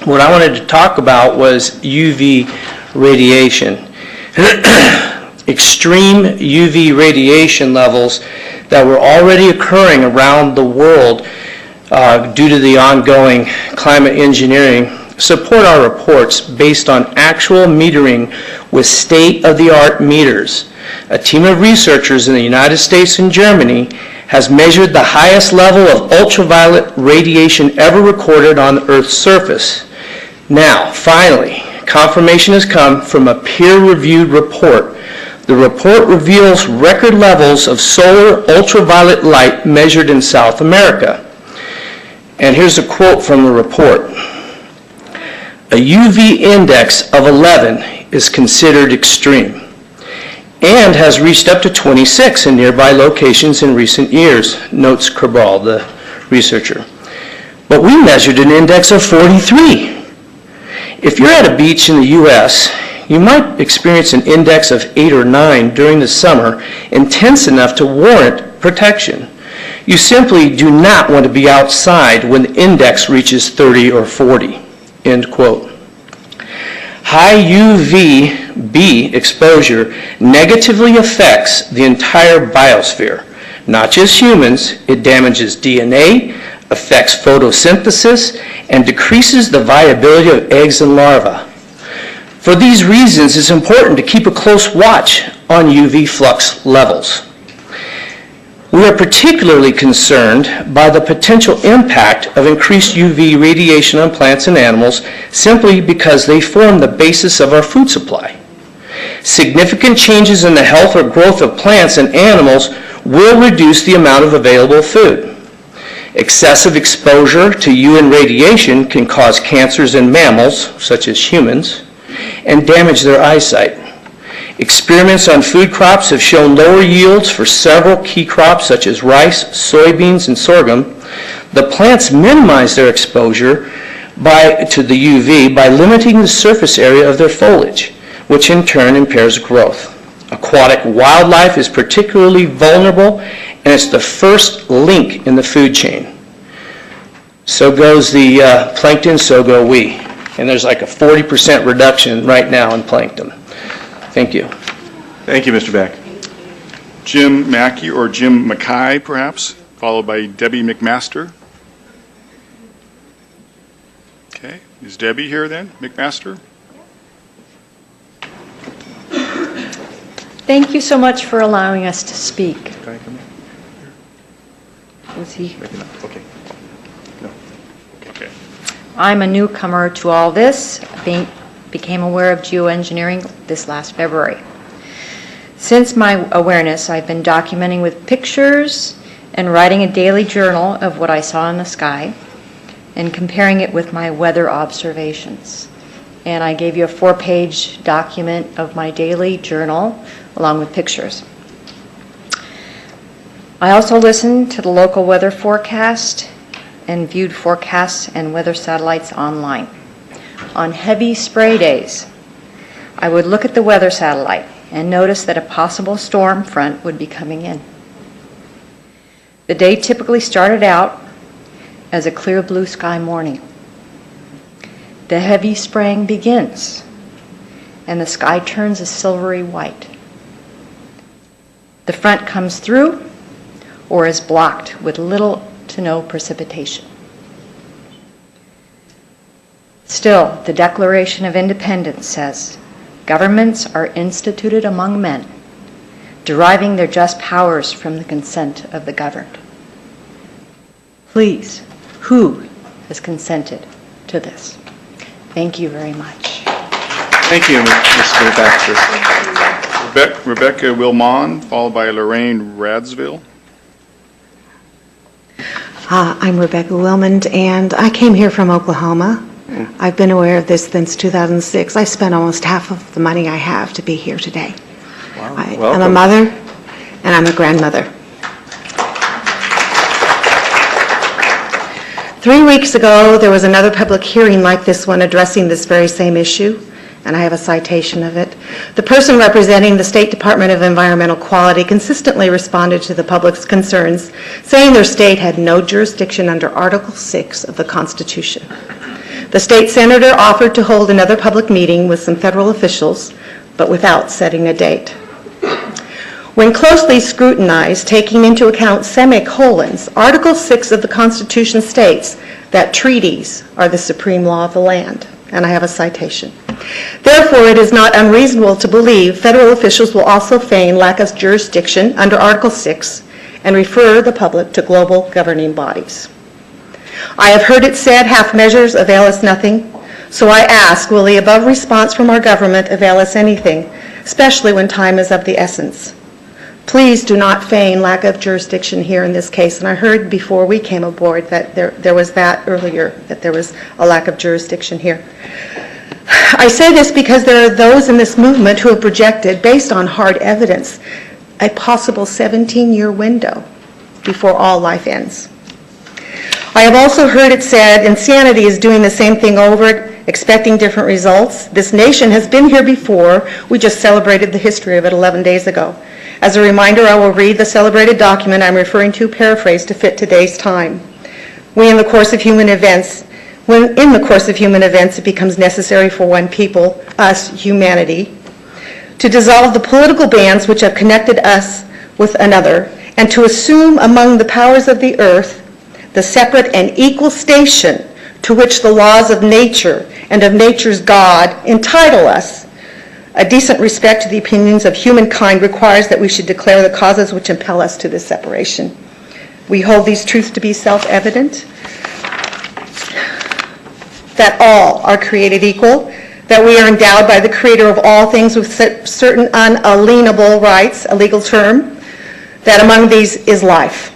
What I wanted to talk about was UV radiation. Extreme UV radiation levels that were already occurring around the world due to the ongoing climate engineering support our reports based on actual metering with state-of-the-art meters. A team of researchers in the United States and Germany has measured the highest level of ultraviolet radiation ever recorded on the Earth's surface. Now, finally, confirmation has come from a peer-reviewed report. The report reveals record levels of solar ultraviolet light measured in South America. And here's a quote from the report. A UV index of 11 is considered extreme and has reached up to 26 in nearby locations in recent years, notes Cabral, the researcher. But we measured an index of 43. If you're at a beach in the U.S., you might experience an index of 8 or 9 during the summer, intense enough to warrant protection. You simply do not want to be outside when the index reaches 30 or 40. End quote. High UVB exposure negatively affects the entire biosphere, not just humans. It damages DNA, affects photosynthesis, and decreases the viability of eggs and larvae. For these reasons, it's important to keep a close watch on UV flux levels. We are particularly concerned by the potential impact of increased UV radiation on plants and animals simply because they form the basis of our food supply. Significant changes in the health or growth of plants and animals will reduce the amount of available food. Excessive exposure to UN radiation can cause cancers in mammals, such as humans, and damage their eyesight. Experiments on food crops have shown lower yields for several key crops such as rice, soybeans, and sorghum. The plants minimize their exposure to the UV by limiting the surface area of their foliage, which in turn impairs growth. Aquatic wildlife is particularly vulnerable, and it's the first link in the food chain. So goes the plankton, so go we. And there's like a 40% reduction right now in plankton. Thank you. Thank you, Mr. Beck. Jim Mackey or Jim Mackay, perhaps, followed by Debbie McMaster. Okay, is Debbie here then, McMaster? Thank you so much for allowing us to speak. Can I come in? Was he? Maybe not. Okay. No. Okay. I'm a newcomer to all this. Became aware of geoengineering this last February. Since my awareness, I've been documenting with pictures and writing a daily journal of what I saw in the sky and comparing it with my weather observations. And I gave you a 4-page document of my daily journal along with pictures. I also listened to the local weather forecast and viewed forecasts and weather satellites online. On heavy spray days, I would look at the weather satellite and notice that a possible storm front would be coming in. The day typically started out as a clear blue sky morning. The heavy spraying begins, and the sky turns a silvery white. The front comes through or is blocked with little to no precipitation. Still, the Declaration of Independence says, governments are instituted among men, deriving their just powers from the consent of the governed. Please, who has consented to this? Thank you very much. Thank you, Mr. Baxter. Rebecca Wilmon, followed by Lorraine Radsville. I'm Rebecca Wilmond, and I came here from Oklahoma. I've been aware of this since 2006. I spent almost half of the money I have to be here today. Wow. I'm a mother, and I'm a grandmother. 3 weeks ago, there was another public hearing like this one addressing this very same issue, and I have a citation of it. The person representing the State Department of Environmental Quality consistently responded to the public's concerns, saying their state had no jurisdiction under Article 6 of the Constitution. The state senator offered to hold another public meeting with some federal officials, but without setting a date. When closely scrutinized, taking into account semicolons, Article 6 of the Constitution states that treaties are the supreme law of the land, and I have a citation. Therefore, it is not unreasonable to believe federal officials will also feign lack of jurisdiction under Article 6 and refer the public to global governing bodies. I have heard it said half measures avail us nothing, so I ask, will the above response from our government avail us anything, especially when time is of the essence? Please do not feign lack of jurisdiction here in this case, and I heard before we came aboard that there was that earlier, that there was a lack of jurisdiction here. I say this because there are those in this movement who have projected, based on hard evidence, a possible 17-year window before all life ends. I have also heard it said insanity is doing the same thing over, expecting different results. This nation has been here before. We just celebrated the history of it 11 days ago. As a reminder, I will read the celebrated document I'm referring to, paraphrased to fit today's time. When in the course of human events, it becomes necessary for one people, us, humanity, to dissolve the political bands which have connected us with another, and to assume among the powers of the earth the separate and equal station to which the laws of nature and of nature's God entitle us, A decent respect to the opinions of humankind requires that we should declare the causes which impel us to this separation. We hold these truths to be self-evident, that all are created equal, that we are endowed by the Creator of all things with certain unalienable rights, a legal term, that among these is life.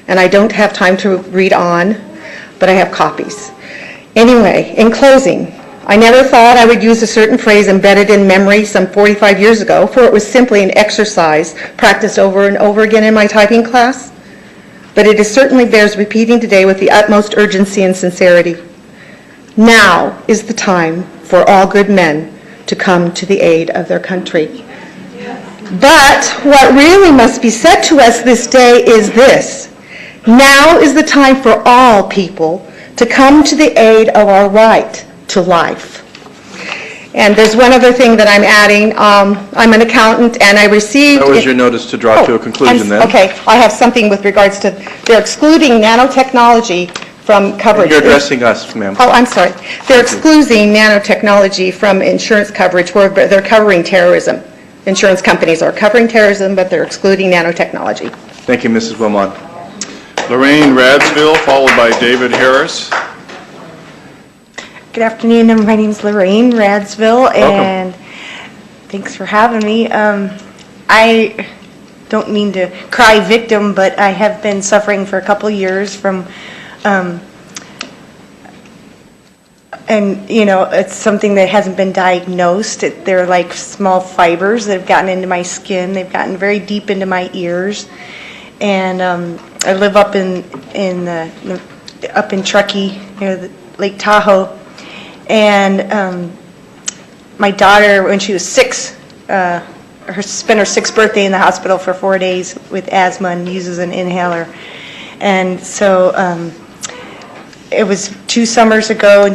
And I don't have time to read on, but I have copies. Anyway, in closing, I never thought I would use a certain phrase embedded in memory some 45 years ago, for it was simply an exercise practiced over and over again in my typing class. But it certainly bears repeating today with the utmost urgency and sincerity. Now is the time for all good men to come to the aid of their country. But what really must be said to us this day is this. Now is the time for all people to come to the aid of our right to life. And there's one other thing that I'm adding. I'm an accountant, and I received... That was your notice to draw to a conclusion then. Okay, I have something with regards to, they're excluding nanotechnology from coverage. You're addressing us, ma'am. Oh, I'm sorry. They're excluding nanotechnology from insurance coverage where they're covering terrorism. Insurance companies are covering terrorism, but they're excluding nanotechnology. Thank you, Mrs. Wilmot. Lorraine Radsville, followed by David Harris. Good afternoon, my name's Lorraine Radsville, and Welcome. Thanks for having me. I don't mean to cry victim, but I have been suffering for a couple years from, and you know, it's something that hasn't been diagnosed. They're like small fibers that have gotten into my skin. They've gotten very deep into my ears, and I live up in Truckee near the Lake Tahoe. And my daughter, when she was 6, spent her 6th birthday in the hospital for 4 days with asthma and uses an inhaler. And so it was 2 summers ago in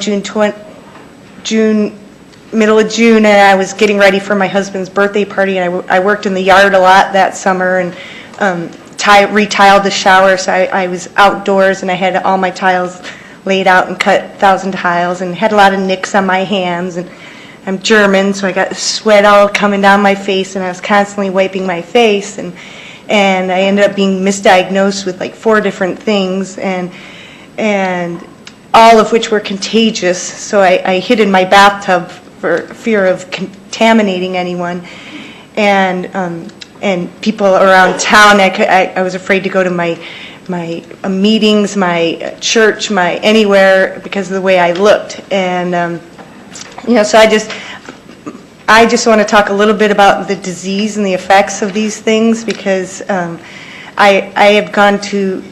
middle of June, and I was getting ready for my husband's birthday party, and I worked in the yard a lot that summer and retiled the shower, so I was outdoors and I had all my tiles laid out and cut 1,000 tiles and had a lot of nicks on my hands, and I'm German, so I got sweat all coming down my face, and I was constantly wiping my face, and I ended up being misdiagnosed with like 4 different things, and all of which were contagious, so I hid in my bathtub for fear of contaminating anyone, and people around town, I was afraid to go to my meetings, my church, my anywhere because of the way I looked, and you know, so I just want to talk a little bit about the disease and the effects of these things, because I have gone to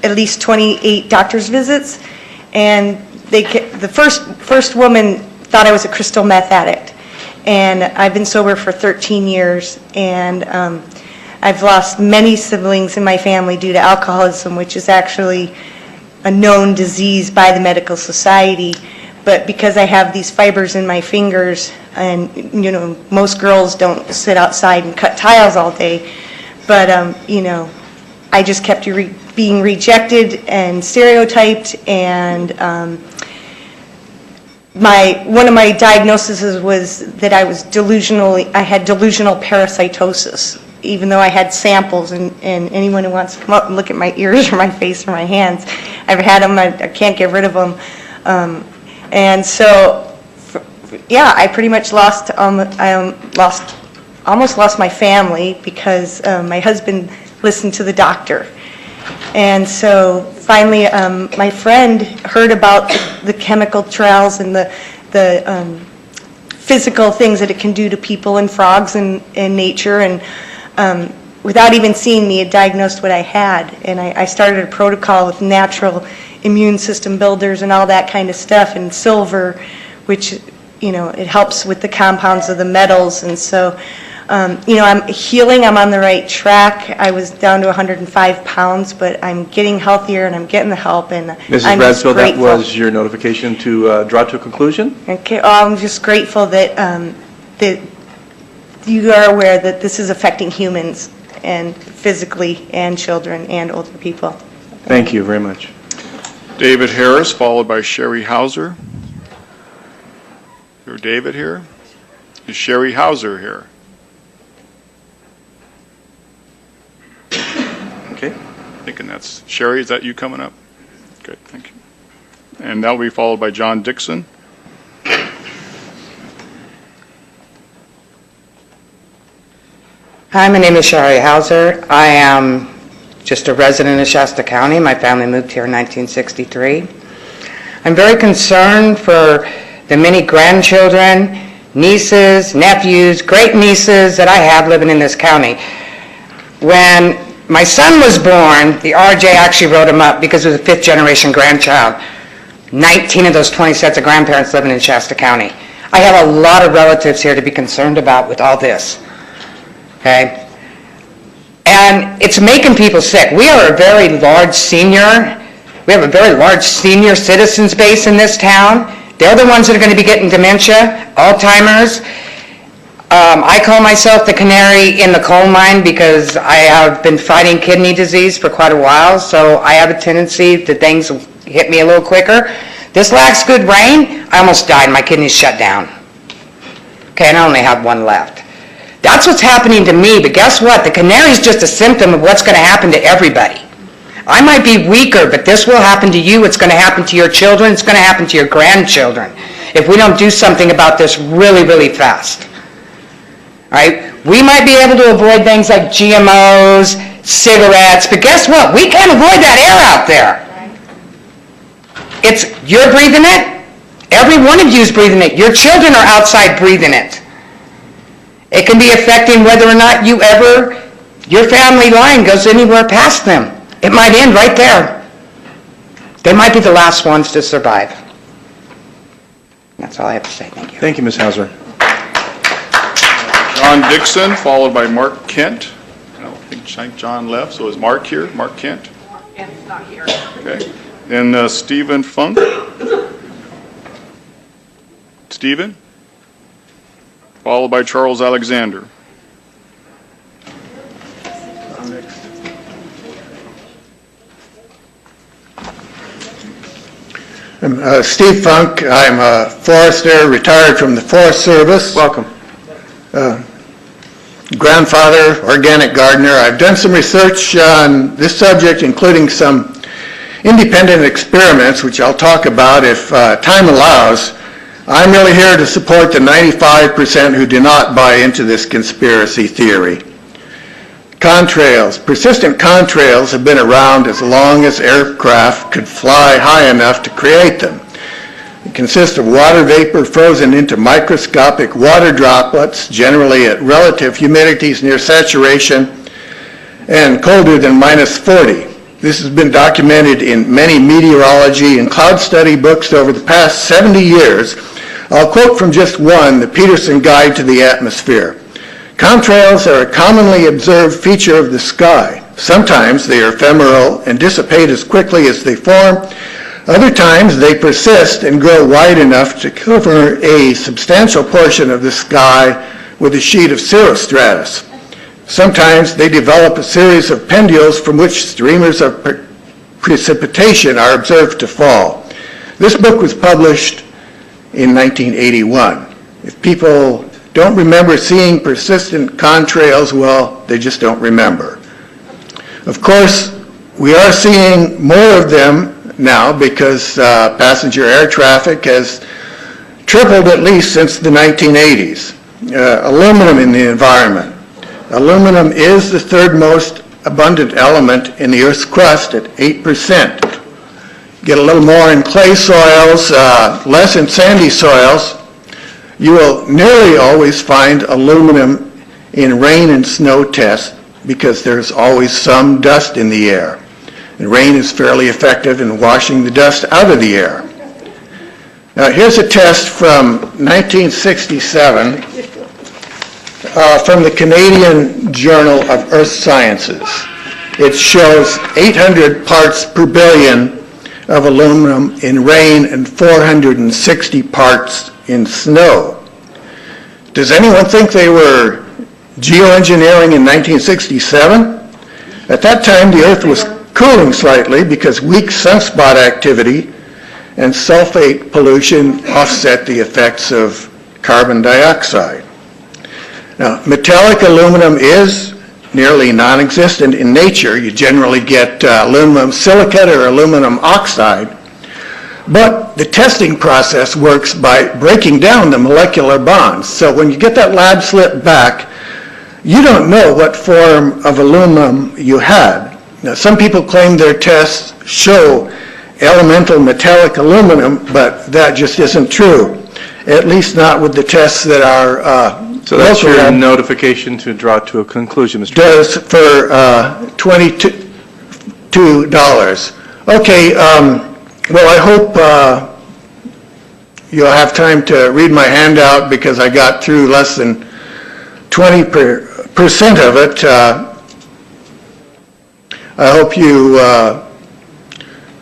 at least 28 doctor's visits, and the first woman thought I was a crystal meth addict, and I've been sober for 13 years, and I've lost many siblings in my family due to alcoholism, which is actually a known disease by the medical society. But because I have these fibers in my fingers, and you know, most girls don't sit outside and cut tiles all day, but you know, I just kept being rejected and stereotyped, and one of my diagnoses was that I had delusional parasitosis, even though I had samples, and anyone who wants to come up and look at my ears or my face or my hands, I've had them, I can't get rid of them. And so, yeah, I pretty much almost lost my family because my husband listened to the doctor. And so finally, my friend heard about the chemical trails and the physical things that it can do to people and frogs and nature, and without even seeing me, it diagnosed what I had. And I started a protocol with natural immune system builders and all that kind of stuff, and silver, which, you know, it helps with the compounds of the metals. And so, you know, I'm healing, I'm on the right track. I was down to 105 pounds, but I'm getting healthier and I'm getting the help. And Mrs. I'm just Radsville, that grateful. was your notification to draw to a conclusion? Okay, I'm just grateful that that you are aware that this is affecting humans, and physically, and children, and older people. Thank you very much. David Harris, followed by Sherry Hauser. Is David here? Is Sherry Hauser here? Okay. Thinking that's Sherry. Is that you coming up? Good, thank you. And that will be followed by John Dixon. Hi, my name is Shari Hauser. I am just a resident of Shasta County. My family moved here in 1963. I'm very concerned for the many grandchildren, nieces, nephews, great-nieces that I have living in this county. When my son was born, the RJ actually wrote him up because he was a fifth-generation grandchild. 19 of those 20 sets of grandparents living in Shasta County. I have a lot of relatives here to be concerned about with all this. Okay? And it's making people sick. We are a very large senior, we have a very large senior citizens base in this town. They're the ones that are going to be getting dementia, Alzheimer's. I call myself the canary in the coal mine because I have been fighting kidney disease for quite a while, so I have a tendency that things hit me a little quicker. This last good rain, I almost died. My kidneys shut down. Okay, and I only have one left. That's what's happening to me, but guess what? The canary is just a symptom of what's going to happen to everybody. I might be weaker, but this will happen to you. It's going to happen to your children. It's going to happen to your grandchildren if we don't do something about this really, really fast. All right? We might be able to avoid things like GMOs, cigarettes, but guess what? We can't avoid that air out there. You're breathing it. Every one of you is breathing it. Your children are outside breathing it. It can be affecting whether or not your family line goes anywhere past them. It might end right there. They might be the last ones to survive. That's all I have to say. Thank you. Thank you, Ms. Hauser. John Dixon, followed by Mark Kent. I don't think John left, so is Mark here? Mark Kent? Mark Kent's not here. Okay. Then Stephen Funk. Stephen, followed by Charles Alexander. I'm Steve Funk. I'm a forester, retired from the Forest Service. Welcome. Grandfather, organic gardener. I've done some research on this subject, including some independent experiments, which I'll talk about if time allows. I'm really here to support the 95% who do not buy into this conspiracy theory. Contrails. Persistent contrails have been around as long as aircraft could fly high enough to create them. It consists of water vapor frozen into microscopic water droplets, generally at relative humidities near saturation and colder than -40. This has been documented in many meteorology and cloud study books over the past 70 years. I'll quote from just one, the Peterson Guide to the Atmosphere. Contrails are a commonly observed feature of the sky. Sometimes they are ephemeral and dissipate as quickly as they form. Other times they persist and grow wide enough to cover a substantial portion of the sky with a sheet of cirrostratus. Sometimes they develop a series of pendules from which streamers of precipitation are observed to fall. This book was published in 1981. If people don't remember seeing persistent contrails, well, they just don't remember. Of course, we are seeing more of them now because passenger air traffic has tripled at least since the 1980s. Aluminum in the environment. Aluminum is the third most abundant element in the Earth's crust at 8%. Get a little more in clay soils, less in sandy soils. You will nearly always find aluminum in rain and snow tests because there's always some dust in the air. And rain is fairly effective in washing the dust out of the air. Now here's a test from 1967 from the Canadian Journal of Earth Sciences. It shows 800 parts per billion of aluminum in rain and 460 parts in snow. Does anyone think they were geoengineering in 1967? At that time, the Earth was cooling slightly because weak sunspot activity and sulfate pollution offset the effects of carbon dioxide. Now, metallic aluminum is nearly non-existent in nature. You generally get aluminum silicate or aluminum oxide. But the testing process works by breaking down the molecular bonds. So when you get that lab slip back, you don't know what form of aluminum you had. Now, some people claim their tests show elemental metallic aluminum, but that just isn't true, at least not with the tests that are So that's your notification to draw to a conclusion, Mr. Does for $22. Okay, well, I hope you'll have time to read my handout because I got through less than 20% of it. I hope you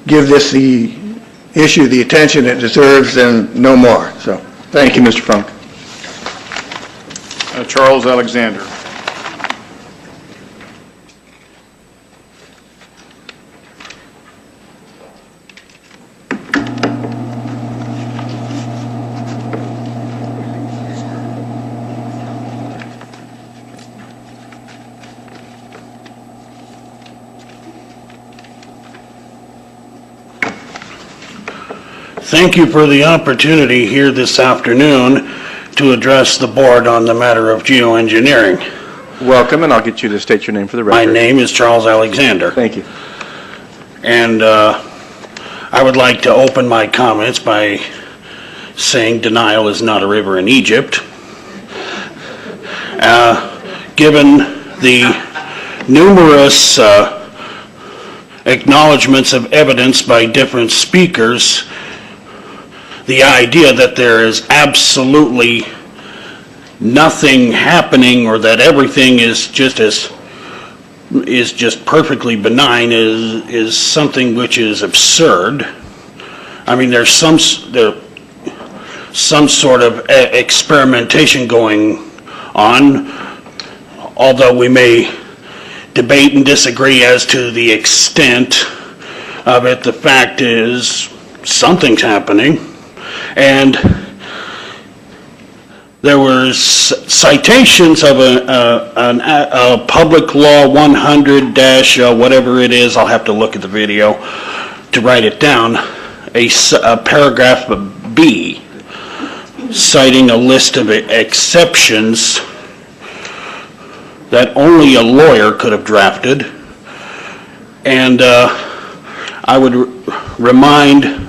give this issue the attention it deserves and no more. So, thank you, Mr. Funk. Charles Alexander. Thank you for the opportunity here this afternoon to address the board on the matter of geoengineering. Welcome, and I'll get you to state your name for the record. My name is Charles Alexander. Thank you. And I would like to open my comments by saying denial is not a river in Egypt. Given the numerous acknowledgments of evidence by different speakers, the idea that there is absolutely nothing happening or that everything is just perfectly benign is something which is absurd. I mean, there's some sort of experimentation going on, although we may debate and disagree as to the extent of it. The fact is something's happening. And there were citations of a public law 100- whatever it is, I'll have to look at the video to write it down, a paragraph B, citing a list of exceptions that only a lawyer could have drafted. And I would remind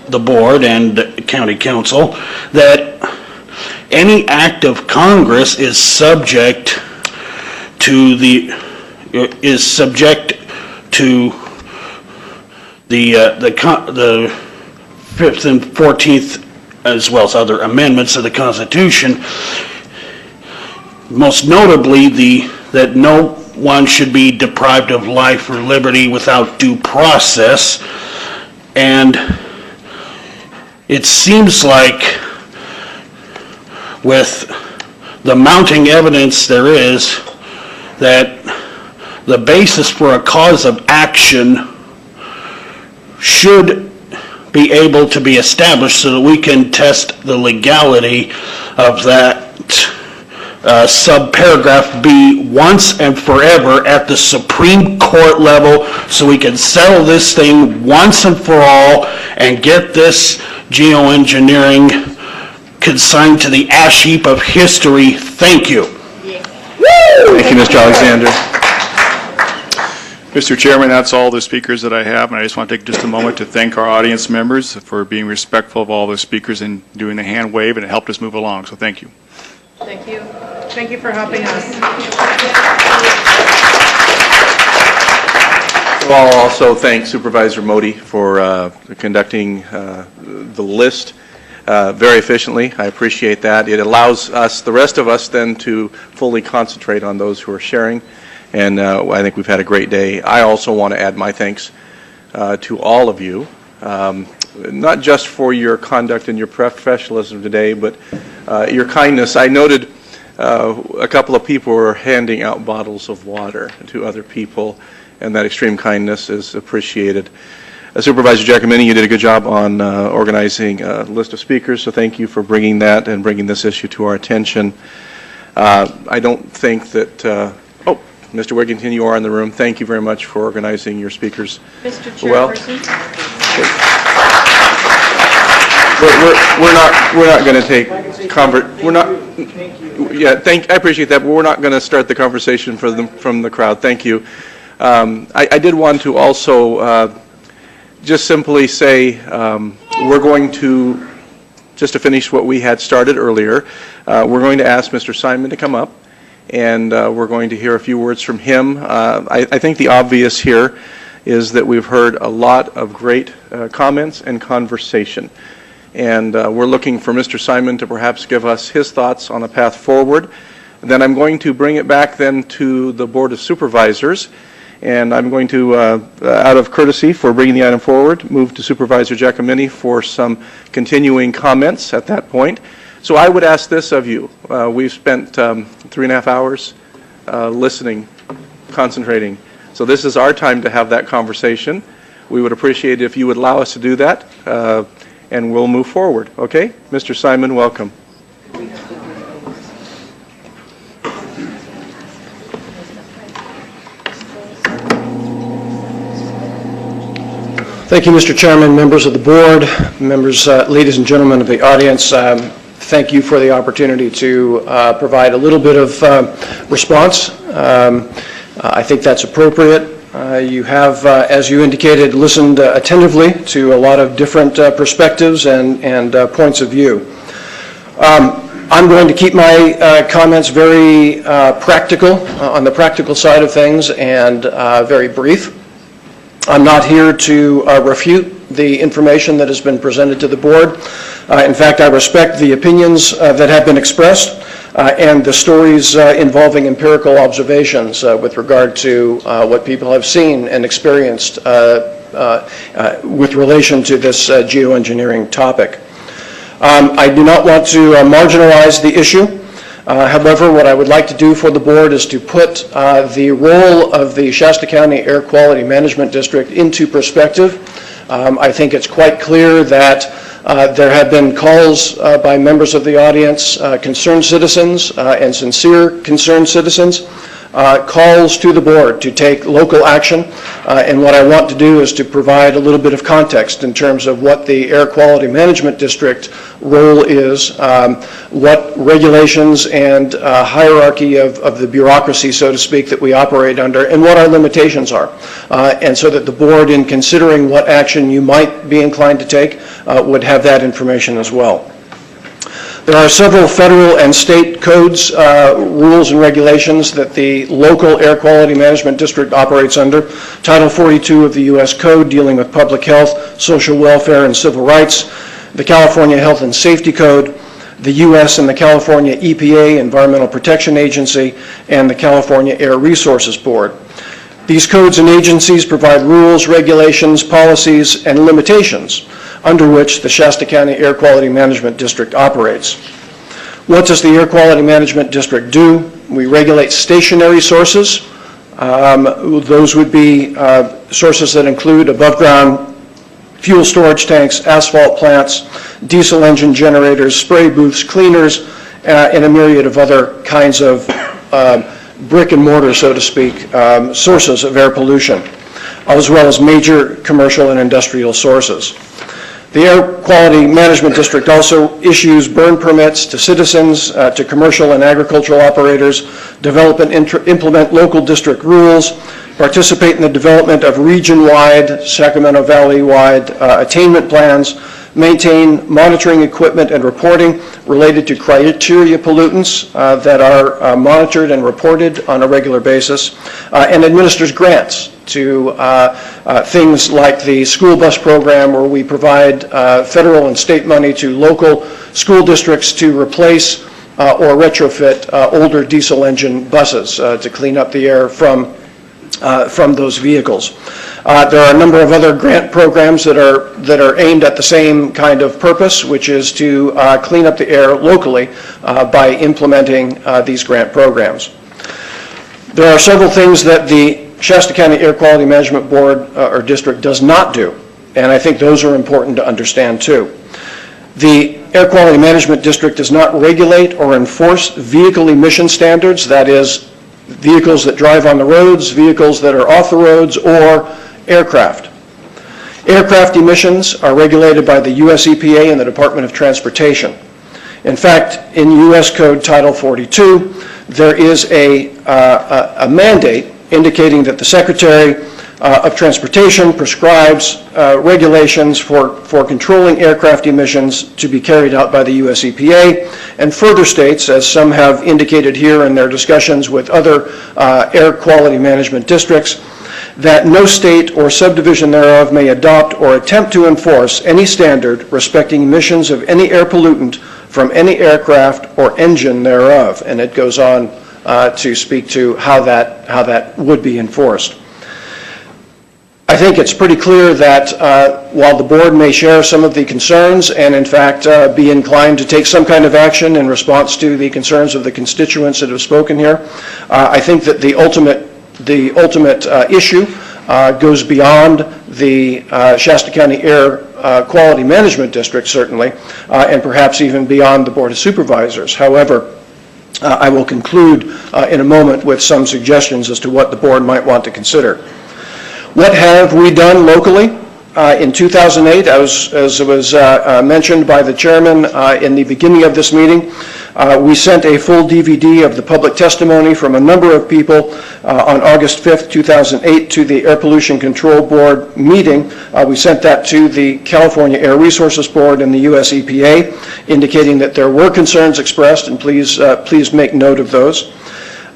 the board and the county council that any act of Congress is subject to the 5th and 14th, as well as other amendments of the Constitution. Most notably, that no one should be deprived of life or liberty without due process. And it seems like with the mounting evidence there is that the basis for a cause of action should be able to be established so that we can test the legality of that subparagraph B once and forever at the Supreme Court level, so we can settle this thing once and for all and get this geoengineering consigned to the ash heap of history. Thank you. Thank you, Mr. Alexander. Mr. Chairman, that's all the speakers that I have, and I just want to take just a moment to thank our audience members for being respectful of all the speakers and doing the hand wave, and it helped us move along, so thank you. Thank you. Thank you for helping us. I'll also thank Supervisor Modi for conducting the list very efficiently. I appreciate that. It allows us, the rest of us, then to fully concentrate on those who are sharing, and I think we've had a great day. I also want to add my thanks to all of you, not just for your conduct and your professionalism today, but your kindness. I noted a couple of people were handing out bottles of water to other people, and that extreme kindness is appreciated. Supervisor Giacomini, you did a good job on organizing a list of speakers, so thank you for bringing that and bringing this issue to our attention. I don't think that, oh, Mr. Wigington, you are in the room. Thank you very much for organizing your speakers. Mr. Well, Chairperson? we're not going to take we're not. Yeah, I appreciate that, but we're not going to start the conversation from the crowd. Thank you. I did want to also just simply say we're going to, just to finish what we had started earlier, we're going to ask Mr. Simon to come up, and we're going to hear a few words from him. I think the obvious here is that we've heard a lot of great comments and conversation. And we're looking for Mr. Simon to perhaps give us his thoughts on a path forward. Then I'm going to bring it back then to the Board of Supervisors, and I'm going to, out of courtesy for bringing the item forward, move to Supervisor Giacomini for some continuing comments at that point. So I would ask this of you. We've spent 3.5 hours listening, concentrating. So this is our time to have that conversation. We would appreciate it if you would allow us to do that. And we'll move forward. Okay? Mr. Simon, welcome. Thank you, Mr. Chairman, members of the board, members, ladies and gentlemen of the audience. Thank you for the opportunity to provide a little bit of response. I think that's appropriate. You have, as you indicated, listened attentively to a lot of different perspectives and points of view. I'm going to keep my comments very practical, on the practical side of things, and very brief. I'm not here to refute the information that has been presented to the board. In fact, I respect the opinions that have been expressed and the stories involving empirical observations with regard to what people have seen and experienced with relation to this geoengineering topic. I do not want to marginalize the issue. However, what I would like to do for the board is to put the role of the Shasta County Air Quality Management District into perspective. I think it's quite clear that there have been calls by members of the audience, concerned citizens and sincere concerned citizens, calls to the board to take local action. And what I want to do is to provide a little bit of context in terms of what the Air Quality Management District role is, what regulations and hierarchy of the bureaucracy, so to speak, that we operate under, and what our limitations are. And so that the board, in considering what action you might be inclined to take, would have that information as well. There are several federal and state codes, rules and regulations that the local Air Quality Management District operates under. Title 42 of the U.S. Code dealing with public health, social welfare, and civil rights. The California Health and Safety Code, the U.S. and the California EPA, Environmental Protection Agency, and the California Air Resources Board. These codes and agencies provide rules, regulations, policies, and limitations under which the Shasta County Air Quality Management District operates. What does the Air Quality Management District do? We regulate stationary sources. Those would be sources that include above-ground fuel storage tanks, asphalt plants, diesel engine generators, spray booths, cleaners, and a myriad of other kinds of brick and mortar, so to speak, sources of air pollution, as well as major commercial and industrial sources. The Air Quality Management District also issues burn permits to citizens, to commercial and agricultural operators, develop and implement local district rules, participate in the development of region-wide, Sacramento Valley-wide attainment plans, maintain monitoring equipment and reporting related to criteria pollutants that are monitored and reported on a regular basis, and administers grants to things like the school bus program, where we provide federal and state money to local school districts to replace or retrofit older diesel engine buses to clean up the air from those vehicles. There are a number of other grant programs that are aimed at the same kind of purpose, which is to clean up the air locally by implementing these grant programs. There are several things that the Shasta County Air Quality Management Board or District does not do, and I think those are important to understand too. The Air Quality Management District does not regulate or enforce vehicle emission standards, that is, vehicles that drive on the roads, vehicles that are off the roads, or aircraft. Aircraft emissions are regulated by the U.S. EPA and the Department of Transportation. In fact, in U.S. Code Title 42, there is a mandate indicating that the Secretary of Transportation prescribes regulations for controlling aircraft emissions to be carried out by the U.S. EPA, and further states, as some have indicated here in their discussions with other air quality management districts, that no state or subdivision thereof may adopt or attempt to enforce any standard respecting emissions of any air pollutant from any aircraft or engine thereof. And it goes on to speak to how that would be enforced. I think it's pretty clear that while the board may share some of the concerns and in fact be inclined to take some kind of action in response to the concerns of the constituents that have spoken here, I think that the ultimate issue goes beyond the Shasta County Air Quality Management District, certainly, and perhaps even beyond the Board of Supervisors. However, I will conclude in a moment with some suggestions as to what the board might want to consider. What have we done locally? In 2008, as was mentioned by the chairman in the beginning of this meeting, we sent a full DVD of the public testimony from a number of people on August 5th, 2008 to the Air Pollution Control Board meeting. We sent that to the California Air Resources Board and the U.S. EPA, indicating that there were concerns expressed, and please make note of those.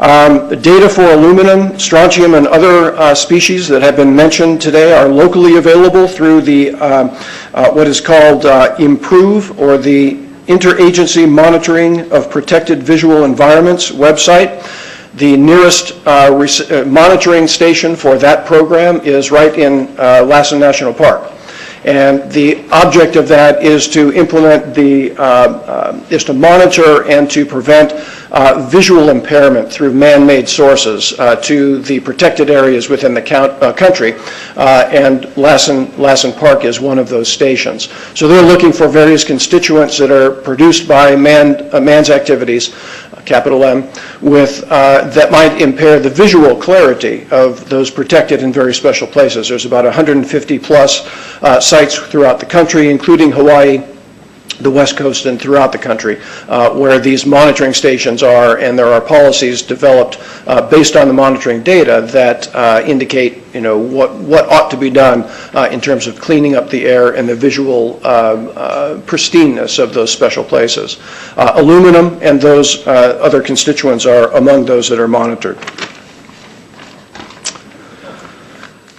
Data for aluminum, strontium, and other species that have been mentioned today are locally available through the what is called IMPROVE, or the Interagency Monitoring of Protected Visual Environments website. The nearest monitoring station for that program is right in Lassen National Park. And the object of that is to implement is to monitor and to prevent visual impairment through man-made sources to the protected areas within the country, and Lassen Park is one of those stations. So they're looking for various constituents that are produced by man's activities, capital M, that might impair the visual clarity of those protected and very special places. There's about 150 plus sites throughout the country, including Hawaii, the West Coast, and throughout the country, where these monitoring stations are, and there are policies developed based on the monitoring data that indicate, what ought to be done in terms of cleaning up the air and the visual pristineness of those special places. Aluminum and those other constituents are among those that are monitored.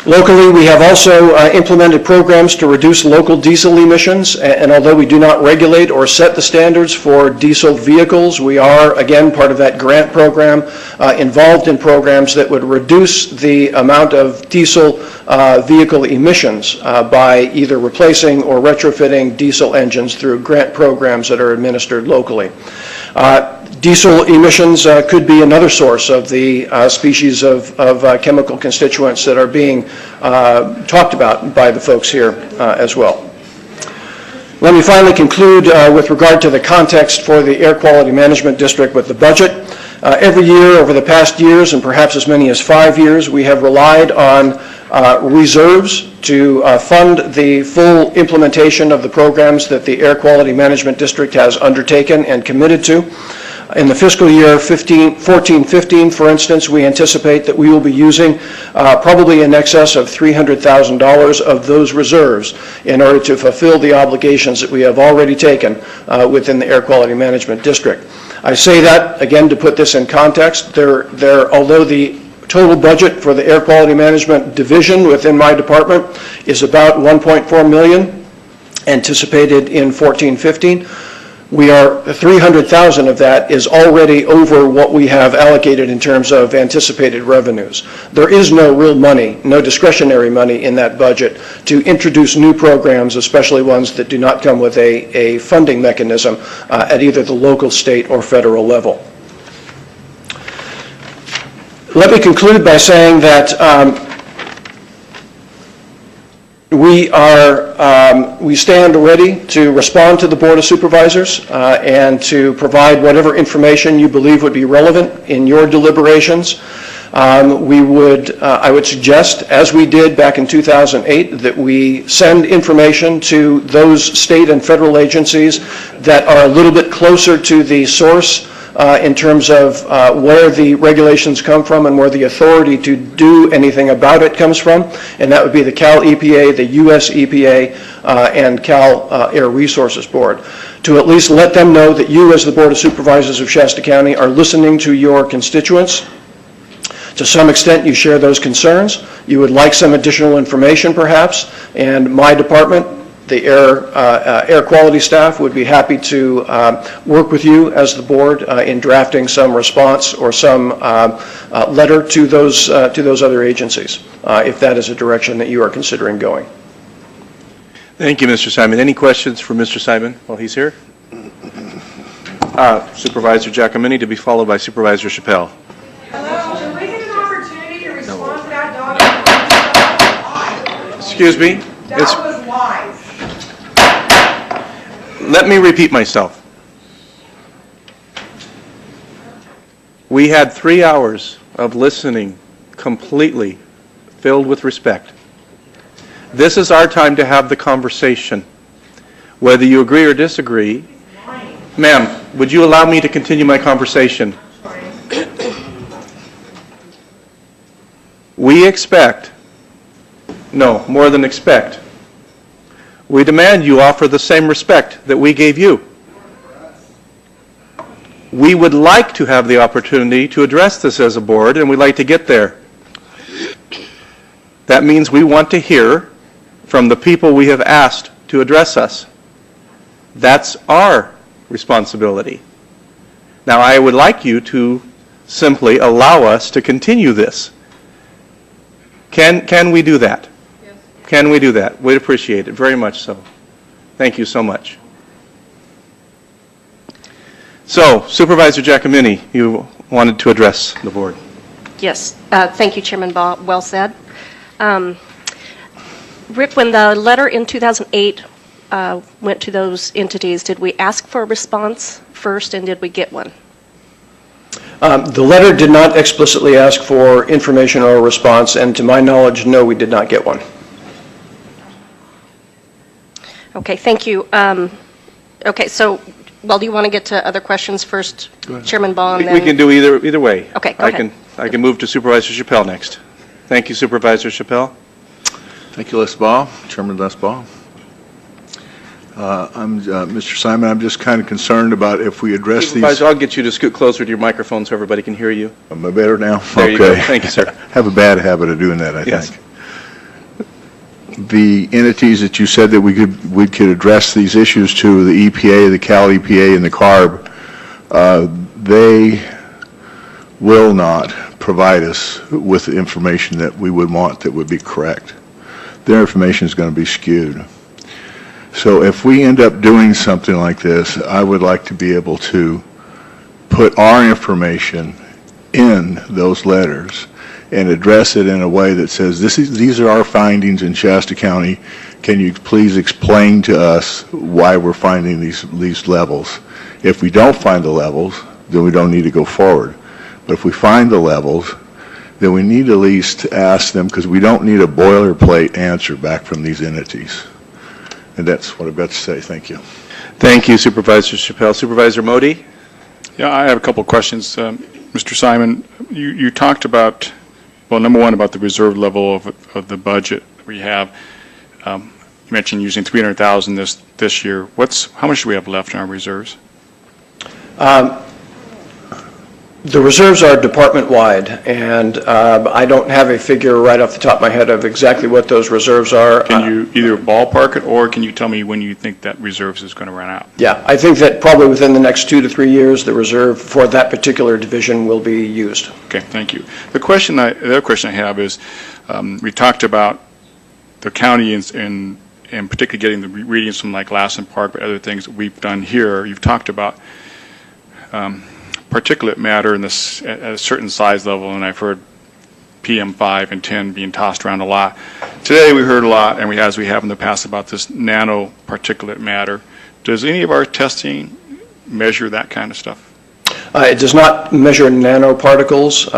Locally, we have also implemented programs to reduce local diesel emissions, and although we do not regulate or set the standards for diesel vehicles, we are, again, part of that grant program, involved in programs that would reduce the amount of diesel vehicle emissions by either replacing or retrofitting diesel engines through grant programs that are administered locally. Diesel emissions could be another source of the species of chemical constituents that are being talked about by the folks here as well. Let me finally conclude with regard to the context for the Air Quality Management District with the budget. Every year over the past years, and perhaps as many as 5 years, we have relied on reserves to fund the full implementation of the programs that the Air Quality Management District has undertaken and committed to. In the fiscal year 14-15, for instance, we anticipate that we will be using probably in excess of $300,000 of those reserves in order to fulfill the obligations that we have already taken within the Air Quality Management District. I say that, again, to put this in context. Although the total budget for the Air Quality Management Division within my department is about $1.4 million, anticipated in 14-15. We are, $300,000 of that is already over what we have allocated in terms of anticipated revenues. There is no real money, no discretionary money in that budget to introduce new programs, especially ones that do not come with a funding mechanism at either the local, state, or federal level. Let me conclude by saying that We stand ready to respond to the Board of Supervisors and to provide whatever information you believe would be relevant in your deliberations. I would suggest, as we did back in 2008, that we send information to those state and federal agencies that are a little bit closer to the source in terms of where the regulations come from and where the authority to do anything about it comes from, and that would be the Cal EPA, the US EPA, and Cal Air Resources Board, to at least let them know that you, as the Board of Supervisors of Shasta County, are listening to your constituents. To some extent, you share those concerns. You would like some additional information, perhaps, and my department, the air quality staff, would be happy to work with you as the board in drafting some response or some letter to those other agencies, if that is a direction that you are considering going. Thank you, Mr. Simon. Any questions for Mr. Simon while he's here? Supervisor Giacomini, to be followed by Supervisor Chappelle. Excuse me? That was lies. Let me repeat myself. We had 3 hours of listening completely filled with respect. This is our time to have the conversation. Whether you agree or disagree, ma'am, would you allow me to continue my conversation? We expect, no, more than expect, we demand you offer the same respect that we gave you. We would like to have the opportunity to address this as a board, and we'd like to get there. That means we want to hear from the people we have asked to address us. That's our responsibility. Now, I would like you to simply allow us to continue this. Can we do that? Yes. Can we do that? We'd appreciate it very much so. Thank you so much. So, Supervisor Giacomini, you wanted to address the board. Yes. Thank you, Chairman Baugh. Well said. Rick, when the letter in 2008 went to those entities, did we ask for a response first, and did we get one? The letter did not explicitly ask for information or a response, and to my knowledge, no, we did not get one. Okay, thank you. Okay, so, well, do you want to get to other questions first, Chairman Baugh? We can do either way. Okay, go ahead. I can move to Supervisor Chappelle next. Thank you, Supervisor Chappelle. Thank you, Les Baugh, Chairman Les Baugh. Mr. Simon, I'm just kind of concerned about if we address Supervisor, I'll get you to scoot closer to your microphone so everybody can hear you. Am I better now? There you go. Thank you, sir. Have a bad habit of doing that, I Yes. think. The entities that you said that we could address these issues to, the EPA, the Cal EPA, and the CARB, they will not provide us with the information that we would want that would be correct. Their information is going to be skewed. So if we end up doing something like this, I would like to be able to put our information in those letters and address it in a way that says, these are our findings in Shasta County. Can you please explain to us why we're finding these levels? If we don't find the levels, then we don't need to go forward. But if we find the levels, then we need at least to ask them, because we don't need a boilerplate answer back from these entities. And that's what I've got to say. Thank you. Thank you, Supervisor Chappelle. Supervisor Modi? Yeah, I have a couple of questions. Mr. Simon, you talked about, well, number one, about the reserve level of the budget we have. You mentioned using $300,000 this year. How much do we have left in our reserves? The reserves are department-wide, and I don't have a figure right off the top of my head of exactly what those reserves are. Can you either ballpark it, or can you tell me when you think that reserves is going to run out? Yeah, I think that probably within the next 2 to 3 years, the reserve for that particular division will be used. Okay, thank you. The other question I have is, we talked about the county and particularly getting the readings from like Lassen Park, but other things that we've done here. You've talked about particulate matter at a certain size level, and I've heard PM5 and 10 being tossed around a lot. Today we heard a lot, and as we have in the past, about this nanoparticulate matter. Does any of our testing measure that kind of stuff? It does not measure nanoparticles.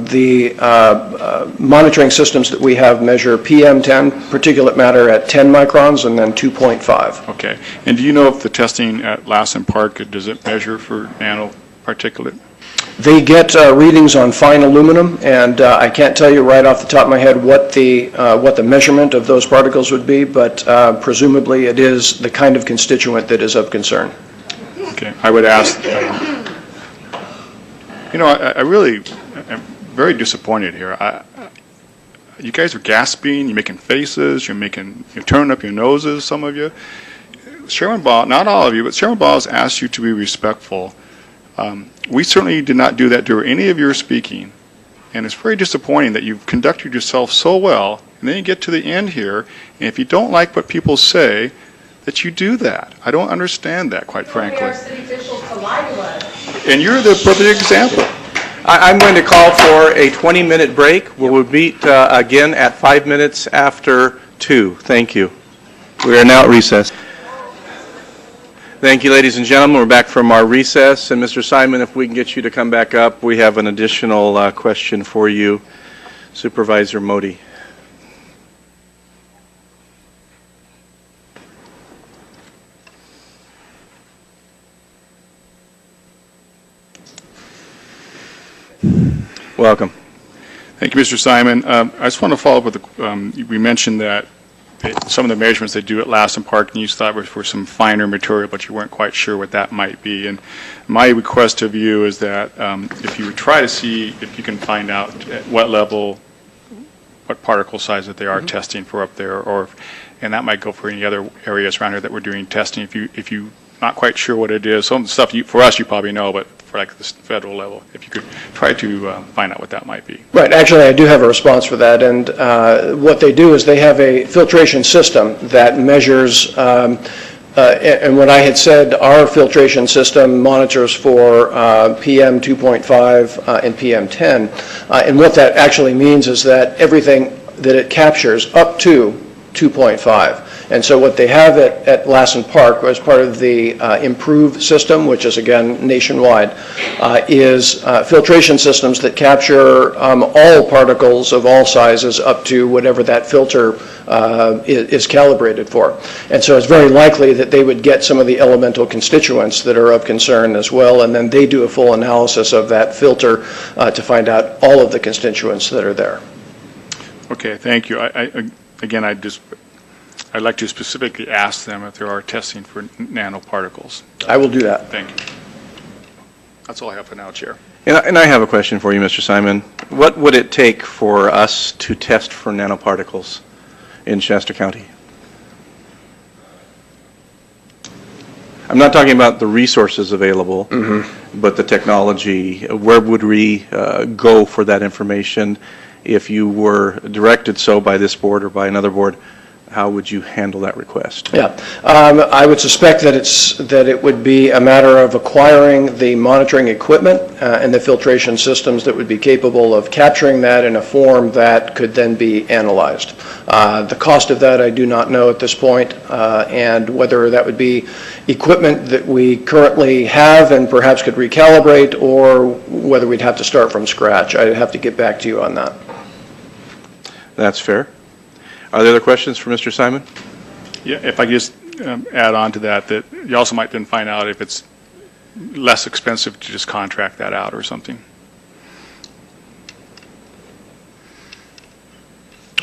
The monitoring systems that we have measure PM10, particulate matter, at 10 microns and then 2.5. Okay. And do you know if the testing at Lassen Park, does it measure for nanoparticulate? They get readings on fine aluminum, and I can't tell you right off the top of my head what the measurement of those particles would be, but presumably it is the kind of constituent that is of concern. Okay. I would ask, you know, I really am very disappointed here. You guys are gasping, you're making faces, you're turning up your noses, some of you. Chairman Baugh, not all of you, but Chairman Baugh has asked you to be respectful. We certainly did not do that during any of your speaking, and it's very disappointing that you've conducted yourself so well, and then you get to the end here, and if you don't like what people say, that you do that. I don't understand that, quite frankly. Our city officials to lie to us. And you're the perfect example. I'm going to call for a 20-minute break. We will meet again at 5 minutes after 2. Thank you. We are now at recess. Thank you, ladies and gentlemen. We're back from our recess. And Mr. Simon, if we can get you to come back up, we have an additional question for you. Supervisor Modi. Welcome. Thank you, Mr. Simon. I just want to follow up with we mentioned that some of the measurements they do at Lassen Park, and you thought were for some finer material, but you weren't quite sure what that might be. And my request of you is that if you would try to see if you can find out at what level, what particle size that they are testing for up there, and that might go for any other areas around here that we're doing testing. If you not quite sure what it is, some of the stuff for us you probably know, but for like the federal level, if you could try to find out what that might be. Right. Actually, I do have a response for that. And what they do is they have a filtration system that measures, and what I had said, our filtration system monitors for PM 2.5 and PM 10. And what that actually means is that everything that it captures up to 2.5. And so what they have at Lassen Park as part of the improved system, which is again nationwide, is filtration systems that capture all particles of all sizes up to whatever that filter is calibrated for. And so it's very likely that they would get some of the elemental constituents that are of concern as well, and then they do a full analysis of that filter to find out all of the constituents that are there. Okay, thank you. I'd like to specifically ask them if there are testing for nanoparticles. I will do that. Thank you. That's all I have for now, Chair. And I have a question for you, Mr. Simon. What would it take for us to test for nanoparticles in Shasta County? I'm not talking about the resources available, but the technology. Where would we go for that information if you were directed so by this board or by another board? How would you handle that request? Yeah, I would suspect that it would be a matter of acquiring the monitoring equipment and the filtration systems that would be capable of capturing that in a form that could then be analyzed. The cost of that I do not know at this point, and whether that would be equipment that we currently have and perhaps could recalibrate, or whether we'd have to start from scratch. I'd have to get back to you on that. That's fair. Are there other questions for Mr. Simon? Yeah, if I could just add on to that you also might then find out if it's less expensive to just contract that out or something.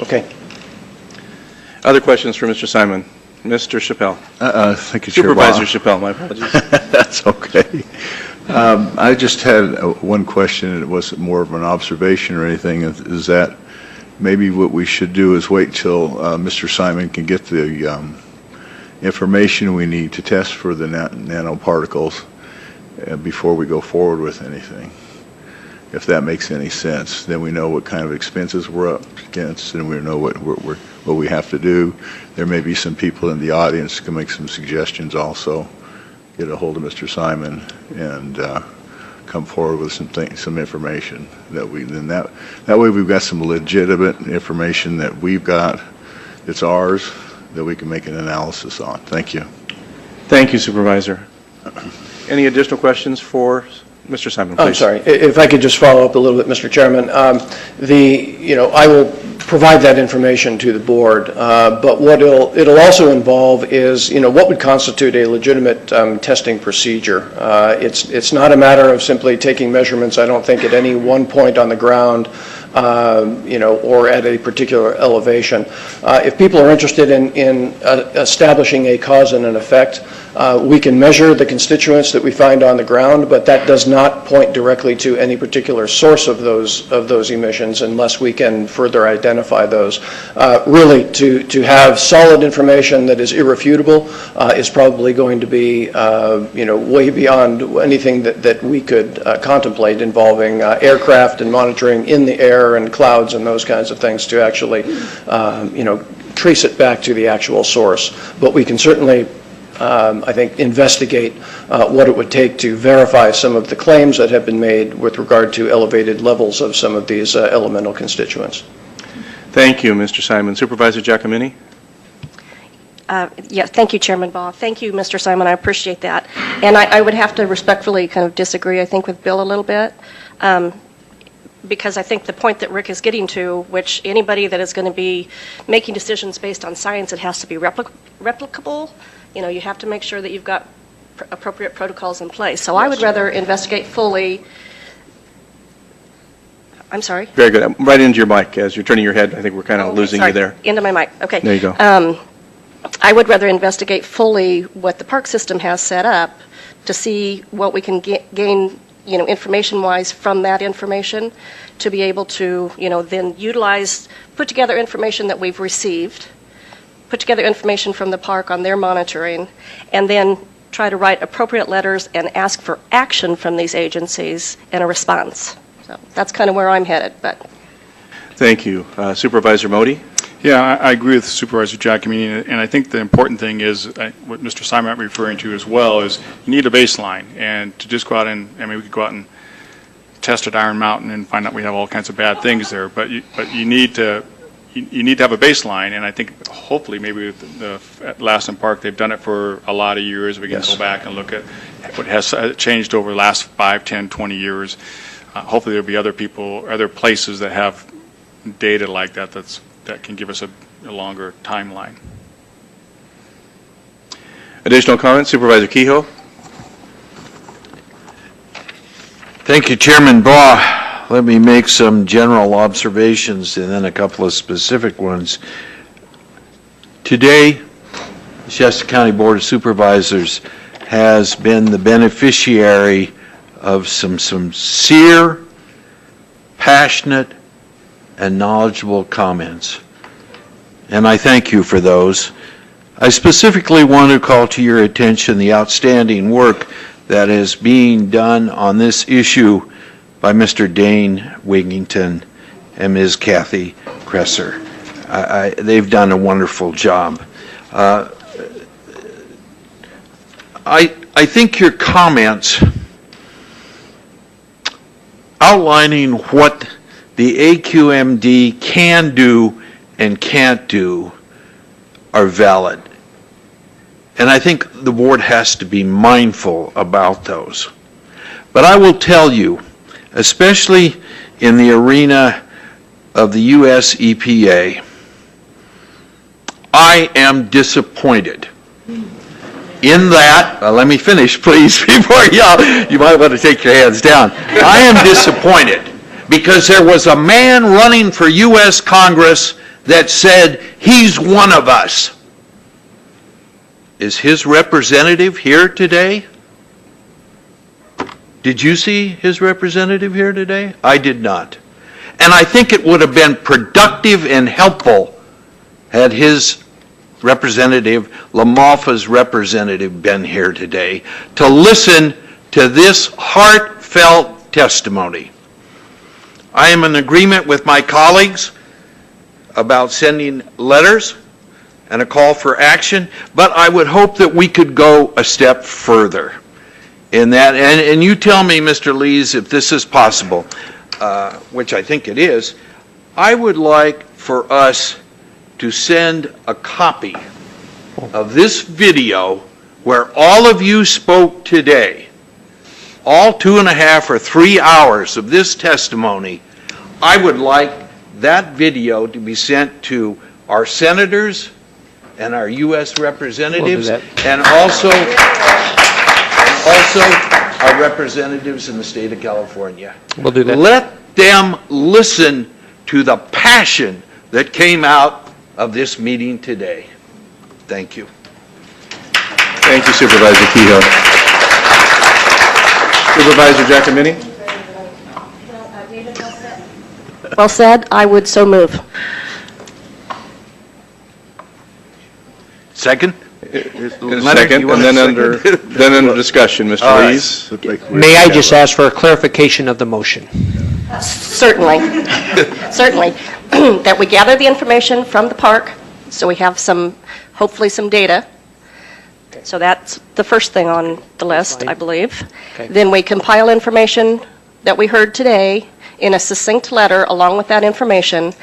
Okay. Other questions for Mr. Simon? Mr. Chappelle. Thank you, Supervisor Chappelle, my apologies. That's okay. I just had one question, and it wasn't more of an observation or anything, is that maybe what we should do is wait till Mr. Simon can get the information we need to test for the nanoparticles before we go forward with anything. If that makes any sense, then we know what kind of expenses we're up against, and we know what we have to do. There may be some people in the audience who can make some suggestions also. Get a hold of Mr. Simon and come forward with some information that way we've got some legitimate information that we've got it's ours, that we can make an analysis on. Thank you. Thank you, Supervisor. Any additional questions for Mr. Simon, please? I'm sorry, if I could just follow up a little bit, Mr. Chairman. I will provide that information to the board, but what it'll also involve is, what would constitute a legitimate testing procedure. It's not a matter of simply taking measurements, I don't think, at any one point on the ground, or at a particular elevation. If people are interested in establishing a cause and an effect, we can measure the constituents that we find on the ground, but that does not point directly to any particular source of those emissions unless we can further identify those. Really, to have solid information that is irrefutable is probably going to be way beyond anything that we could contemplate involving aircraft and monitoring in the air and clouds and those kinds of things to actually trace it back to the actual source. But we can certainly I think, investigate what it would take to verify some of the claims that have been made with regard to elevated levels of some of these elemental constituents. Thank you, Mr. Simon. Supervisor Giacomini? Yes, thank you, Chairman Baugh. Thank you, Mr. Simon. I appreciate that. And I would have to respectfully kind of disagree, I think, with Bill a little bit. Because I think the point that Rick is getting to, which anybody that is going to be making decisions based on science, it has to be replicable. You have to make sure that you've got appropriate protocols in place. So I would rather investigate fully. I'm sorry? Very good. Right into your mic as you're turning your head. I think we're kind of losing you there. Into my mic. Okay. There you go. I would rather investigate fully what the park system has set up to see what we can gain, information-wise from that information to be able to, then utilize, put together information that we've received, put together information from the park on their monitoring, and then try to write appropriate letters and ask for action from these agencies and a response. So that's kind of where I'm headed. But thank you. Supervisor Modi? Yeah, I agree with Supervisor Giacomini, and I think the important thing is what Mr. Simon was referring to as well is you need a baseline, and to just go out and, we could go out and test at Iron Mountain and find out we have all kinds of bad things there, but you need to have a baseline, and I think hopefully maybe at Lassen Park they've done it for a lot of years. We can go back and look at what has changed over the last 5, 10, 20 years. Hopefully there'll be other places that have data like that that can give us a longer timeline. Additional comments? Supervisor Kehoe? Thank you, Chairman Baugh. Let me make some general observations and then a couple of specific ones. Today, the Shasta County Board of Supervisors has been the beneficiary of some sincere, passionate, and knowledgeable comments. And I thank you for those. I specifically want to call to your attention the outstanding work that is being done on this issue by Mr. Dane Wigington and Ms. Kathy Kresser. They've done a wonderful job. I think your comments outlining what the AQMD can do and can't do are valid. And I think the board has to be mindful about those. But I will tell you, especially in the arena of the U.S. EPA, I am disappointed in that, let me finish please before you might want to take your hands down. I am disappointed because there was a man running for U.S. Congress that said he's one of us. Is his representative here today? Did you see his representative here today? I did not. And I think it would have been productive and helpful had his representative, LaMalfa's representative, been here today to listen to this heartfelt testimony. I am in agreement with my colleagues about sending letters and a call for action, but I would hope that we could go a step further in that. And you tell me, Mr. Lees, if this is possible, which I think it is. I would like for us to send a copy of this video where all of you spoke today, all 2.5 or 3 hours of this testimony. I would like that video to be sent to our senators and our U.S. representatives, and also our representatives in the state of California. We'll do that. Let them listen to the passion that came out of this meeting today. Thank you. Thank you, Supervisor Kehoe. Supervisor Giacomini? Well said. I would so move. Second? Second, and then under discussion, Mr. Lees. May I just ask for a clarification of the motion? Certainly. Certainly. That we gather the information from the park, so we have hopefully some data. So that's the first thing on the list, I believe. Okay. Then we compile information that we heard today in a succinct letter along with that information,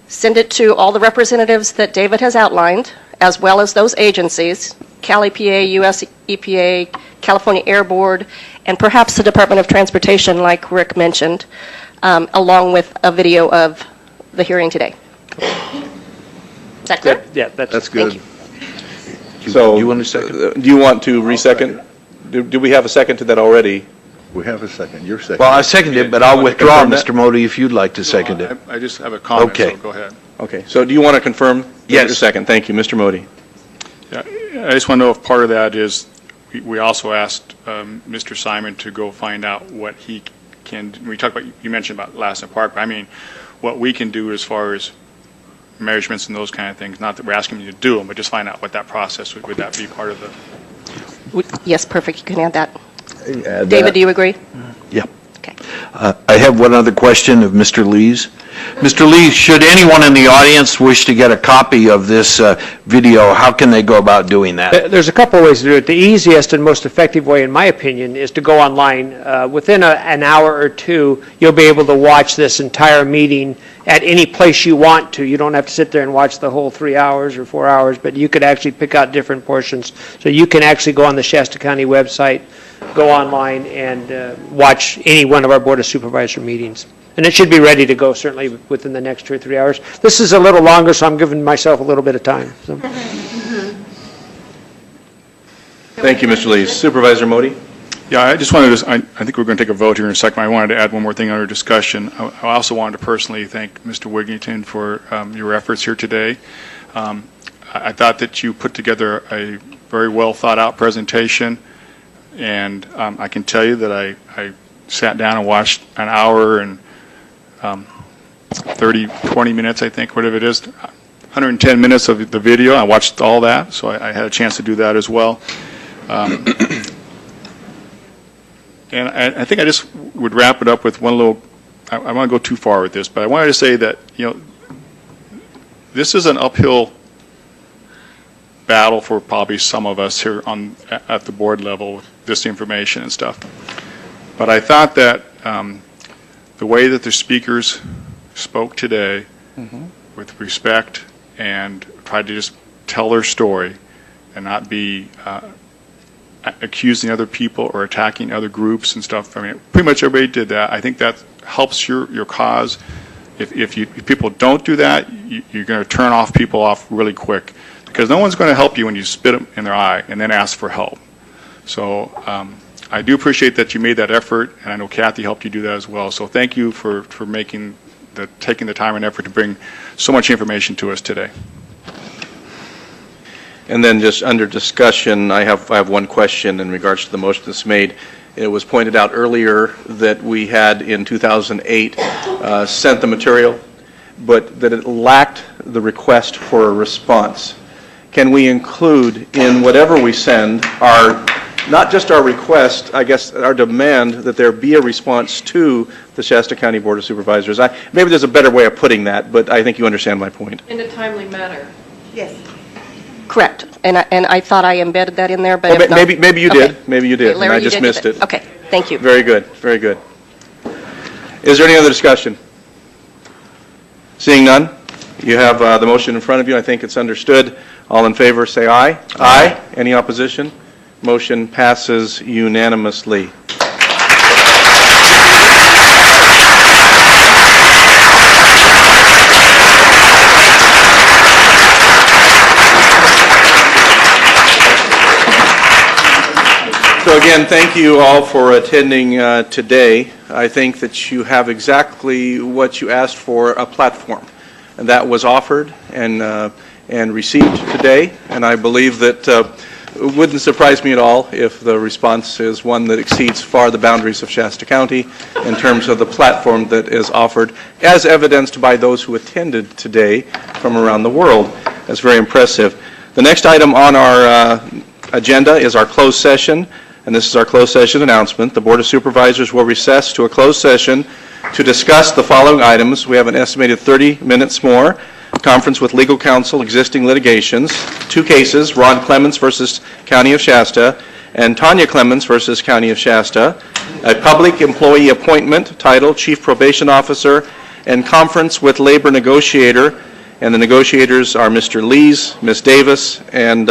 send it to all the representatives that David has outlined, as well as those agencies, Cal EPA, US EPA, California Air Board, and perhaps the Department of Transportation, like Rick mentioned, along with a video of the hearing today. Is that clear? Yeah, that's good. Thank you. So, you want a second? Do you want to re-second? Do we have a second to that already? We have a second. You're second. Well, I seconded it, but I'll withdraw, Mr. Modi, if you'd like to second it. I just have a comment, Okay. so go ahead. Okay, so do you want to confirm? Yes. Your second. Thank you, Mr. Modi. Yeah, I just want to know if part of that is, we also asked Mr. Simon to go find out what he can, we talked about, you mentioned about Lassen Park, but I mean, what we can do as far as measurements and those kind of things, not that we're asking you to do them, but just find out what that process, would that be part of the... Yes, perfect. You can add that. David, do you agree? Yeah. Okay. I have one other question of Mr. Lees. Mr. Lees, should anyone in the audience wish to get a copy of this video, how can they go about doing that? There's a couple of ways to do it. The easiest and most effective way, in my opinion, is to go online. Within an hour or two, you'll be able to watch this entire meeting at any place you want to. You don't have to sit there and watch the whole 3 hours or 4 hours, but you could actually pick out different portions. So you can actually go on the Shasta County website, go online, and watch any one of our Board of Supervisor meetings. And it should be ready to go certainly within the next 2 or 3 hours. This is a little longer, so I'm giving myself a little bit of time. So. Thank you, Mr. Lees. Supervisor Modi? Yeah, I just wanted to, I think we're going to take a vote here in a second. I wanted to add one more thing under discussion. I also wanted to personally thank Mr. Wigington for your efforts here today. I thought that you put together a very well thought out presentation, and I can tell you that I sat down and watched an hour and 20 minutes, I think, whatever it is, 110 minutes of the video. I watched all that, so I had a chance to do that as well. And I think I just would wrap it up with one little, I want to go too far with this, but I wanted to say that, this is an uphill battle for probably some of us here at the board level with this information and stuff. But I thought that the way that the speakers spoke today with respect and tried to just tell their story and not be accusing other people or attacking other groups and stuff. I mean, pretty much everybody did that. I think that helps your cause. If people don't do that, you're going to turn people off really quick, because no one's going to help you when you spit them in their eye and then ask for help. So I do appreciate that you made that effort, and I know Kathy helped you do that as well. So thank you for taking the time and effort to bring so much information to us today. And then just under discussion, I have one question in regards to the motion that's made. It was pointed out earlier that we had in 2008 sent the material, but that it lacked the request for a response. Can we include in whatever we send not just our request, I guess our demand that there be a response to the Shasta County Board of Supervisors? Maybe there's a better way of putting that, but I think you understand my point. In a timely manner. Yes. Correct. And I thought I embedded that in there, but Well, maybe you did. Maybe you did, Larry, and I just missed it. Okay, thank you. Very good, very good. Is there any other discussion? Seeing none, You have the motion in front of you. I think it's understood. All in favor, say aye. Aye. Any opposition? Motion passes unanimously. So again, thank you all for attending today. I think that you have exactly what you asked for, a platform. And that was offered and received today. And I believe that it wouldn't surprise me at all if the response is one that exceeds far the boundaries of Shasta County in terms of the platform that is offered, as evidenced by those who attended today from around the world. That's very impressive. The next item on our agenda is our closed session. And this is our closed session announcement. The Board of Supervisors will recess to a closed session to discuss the following items. We have an estimated 30 minutes more. Conference with legal counsel, existing litigations, 2 cases, Ron Clements versus County of Shasta and Tanya Clements versus County of Shasta, a public employee appointment title, Chief Probation Officer, and conference with labor negotiator. And the negotiators are Mr. Lees, Ms. Davis, and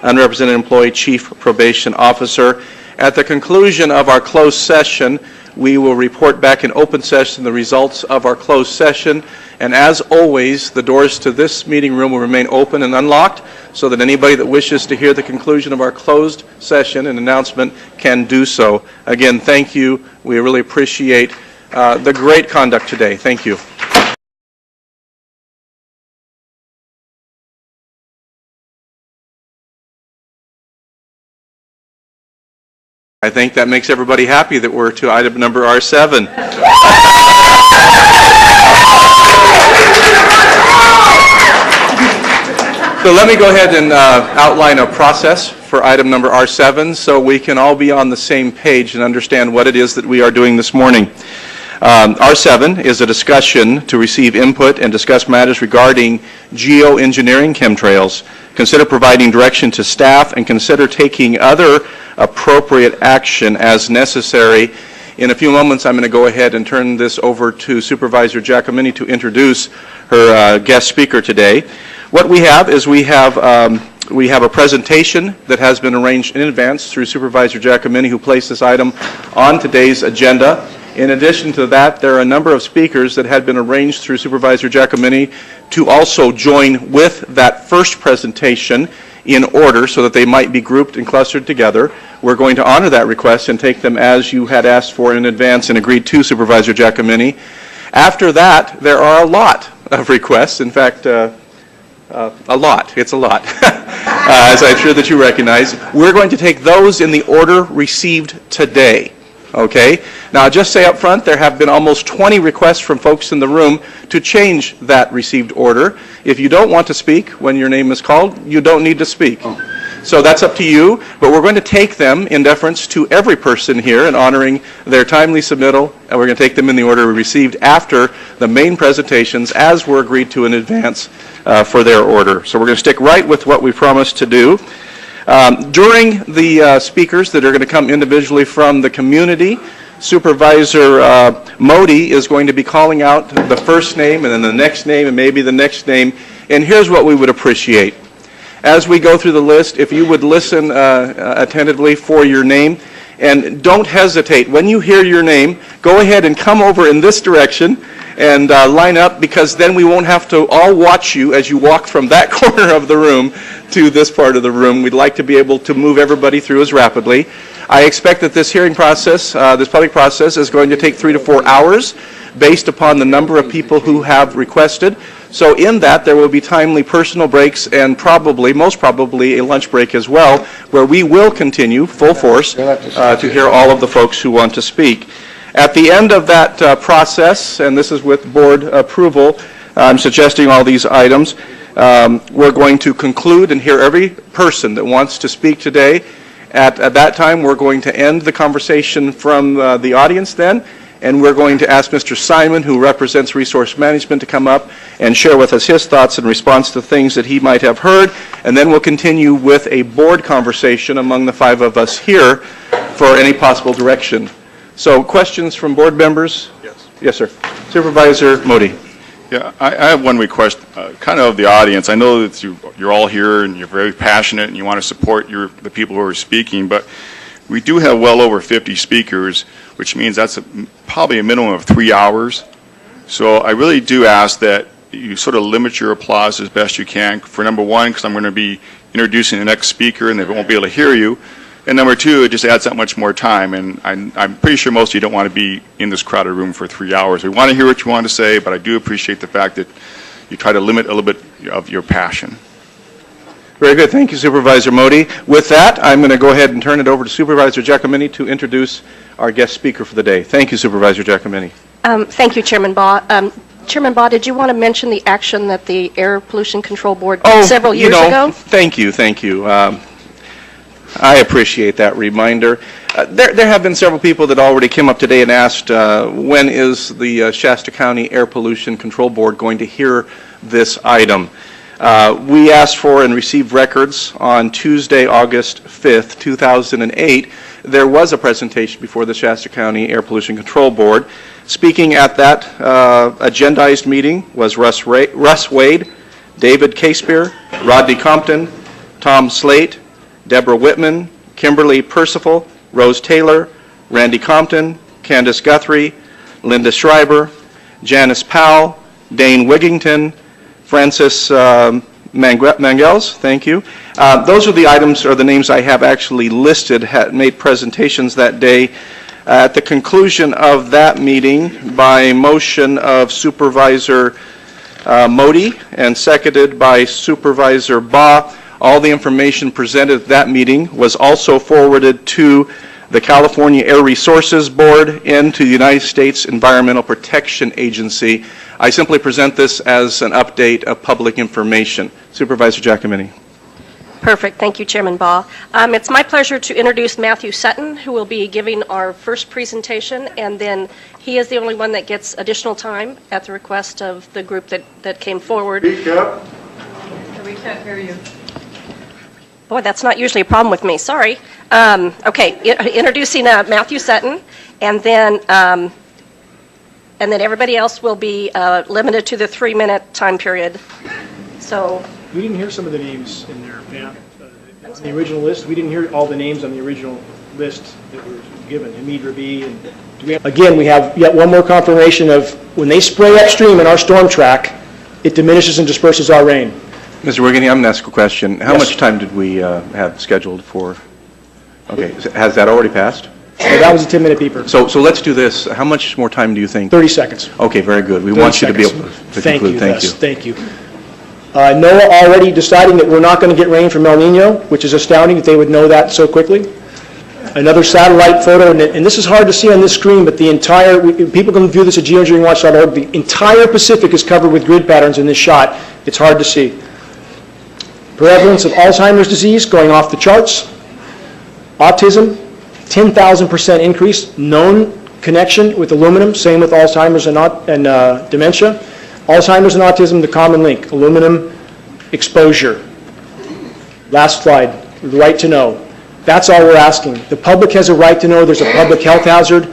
unrepresented employee chief probation officer. At the conclusion of our closed session, we will report back in open session the results of our closed session. And as always, the doors to this meeting room will remain open and unlocked so that anybody that wishes to hear the conclusion of our closed session and announcement can do so. Again, thank you. We really appreciate the great conduct today. Thank you. I think that makes everybody happy that we're to item number R7. So let me go ahead and outline a process for item number R7 so we can all be on the same page and understand what it is that we are doing this morning. R7 is a discussion to receive input and discuss matters regarding geoengineering chemtrails, consider providing direction to staff, and consider taking other appropriate action as necessary. In a few moments, I'm going to go ahead and turn this over to Supervisor Giacomini to introduce her guest speaker today. What we have is we have a presentation that has been arranged in advance through Supervisor Giacomini, who placed this item on today's agenda. In addition to that, there are a number of speakers that had been arranged through Supervisor Giacomini to also join with that first presentation in order so that they might be grouped and clustered together. We're going to honor that request and take them as you had asked for in advance and agreed to, Supervisor Giacomini. After that, there are a lot of requests. In fact, a lot. It's a lot, as I'm sure that you recognize. We're going to take those in the order received today. Okay? Now, I'll just say up front, there have been almost 20 requests from folks in the room to change that received order. If you don't want to speak when your name is called, you don't need to speak. So that's up to you, but we're going to take them in deference to every person here and honoring their timely submittal, and we're going to take them in the order we received after the main presentations as were agreed to in advance for their order. So we're going to stick right with what we promised to do. During the speakers that are going to come individually from the community, Supervisor Modi is going to be calling out the first name and then the next name and maybe the next name. And here's what we would appreciate. As we go through the list, if you would listen attentively for your name, and don't hesitate. When you hear your name, go ahead and come over in this direction and line up, because then we won't have to all watch you as you walk from that corner of the room to this part of the room. We'd like to be able to move everybody through as rapidly. I expect that this hearing process, this public process, is going to take 3 to 4 hours based upon the number of people who have requested. So in that, there will be timely personal breaks and probably, most probably, a lunch break as well, where we will continue full force to hear all of the folks who want to speak. At the end of that process, and this is with board approval, I'm suggesting all these items, we're going to conclude and hear every person that wants to speak today. At that time, we're going to end the conversation from the audience then, and we're going to ask Mr. Simon, who represents Resource Management, to come up and share with us his thoughts in response to things that he might have heard, and then we'll continue with a board conversation among the 5 of us here for any possible direction. So questions from board members? Yes. Yes, sir. Supervisor Modi. Yeah, I have one request, kind of the audience. I know that you're all here and you're very passionate and you want to support the people who are speaking, but we do have well over 50 speakers, which means that's probably a minimum of 3 hours. So I really do ask that you sort of limit your applause as best you can. For number one, because I'm going to be introducing the next speaker and they won't be able to hear you. And number two, it just adds that much more time. And I'm pretty sure most of you don't want to be in this crowded room for 3 hours. We want to hear what you want to say, but I do appreciate the fact that you try to limit a little bit of your passion. Very good. Thank you, Supervisor Modi. With that, I'm going to go ahead and turn it over to Supervisor Giacomini to introduce our guest speaker for the day. Thank you, Supervisor Giacomini. Thank you, Chairman Baugh. Chairman Baugh, did you want to mention the action that the Air Pollution Control Board did several years ago? Thank you. I appreciate that reminder. There have been several people that already came up today and asked, when is the Shasta County Air Pollution Control Board going to hear this item? We asked for and received records on Tuesday, August 5th, 2008. There was a presentation before the Shasta County Air Pollution Control Board. Speaking at that agendized meeting was Russ Wade, David Casebeer, Rodney Compton, Tom Slate, Deborah Whitman, Kimberly Percival, Rose Taylor, Randy Compton, Candace Guthrie, Linda Schreiber, Janice Powell, Dane Wigington, Francis Mangels, thank you. Those are the items or the names I have actually listed, made presentations that day. At the conclusion of that meeting, by motion of Supervisor Modi and seconded by Supervisor Baugh, all the information presented at that meeting was also forwarded to the California Air Resources Board and to the United States Environmental Protection Agency. I simply present this as an update of public information. Supervisor Giacomini. Perfect. Thank you, Chairman Baugh. It's my pleasure to introduce Matthew Sutton, who will be giving our first presentation, and then he is the only one that gets additional time at the request of the group that came forward. Speak up. We can't hear you. Boy, that's not usually a problem with me. Sorry. Okay, introducing Matthew Sutton, and then everybody else will be limited to the 3-minute time period. So we didn't hear some of the names in there, Pam. On the original list, we didn't hear all the names on the original list that were given. Hamid Rabi, and again, we have yet one more confirmation of when they spray upstream in our storm track, it diminishes and disperses our rain. Mr. Wigington, I'm going to ask a question. How much time did we have scheduled for? Okay, has that already passed? That was a 10-minute beeper. So let's do this. How much more time do you think? 30 seconds. Okay, very good. We want you to be able to conclude. Thank you. NOAA already deciding that we're not going to get rain from El Nino, which is astounding that they would know that so quickly. Another satellite photo, and this is hard to see on this screen, but the entire, people can view this at geoengineeringwatch.org, the entire Pacific is covered with grid patterns in this shot. It's hard to see. Prevalence of Alzheimer's disease going off the charts. Autism, 10,000% increase. Known connection with aluminum, same with Alzheimer's and dementia. Alzheimer's and autism, the common link, aluminum exposure. Last slide, the right to know. That's all we're asking. The public has a right to know there's a public health hazard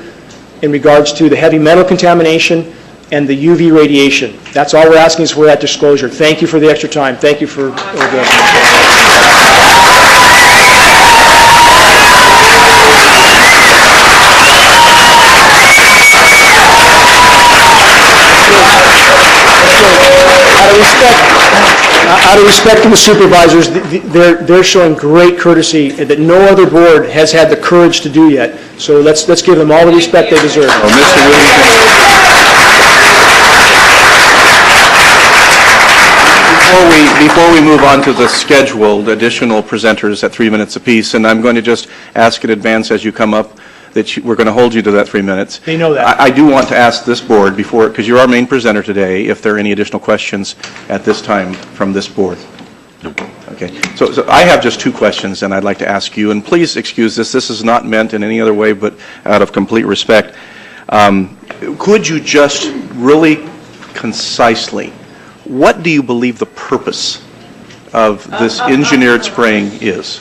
in regards to the heavy metal contamination and the UV radiation. That's all we're asking is for that disclosure. Thank you for the extra time. Thank you for Out of respect to the supervisors, they're showing great courtesy that no other board has had the courage to do yet. So let's give them all the respect they deserve. Before we move on to the scheduled additional presenters at 3 minutes apiece, and I'm going to just ask in advance as you come up that we're going to hold you to that 3 minutes. They know that. I do want to ask this board before, because you're our main presenter today, if there are any additional questions at this time from this board. Okay. So I have just 2 questions, and I'd like to ask you, and please excuse this. This is not meant in any other way, but out of complete respect. Could you just really concisely, what do you believe the purpose of this engineered spraying is?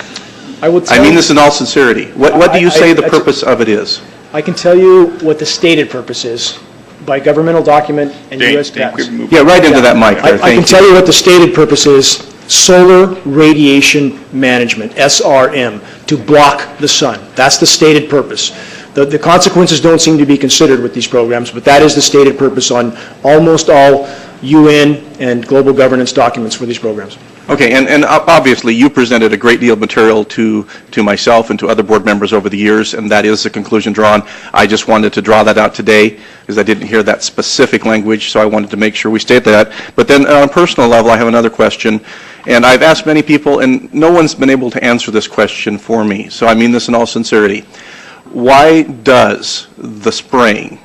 I mean this in all sincerity. What do you say the purpose of it is? I can tell you what the stated purpose is. by governmental document and Dane, U.S. Dane, patents. move Yeah, right into that mic there, I thank can you. tell you what the stated purpose is: solar radiation management, SRM, to block the sun. That's the stated purpose. The consequences don't seem to be considered with these programs, but that is the stated purpose on almost all UN and global governance documents for these programs. Okay, and obviously you presented a great deal of material to myself and to other board members over the years, and that is the conclusion drawn. I just wanted to draw that out today because I didn't hear that specific language, so I wanted to make sure we state that. But then on a personal level, I have another question, and I've asked many people, and no one's been able to answer this question for me, so I mean this in all sincerity. Why does the spraying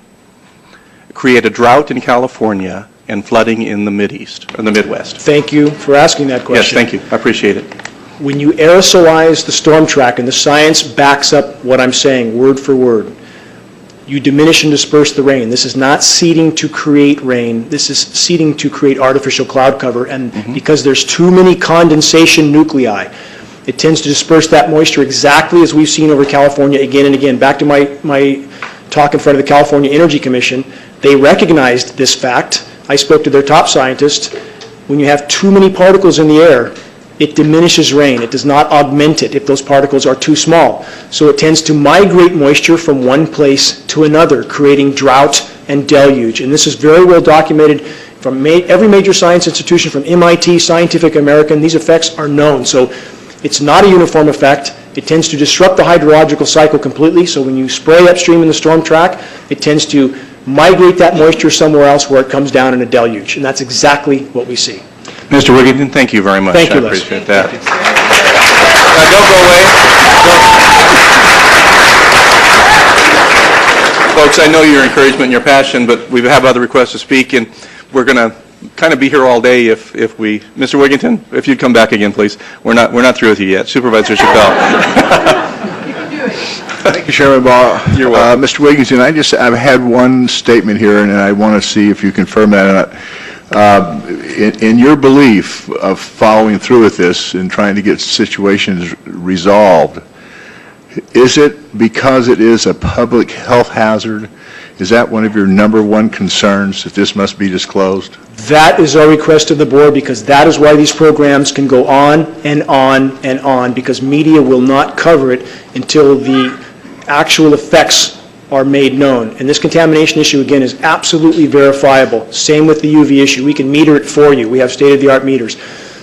create a drought in California and flooding in the Mideast, or the Midwest? Thank you for asking that question. Yes, thank you. I appreciate it. When you aerosolize the storm track, and the science backs up what I'm saying word for word, you diminish and disperse the rain. This is not seeding to create rain. This is seeding to create artificial cloud cover, and because there's too many condensation nuclei, it tends to disperse that moisture exactly as we've seen over California again and again. Back to my talk in front of the California Energy Commission, they recognized this fact. I spoke to their top scientists. When you have too many particles in the air, it diminishes rain. It does not augment it if those particles are too small. So it tends to migrate moisture from one place to another, creating drought and deluge. And this is very well documented from every major science institution, from MIT, Scientific American. These effects are known. So it's not a uniform effect. It tends to disrupt the hydrological cycle completely. So when you spray upstream in the storm track, it tends to migrate that moisture somewhere else where it comes down in a deluge. And that's exactly what we see. Mr. Wigington, thank you very much. Thank you, I Les. appreciate that. Don't go away. Folks, I know your encouragement and your passion, but we have other requests to speak, and we're going to kind of be here all day if we... Mr. Wigington, if you'd come back again, please. We're not through with you yet. Supervisor Chappelle. Thank you, Chairman Ball. You're welcome. Mr. Wigington, I've had one statement here, and I want to see if you confirm that or not. In your belief of following through with this and trying to get situations resolved, is it because it is a public health hazard? Is that one of your number one concerns, that this must be disclosed? That is our request of the board, because that is why these programs can go on and on and on, because media will not cover it until the actual effects are made known. And this contamination issue, again, is absolutely verifiable. Same with the UV issue. We can meter it for you. We have state-of-the-art meters.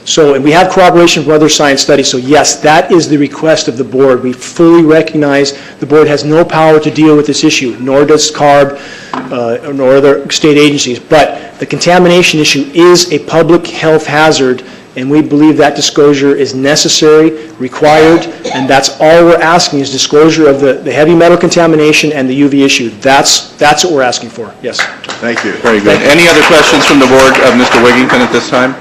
So, and we have corroboration from other science studies. So yes, that is the request of the board. We fully recognize the board has no power to deal with this issue, nor does CARB, nor other state agencies. But the contamination issue is a public health hazard, and we believe that disclosure is necessary, required, and that's all we're asking is disclosure of the heavy metal contamination and the UV issue. That's what we're asking for. Yes. Thank you. Very good. Any other questions from the board of Mr. Wigington at this time?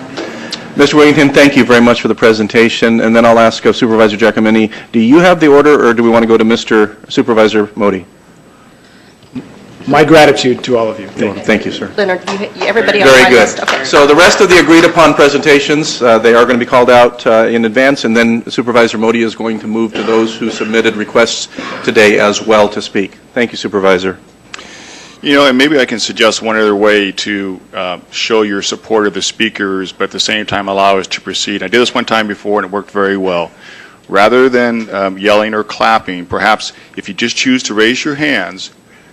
Mr. Wigington, thank you very much for the presentation, and then I'll ask Supervisor Giacomini, do you have the order, or do we want to go to Mr. Supervisor Modi? My gratitude to all of you. Thank you, sir. Leonard, everybody on Very my good. list. Okay. So the rest of the agreed upon presentations, they are going to be called out in advance, and then Supervisor Modi is going to move to those who submitted requests today as well to speak. Thank you, Supervisor. You know, and maybe I can suggest one other way to show your support of the speakers, but at the same time allow us to proceed. I did this one time before, and it worked very well. Rather than yelling or clapping, perhaps if you just choose to raise your hands,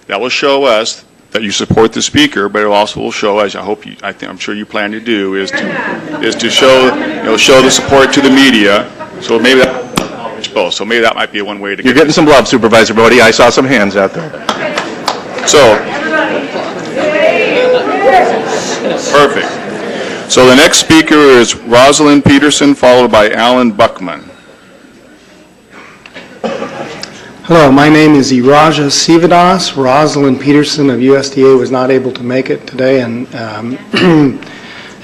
that will show us that you support the speaker, but it also will show us, I'm sure you plan to do, is to show, show the support to the media. So maybe that both. So maybe that might be one way to. You're getting some love, Supervisor Modi. I saw some hands out there. So, perfect. So the next speaker is Rosalind Peterson, followed by Alan Buckman. Hello, my name is Iraja Sivadas. Rosalind Peterson of USDA was not able to make it today, and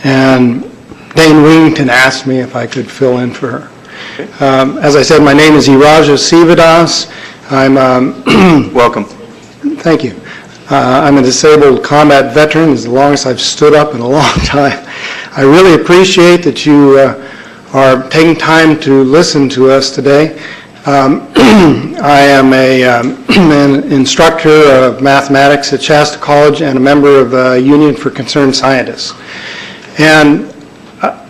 and Dane Wigington asked me if I could fill in for her. As I said, my name is Iraja Sivadas. I'm welcome. Thank you. I'm a disabled combat veteran. It's the longest I've stood up in a long time. I really appreciate that you are taking time to listen to us today. I am an instructor of mathematics at Shasta College and a member of a Union for Concerned Scientists. And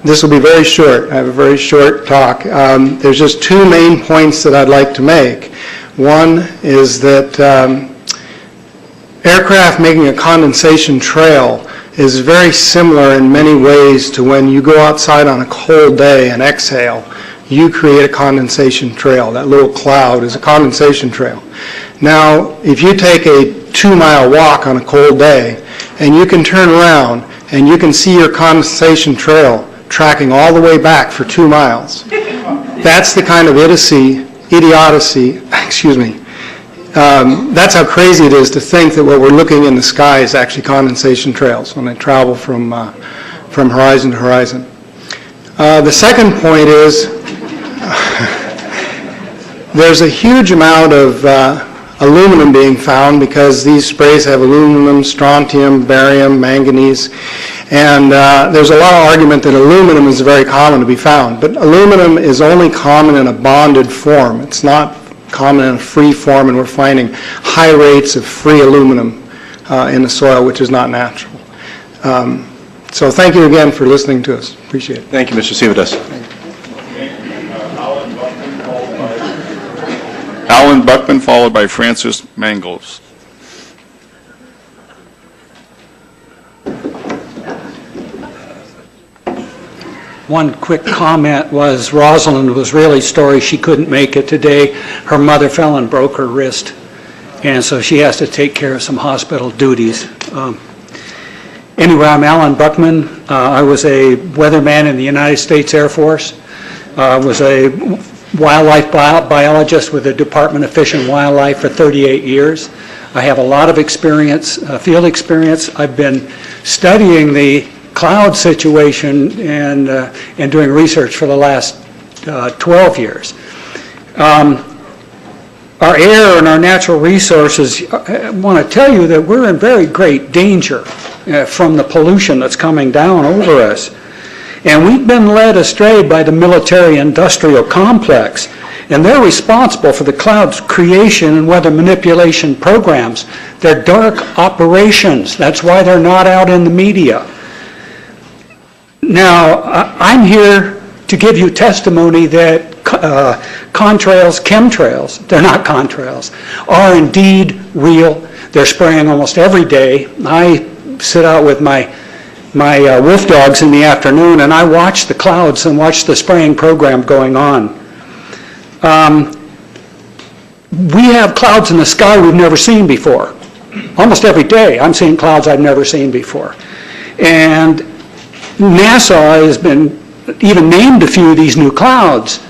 this will be very short. I have a very short talk. There's just two main points that I'd like to make. One is that aircraft making a condensation trail is very similar in many ways to when you go outside on a cold day and exhale. You create a condensation trail. That little cloud is a condensation trail. Now, if you take a 2-mile walk on a cold day and you can turn around and you can see your condensation trail tracking all the way back for 2 miles, that's the kind of idiocy, that's how crazy it is to think that what we're looking in the sky is actually condensation trails when they travel from horizon to horizon. The second point is there's a huge amount of aluminum being found because these sprays have aluminum, strontium, barium, manganese, and there's a lot of argument that aluminum is very common to be found, but aluminum is only common in a bonded form. It's not common in a free form, and we're finding high rates of free aluminum in the soil, which is not natural. So thank you again for listening to us. Appreciate it. Thank you, Mr. Sivadas. Alan Buckman, followed by Francis Mangles. One quick comment was Rosalind was really sorry she couldn't make it today. Her mother fell and broke her wrist, and so she has to take care of some hospital duties. Anyway, I'm Alan Buckman. I was a weatherman in the United States Air Force. I was a wildlife biologist with the Department of Fish and Wildlife for 38 years. I have a lot of experience, field experience. I've been studying the cloud situation and doing research for the last 12 years. Our air and our natural resources, I want to tell you that we're in very great danger from the pollution that's coming down over us. And we've been led astray by the military-industrial complex, and they're responsible for the cloud's creation and weather manipulation programs. They're dark operations. That's why they're not out in the media. Now, I'm here to give you testimony that contrails, chemtrails, they're not contrails, are indeed real. They're spraying almost every day. I sit out with my wolf dogs in the afternoon, and I watch the clouds and watch the spraying program going on. We have clouds in the sky we've never seen before. Almost every day I'm seeing clouds I've never seen before. And NASA has been even named a few of these new clouds.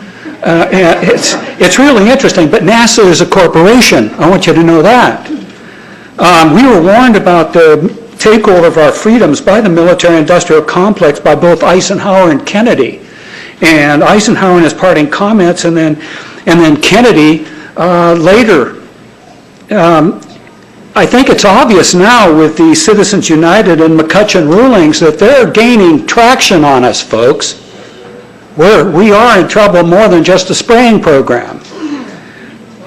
It's really interesting, but NASA is a corporation. I want you to know that. We were warned about the takeover of our freedoms by the military-industrial complex by both Eisenhower and Kennedy. And Eisenhower in his parting comments, and then Kennedy later. I think it's obvious now with the Citizens United and McCutcheon rulings that they're gaining traction on us, folks. We are in trouble more than just a spraying program.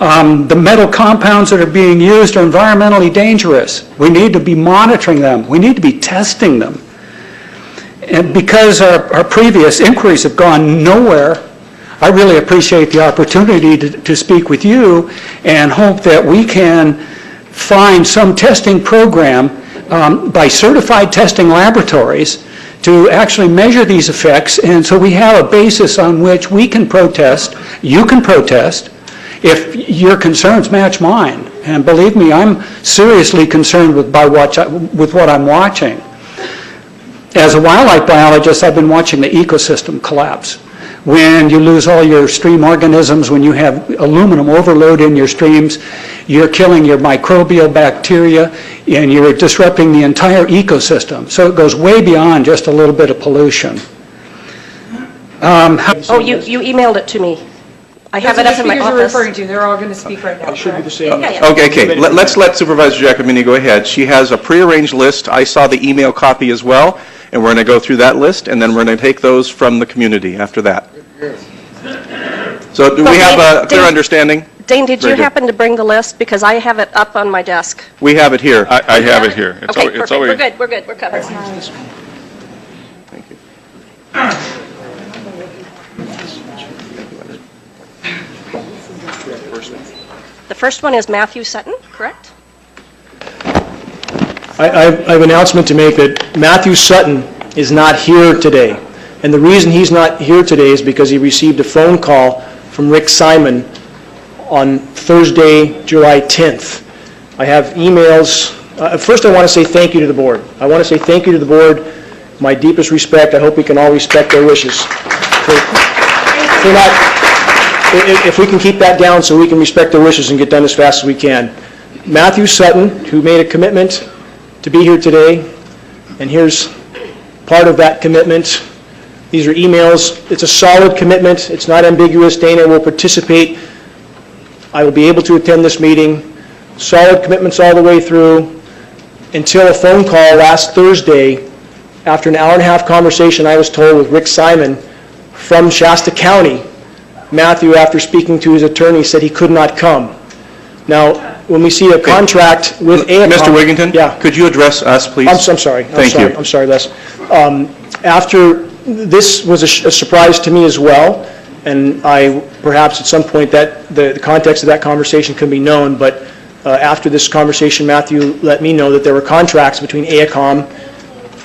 The metal compounds that are being used are environmentally dangerous. We need to be monitoring them. We need to be testing them. And because our previous inquiries have gone nowhere, I really appreciate the opportunity to speak with you and hope that we can find some testing program by certified testing laboratories to actually measure these effects, and so we have a basis on which we can protest, you can protest, if your concerns match mine. And believe me, I'm seriously concerned with what I'm watching. As a wildlife biologist, I've been watching the ecosystem collapse. When you lose all your stream organisms, when you have aluminum overload in your streams, you're killing your microbial bacteria and you're disrupting the entire ecosystem. So it goes way beyond just a little bit of pollution. You emailed it to me. I have it up in my office. You're referring to. They're all going to speak right now. It should be the same. Okay. Let's let Supervisor Giacomini go ahead. She has a prearranged list. I saw the email copy as well, and we're going to go through that list, and then we're going to take those from the community after that. So So do we have a clear understanding? Dane, did Very you good. happen to bring the list? Because I have it up on my desk. We have it here. I have it here. Okay, perfect. We're good, we're good, we're covered. Thank you. The first one is Matthew Sutton, correct? I have an announcement to make that Matthew Sutton is not here today. And the reason he's not here today is because he received a phone call from Rick Simon on Thursday, July 10th. I have emails. First, I want to say thank you to the board. I want to say thank you to the board. My deepest respect. I hope we can all respect their wishes. If we can keep that down so we can respect their wishes and get done as fast as we can. Matthew Sutton, who made a commitment to be here today, and here's part of that commitment. These are emails. It's a solid commitment. It's not ambiguous. Dana will participate. I will be able to attend this meeting. Solid commitments all the way through until a phone call last Thursday. After an hour-and-a-half conversation, I was told, with Rick Simon from Shasta County, Matthew, after speaking to his attorney, said he could not come. Now, when we see a contract with AECOM... Mr. Wigington? Yeah. Could you address us, please? I'm sorry. Thank you. I'm sorry, Les. After, this was a surprise to me as well, and perhaps at some point that the context of that conversation can be known, but after this conversation, Matthew let me know that there were contracts between AECOM,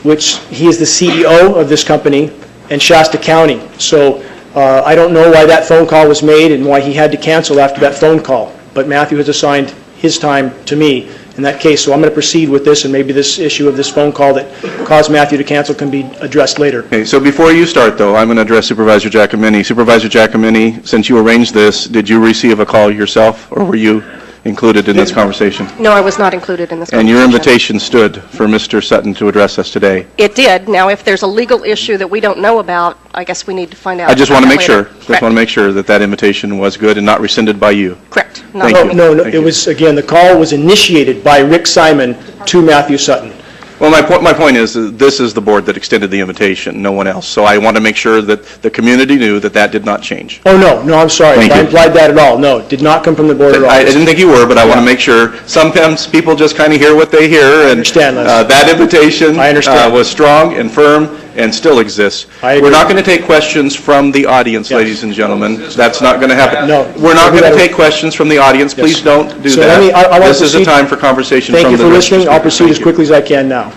which he is the CEO of this company, and Shasta County. So I don't know why that phone call was made and why he had to cancel after that phone call, but Matthew has assigned his time to me in that case. So I'm going to proceed with this, and maybe this issue of this phone call that caused Matthew to cancel can be addressed later. Okay, so before you start, though, I'm going to address Supervisor Giacomini. Supervisor Giacomini, since you arranged this, did you receive a call yourself, or were you included in this conversation? No, I was not included in this And your conversation. invitation stood for Mr. Sutton to address us today. It did. Now, if there's a legal issue that we don't know about, I guess we need to find out. I just want to make sure. Correct. Just want to make sure that that invitation was good and not rescinded by you. Correct. Thank you. No, Thank it you. was, again, the call was initiated by Rick Simon to Matthew Sutton. Well, my point is, this is the board that extended the invitation, no one else. So I want to make sure that the community knew that that did not change. Oh, no, I'm sorry. Thank If I you. implied that at all. No, it did not come from the board at all. I didn't think you were, but I want to make sure. Sometimes people just kind of hear what they hear, and understand, Les. that invitation I understand. was strong and firm and still exists. I agree. We're not going to take questions from the audience, ladies and gentlemen. That's not going to happen. No. We're not going to Yes. take questions from the audience. Please don't do So that. I want to This is a proceed- time for conversation Thank from you the for registered listening. I'll speakers. proceed Thank as you. quickly as I can now.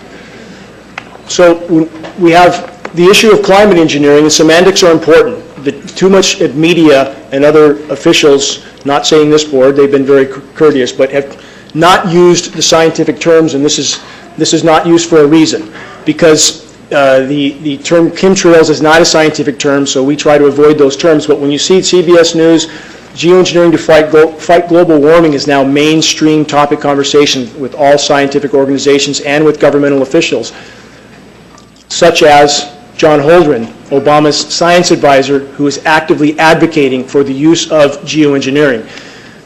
So we have the issue of climate engineering, and semantics are important. Too much media and other officials, not saying this board, they've been very courteous, but have not used the scientific terms, and this is not used for a reason, because the term chemtrails is not a scientific term, so we try to avoid those terms. But when you see CBS News, geoengineering to fight global warming is now mainstream topic conversation with all scientific organizations and with governmental officials, such as John Holdren, Obama's science advisor, who is actively advocating for the use of geoengineering.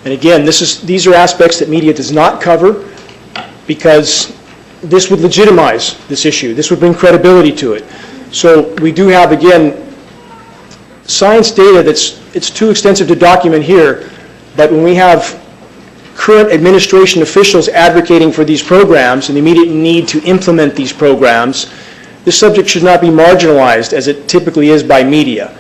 And again, these are aspects that media does not cover, because this would legitimize this issue. This would bring credibility to it. So we do have, again, science data it's too extensive to document here, but when we have current administration officials advocating for these programs and the immediate need to implement these programs, this subject should not be marginalized as it typically is by media.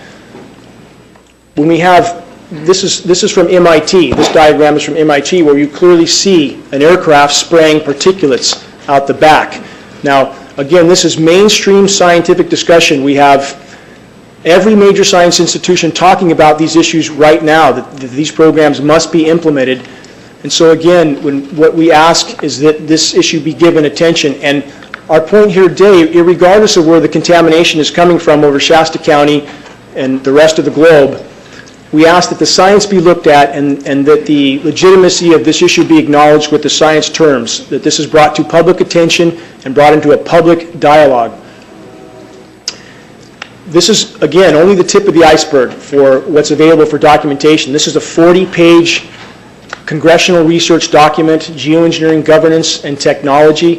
When we have, this is from MIT, this diagram is from MIT, where you clearly see an aircraft spraying particulates out the back. Now, again, this is mainstream scientific discussion. We have every major science institution talking about these issues right now, that these programs must be implemented. And so again, what we ask is that this issue be given attention. And our point here today, regardless of where the contamination is coming from over Shasta County and the rest of the globe, we ask that the science be looked at and that the legitimacy of this issue be acknowledged with the science terms, that this is brought to public attention and brought into a public dialogue. This is, again, only the tip of the iceberg for what's available for documentation. This is a 40-page congressional research document, Geoengineering Governance and Technology.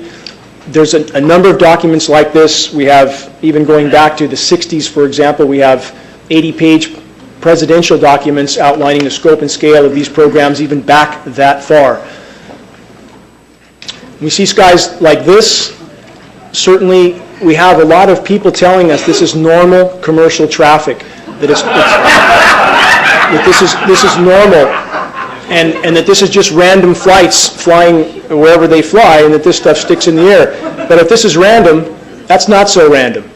There's a number of documents like this. We have, even going back to the 60s, for example, we have 80-page presidential documents outlining the scope and scale of these programs even back that far. We see skies like this. Certainly, we have a lot of people telling us this is normal commercial traffic, that this is normal, and that this is just random flights flying wherever they fly, and that this stuff sticks in the air. But if this is random, that's not so random.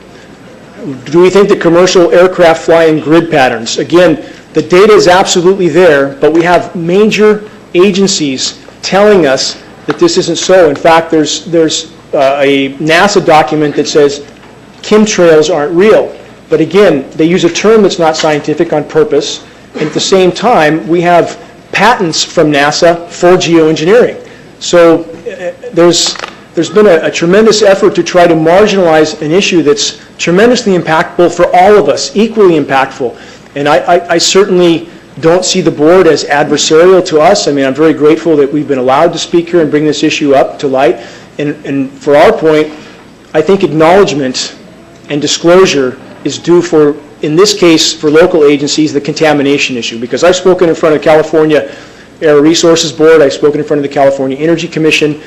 Do we think that commercial aircraft fly in grid patterns? Again, the data is absolutely there, but we have major agencies telling us that this isn't so. In fact, there's a NASA document that says chemtrails aren't real. But again, they use a term that's not scientific on purpose, and at the same time, we have patents from NASA for geoengineering. So there's been a tremendous effort to try to marginalize an issue that's tremendously impactful for all of us, equally impactful. And I certainly don't see the board as adversarial to us. I mean, I'm very grateful that we've been allowed to speak here and bring this issue up to light. And for our point, I think acknowledgement and disclosure is due for, in this case, for local agencies, the contamination issue. Because I've spoken in front of the California Air Resources Board, I've spoken in front of the California Energy Commission,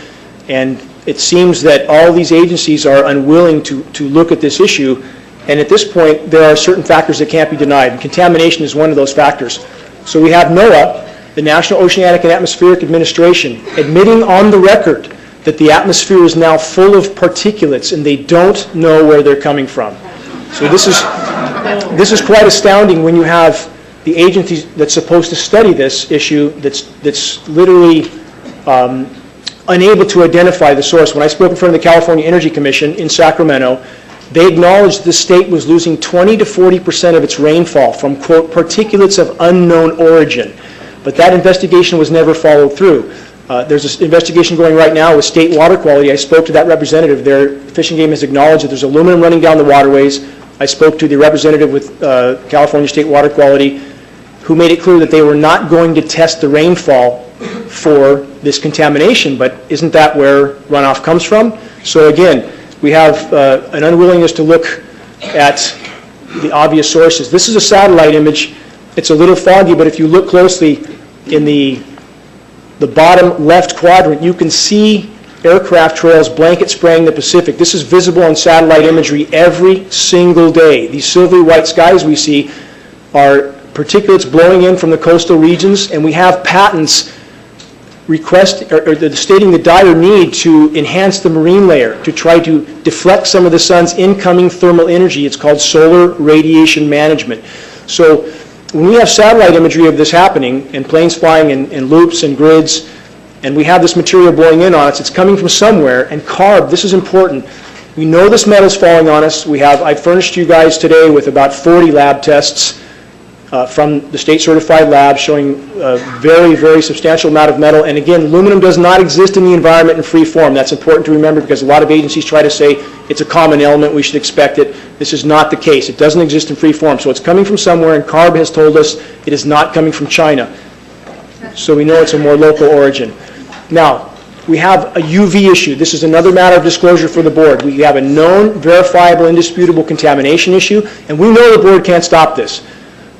and it seems that all these agencies are unwilling to look at this issue. And at this point, there are certain factors that can't be denied, and contamination is one of those factors. So we have NOAA, the National Oceanic and Atmospheric Administration, admitting on the record that the atmosphere is now full of particulates and they don't know where they're coming from. So this is quite astounding when you have the agency that's supposed to study this issue that's literally unable to identify the source. When I spoke in front of the California Energy Commission in Sacramento, they acknowledged the state was losing 20 to 40% of its rainfall from, quote, particulates of unknown origin. But that investigation was never followed through. There's an investigation going right now with state water quality. I spoke to that representative. Their Fish and Game has acknowledged that there's aluminum running down the waterways. I spoke to the representative with California State Water Quality, who made it clear that they were not going to test the rainfall for this contamination, but isn't that where runoff comes from? So again, we have an unwillingness to look at the obvious sources. This is a satellite image. It's a little foggy, but if you look closely in the bottom left quadrant, you can see aircraft trails blanket spraying the Pacific. This is visible on satellite imagery every single day. These silvery white skies we see are particulates blowing in from the coastal regions, and we have patents stating the dire need to enhance the marine layer to try to deflect some of the sun's incoming thermal energy. It's called solar radiation management. So when we have satellite imagery of this happening, and planes flying in loops and grids, and we have this material blowing in on us, it's coming from somewhere, and CARB, this is important. We know this metal's falling on us. I furnished you guys today with about 40 lab tests from the state-certified lab showing a very, very substantial amount of metal. And again, aluminum does not exist in the environment in free form. That's important to remember because a lot of agencies try to say it's a common element, we should expect it. This is not the case. It doesn't exist in free form. So it's coming from somewhere, and CARB has told us it is not coming from China. So we know it's a more local origin. Now, we have a UV issue. This is another matter of disclosure for the board. We have a known, verifiable, indisputable contamination issue, and we know the board can't stop this.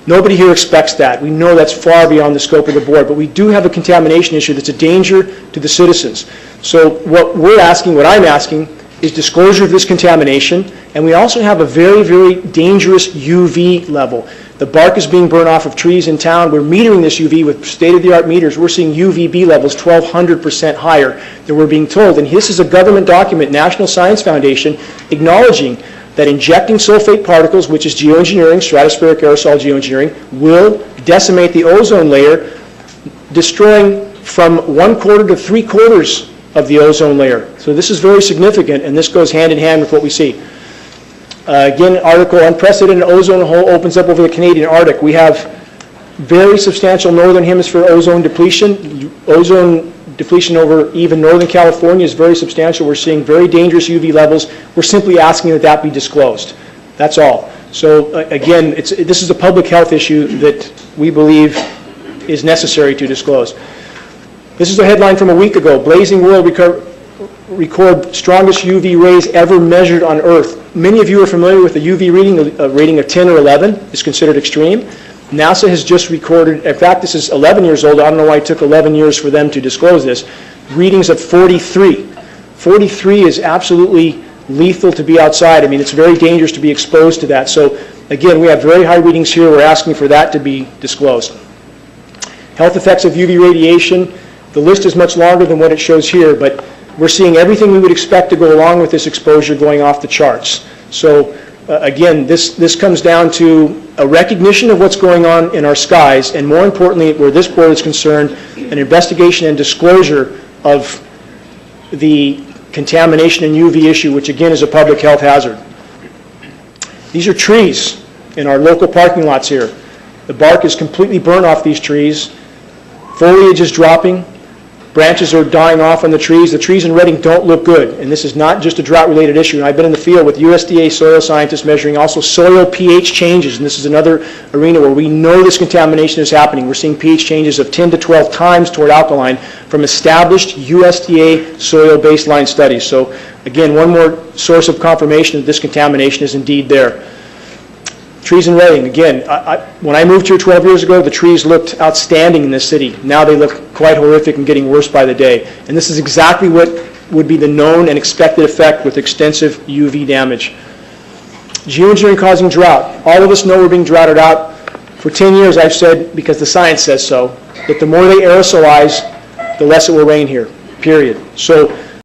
Nobody here expects that. We know that's far beyond the scope of the board, but we do have a contamination issue that's a danger to the citizens. So what I'm asking, is disclosure of this contamination, and we also have a very, very dangerous UV level. The bark is being burned off of trees in town. We're metering this UV with state-of-the-art meters. We're seeing UVB levels 1,200% higher than we're being told. And this is a government document, National Science Foundation, acknowledging that injecting sulfate particles, which is geoengineering, stratospheric aerosol geoengineering, will decimate the ozone layer, destroying from 1/4 to 3/4 of the ozone layer. So this is very significant, and this goes hand in hand with what we see. Again, article, unprecedented ozone hole opens up over the Canadian Arctic. We have very substantial northern hemisphere ozone depletion. Ozone depletion over even northern California is very substantial. We're seeing very dangerous UV levels. We're simply asking that that be disclosed. That's all. So again, this is a public health issue that we believe is necessary to disclose. This is a headline from a week ago. Blazing world record strongest UV rays ever measured on Earth. Many of you are familiar with the UV reading. A rating of 10 or 11 is considered extreme. NASA has just recorded, in fact, this is 11 years old. I don't know why it took 11 years for them to disclose this. Readings of 43. 43 is absolutely lethal to be outside. I mean, it's very dangerous to be exposed to that. So, again, we have very high readings here. We're asking for that to be disclosed. Health effects of UV radiation. The list is much longer than what it shows here, but we're seeing everything we would expect to go along with this exposure going off the charts. So, again, this comes down to a recognition of what's going on in our skies, and more importantly, where this board is concerned, an investigation and disclosure of the contamination and UV issue, which again is a public health hazard. These are trees in our local parking lots here. The bark is completely burnt off these trees. Foliage is dropping. Branches are dying off on the trees. The trees in Redding don't look good, and this is not just a drought-related issue. And I've been in the field with USDA soil scientists measuring also soil pH changes, and this is another arena where we know this contamination is happening. We're seeing pH changes of 10 to 12 times toward alkaline from established USDA soil baseline studies. So again, one more source of confirmation that this contamination is indeed there. Trees in Redding, again, when I moved here 12 years ago, the trees looked outstanding in this city. Now they look quite horrific and getting worse by the day. And this is exactly what would be the known and expected effect with extensive UV damage. Geoengineering causing drought. All of us know we're being droughted out. For 10 years I've said, because the science says so, that the more they aerosolize, the less it will rain here, period. So